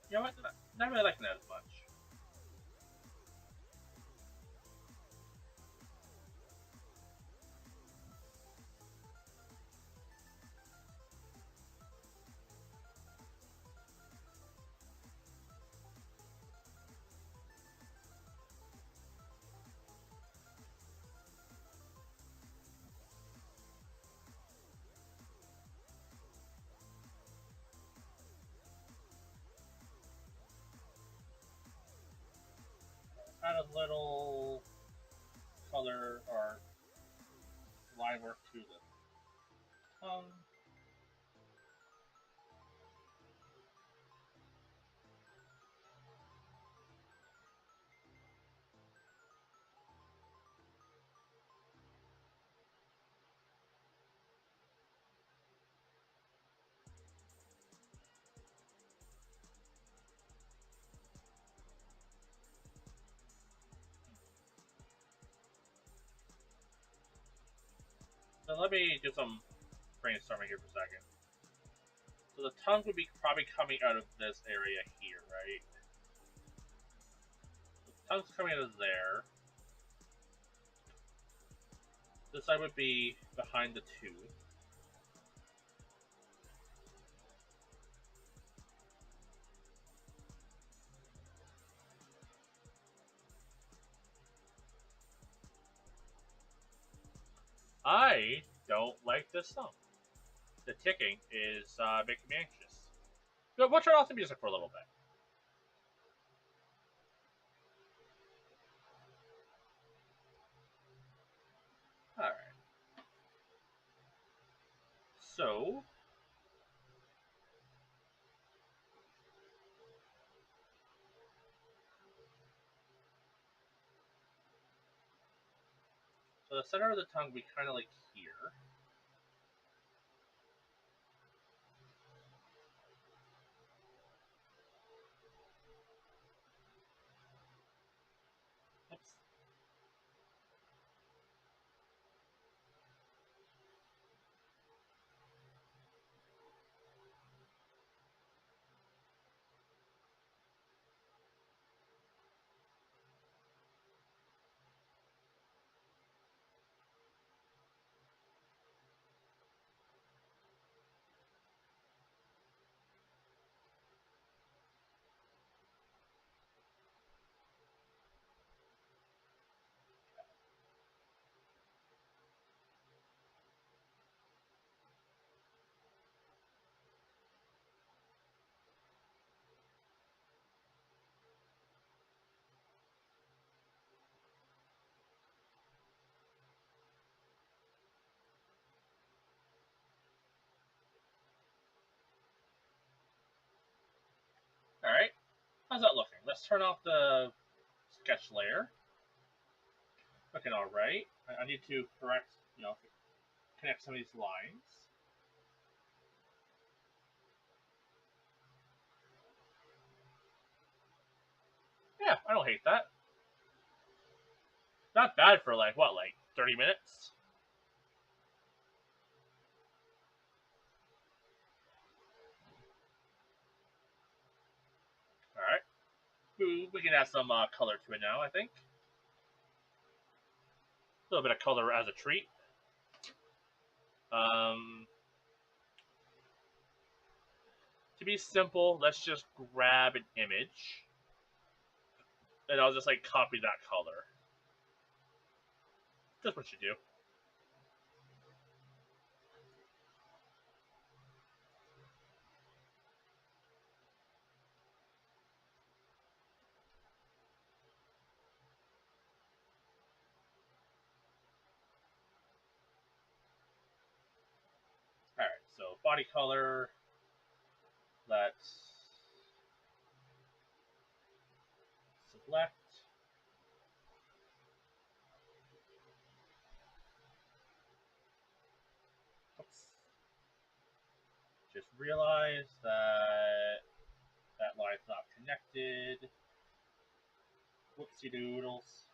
you know what? Not really liking that as much. Add a little color or line work to the tongue. So let me do some brainstorming here for a second. So the tongue would be probably coming out of this area here, right? The tongue's coming out of there. This side would be behind the tooth. I don't like this song. The ticking is making me anxious. But we'll turn off the music for a little bit. Alright. So, the center of the tongue would be kind of like here. Oops. Alright. How's that looking? Let's turn off the sketch layer. Looking alright. I need to correct, connect some of these lines. Yeah, I don't hate that. Not bad for like 30 minutes? we can add some color to it now, I think. A little bit of color as a treat. Um, to be simple, let's just grab an image. And I'll just like copy that color. That's what you do. Alright, so body color. Let's select. Oops. Just realize that that line's not connected. Whoopsie doodles.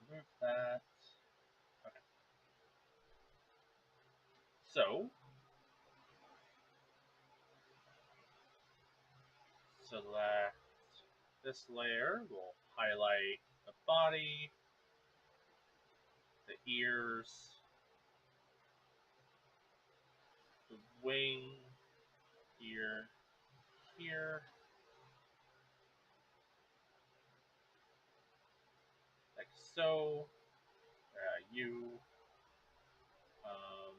Remove that. Okay. So, select this layer. We'll highlight the body, the ears, the wing, ear, here, like so. You, um,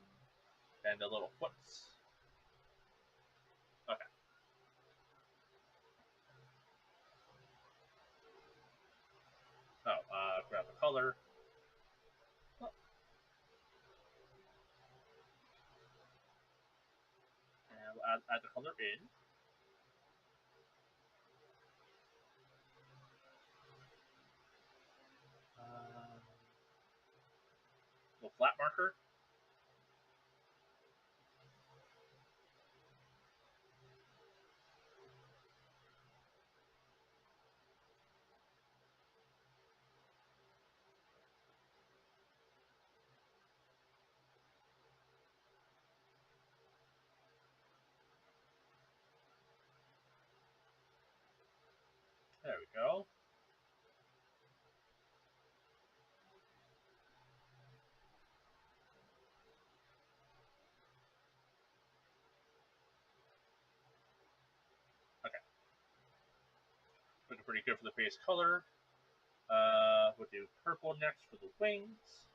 and the little foots. Okay. Oh, grab the color. Oh, and we'll add the color in. Little flat marker. There we go. Okay. Looking pretty good for the base color. We'll do purple next for the wings.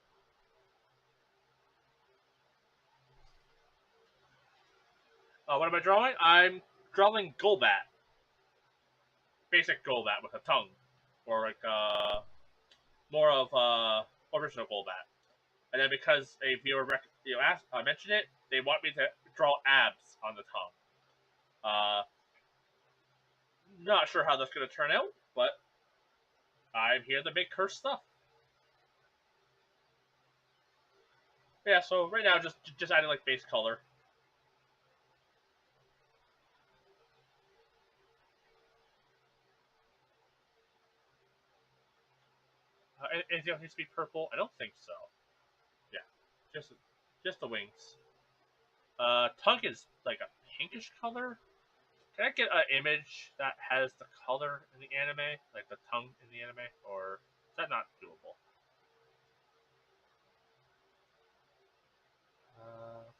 What am I drawing? I'm drawing Golbat. Basic Golbat with a tongue. Or like, more of original Golbat. And then because a viewer asked, mentioned it, they want me to draw abs on the tongue. Not sure how that's going to turn out, but I'm here to make cursed stuff. Yeah, so right now just adding like base color. Anything else needs to be purple? I don't think so. Yeah, just the wings. Tongue is like a pinkish color. Can I get an image that has the color in the anime, like the tongue in the anime, or is that not doable?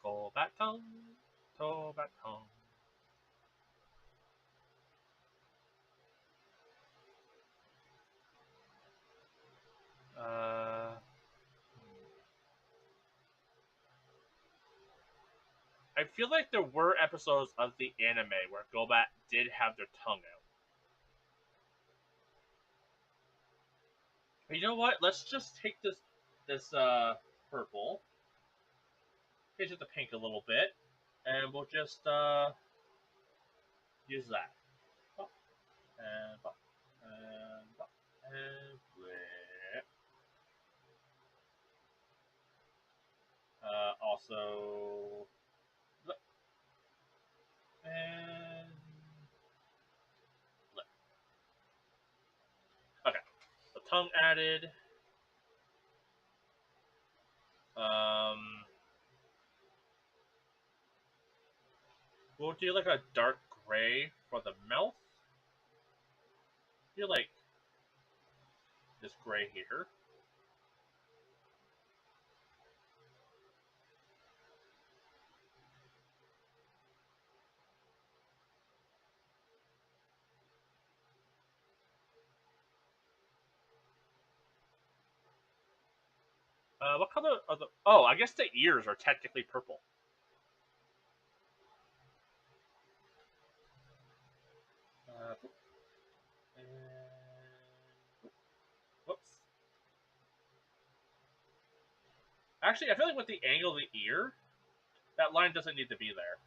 Go back tongue, go back tongue. Uh, I feel like there were episodes of the anime where Golbat did have their tongue out. But you know what? Let's just take this purple, change it to pink a little bit, and we'll just use that. Pop, and pop, and pop, and bleh. Also, and tongue added. Um, we'll do like a dark gray for the mouth. Do like this gray here. What color are the? Oh, I guess the ears are technically purple. Uh, and, whoops. Actually, I feel like with the angle of the ear, that line doesn't need to be there.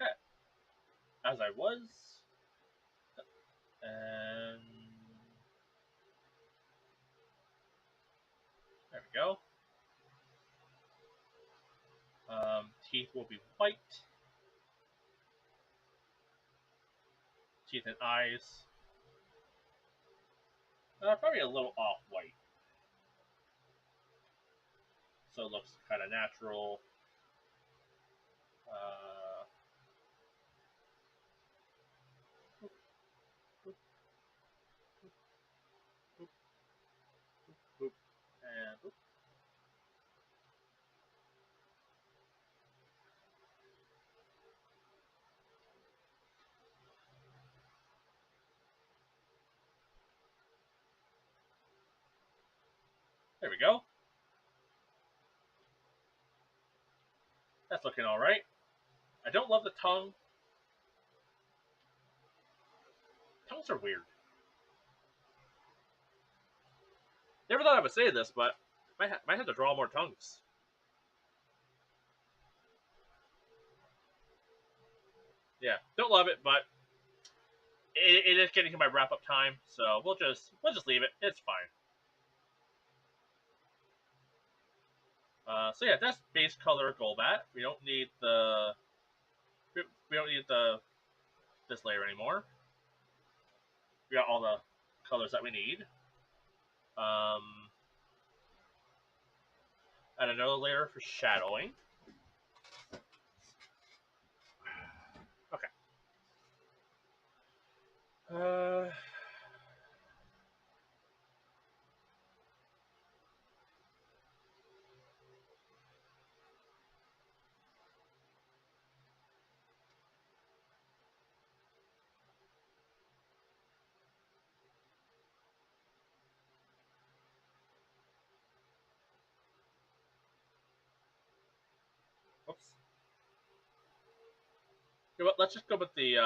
Okay, as I was, and there we go. Teeth will be white. Teeth and eyes. Probably a little off white, so it looks kind of natural. Uh, and there we go. That's looking all right. I don't love the tongue. Tongues are weird. Never thought I would say this, but might have to draw more tongues. Yeah, don't love it, but it is getting to my wrap up time, so we'll just leave it. It's fine. So yeah, that's base color Golbat. We don't need the this layer anymore. We got all the colors that we need. Um, add another layer for shadowing. Okay. Uh, oops. You know what, let's just go with the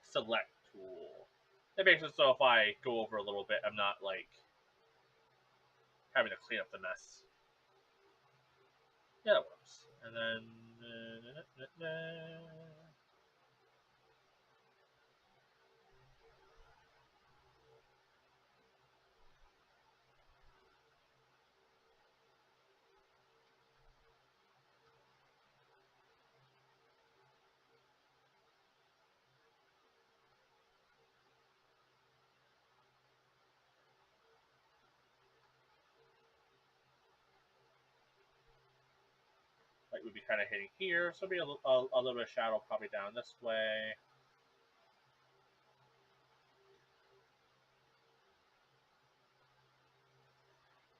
select tool. That makes it so if I go over a little bit, I'm not like having to clean up the mess. Yeah, that works. And then light would be kind of hitting here, so it'll be a little bit of shadow probably down this way.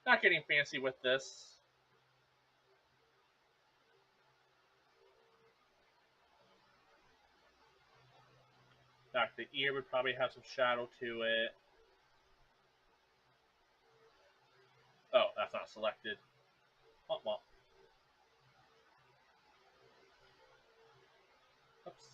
Not getting fancy with this. Back the ear would probably have some shadow to it. Oh, that's not selected. Oh, well. Oops.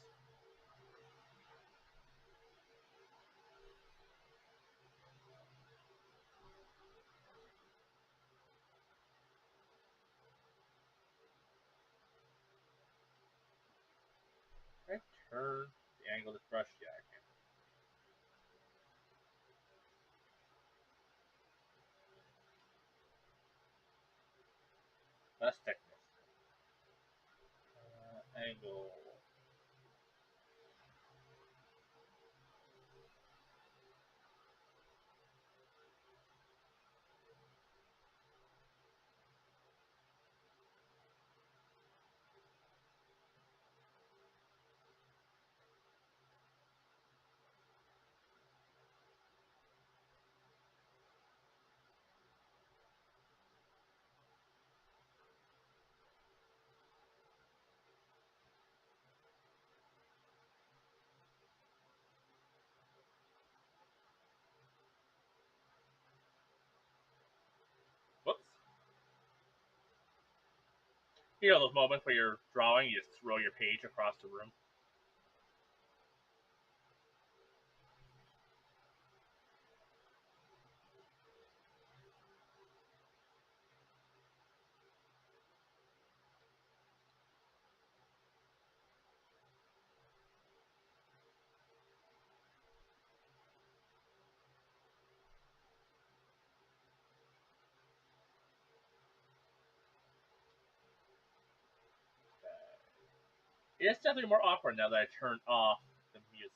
Okay, turn the angle of this brush. Yeah, I can. Less thickness. Angle. Whoops. You know those moments where you're drawing, you just throw your page across the room. It's definitely more awkward now that I turned off the music.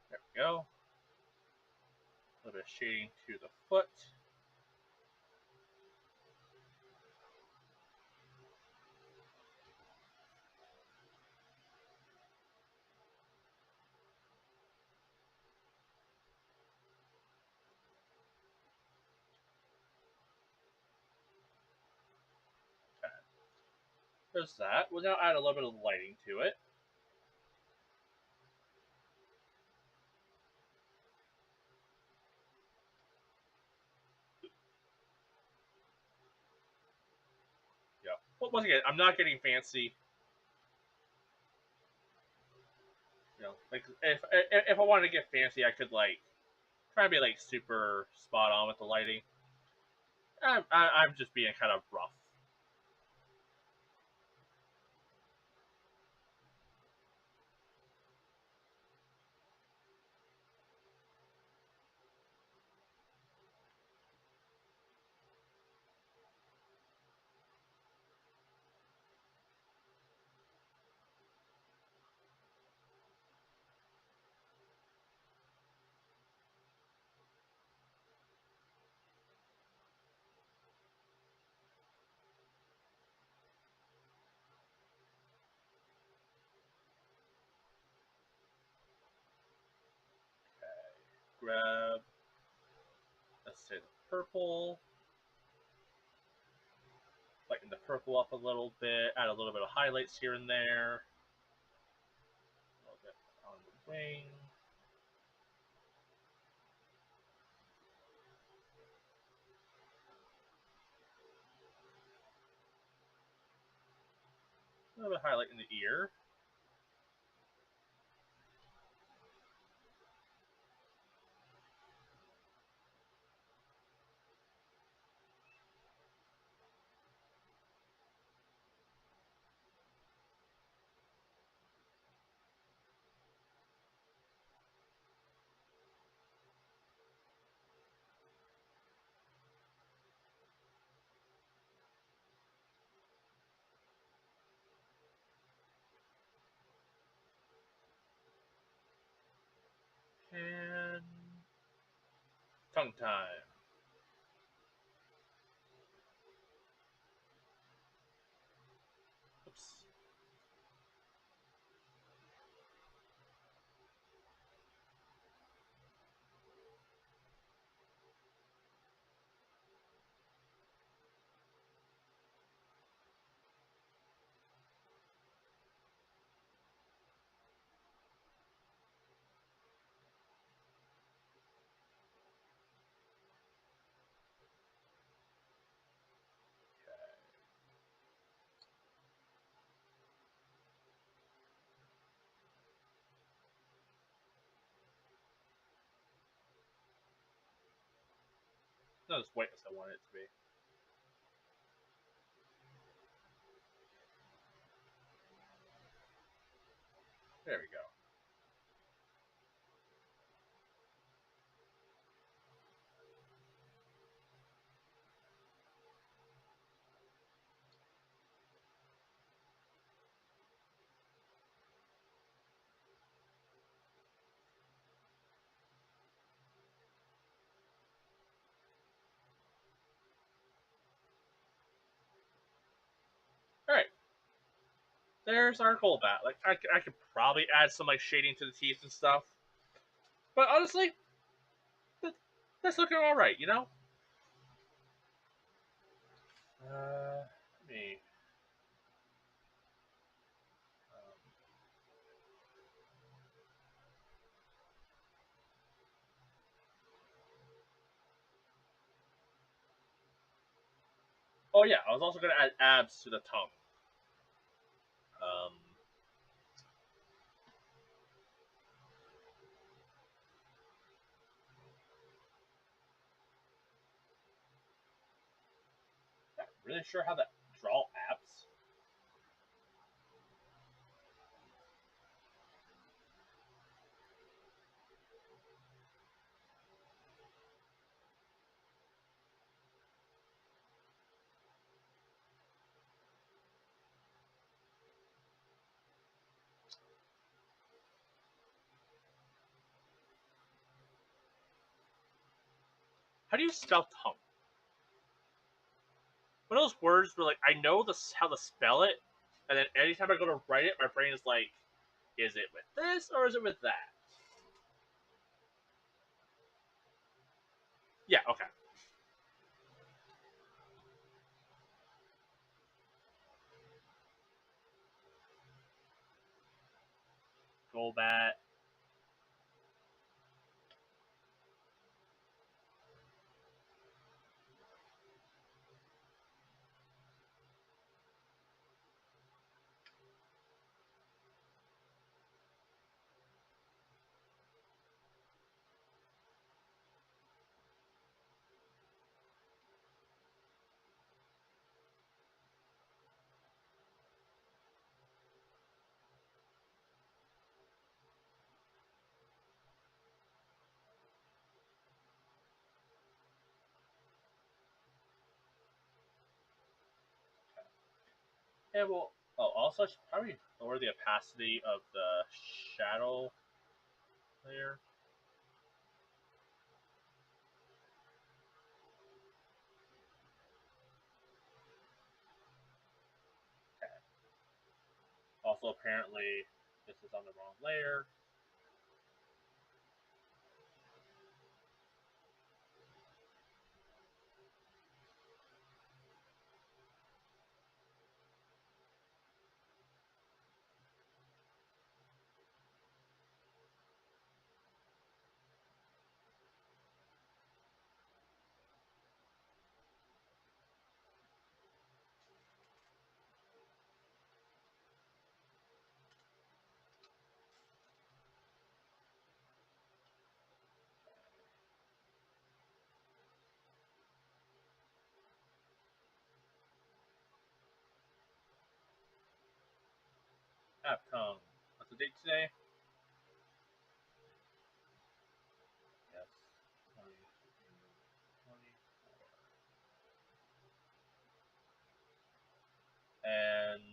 There we go. A little bit of shading to the foot. Okay. There's that. We'll now add a little bit of lighting to it. Yeah. But once again, I'm not getting fancy. You know, like if I wanted to get fancy, I could like try to be like super spot on with the lighting. I'm just being kind of rough. Grab, let's say the purple, lighten the purple up a little bit, add a little bit of highlights here and there, a little bit on the wing. A little bit of highlight in the ear. And tongue time. Oops. Not as white as I want it to be. There we go. All right. There's our gold bat. Like I could probably add some like shading to the teeth and stuff, but honestly, that, that's looking all right. You know. Let me. Oh yeah, I was also gonna add abs to the tongue. Um, Not really sure how to draw abs. How do you spell tongue? One of those words where like I know how to spell it, and then anytime I go to write it, my brain is like, is it with this or is it with that? Yeah, okay. Golbat. Yeah, well, oh, also I should probably lower the opacity of the shadow layer. Okay. Also, apparently, this is on the wrong layer. Capcom. What's the date today? Yes. 20, 24. And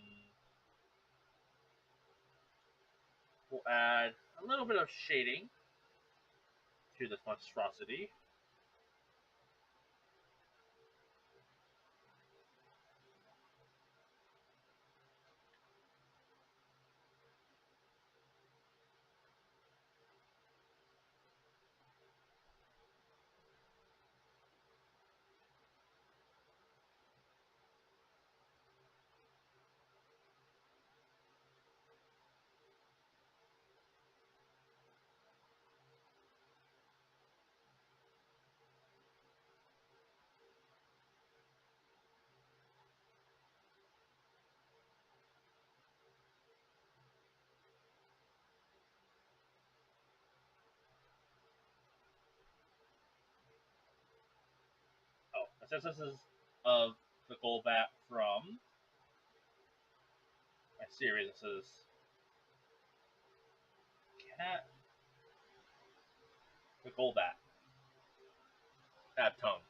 we'll add a little bit of shading. to this monstrosity. Oh, it says this is of the Golbat from my series. This is Cat the Golbat. Abtone.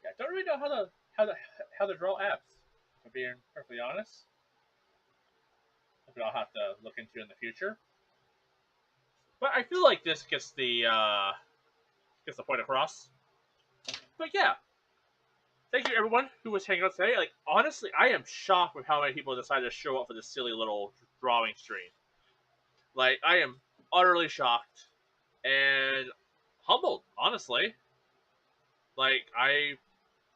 Yeah, I don't really know how to draw apps. To being perfectly honest, something I'll have to look into in the future. But I feel like this gets the point across. But yeah, thank you everyone who was hanging out today. Like honestly, I am shocked with how many people decided to show up for this silly little drawing stream. Like I am utterly shocked and humbled, honestly. Like I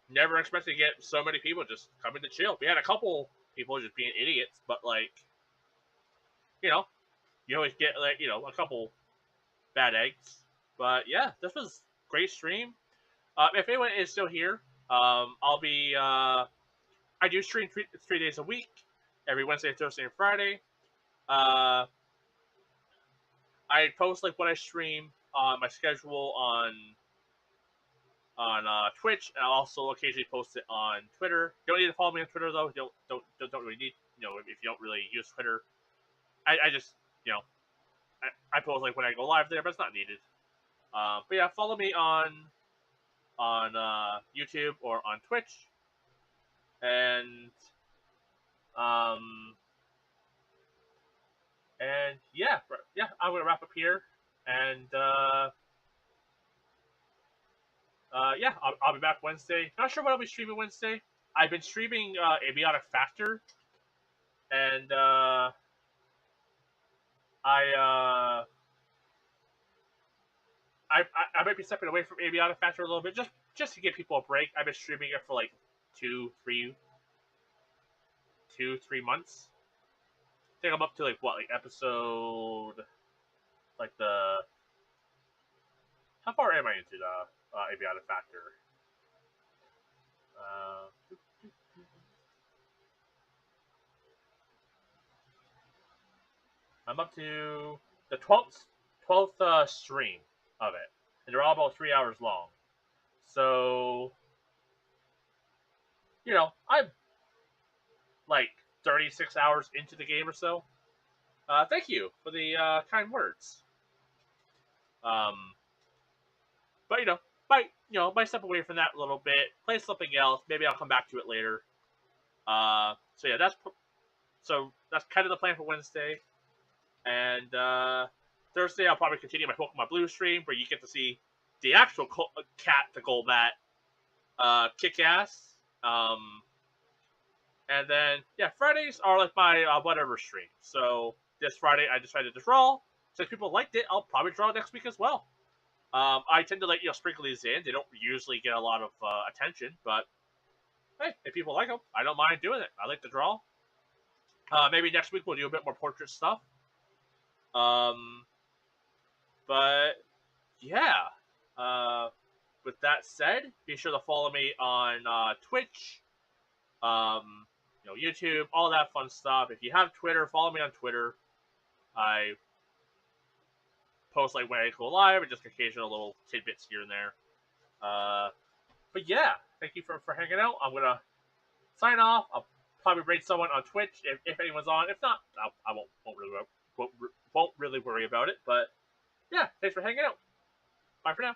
never expected to get so many people just coming to chill. We had a couple people just being idiots, but like you know, you always get like a couple bad eggs. But yeah, this was great stream. If anyone is still here, I'll be. I do stream 3 days a week, every Wednesday, Thursday, and Friday. Uh, I post like what I stream on my schedule on Twitch, and I'll also occasionally post it on Twitter. You don't need to follow me on Twitter though. You don't really need if you don't really use Twitter. I just I post like when I go live there, but it's not needed. But yeah, follow me on YouTube or on Twitch, and um yeah, I'm gonna wrap up here, and yeah, I'll be back Wednesday. Not sure what I'll be streaming Wednesday. I've been streaming Abiotic Factor, and I, uh, I might be stepping away from Abiotic Factor a little bit, just to give people a break. I've been streaming it for like two, three, 2, 3 months. I think I'm up to like what, like episode, like the how far am I into the Abiotic Factor? Uh, I'm up to the 12th stream of it, and they're all about 3 hours long. So I'm like 36 hours into the game or so. Thank you for the kind words. Um, but might step away from that a little bit, play something else. Maybe I'll come back to it later. So yeah, that's kind of the plan for Wednesday, and Thursday I'll probably continue my Pokemon Blue stream where you get to see the actual cat, the Golbat, kick ass. And then yeah, Fridays are like my whatever stream. So this Friday I decided to draw. Since people liked it, I'll probably draw next week as well. I tend to sprinkle these in. They don't usually get a lot of attention, but hey, if people like them, I don't mind doing it. I like to draw. Maybe next week we'll do a bit more portrait stuff. Um, but yeah. Uh, with that said, be sure to follow me on Twitch, um, YouTube, all that fun stuff. If you have Twitter, follow me on Twitter. I post like when I go live and just occasional little tidbits here and there. But yeah, thank you for hanging out. I'm gonna sign off. I'll probably rate someone on Twitch if anyone's on. If not, I won't really worry about it. But yeah, thanks for hanging out. Bye for now.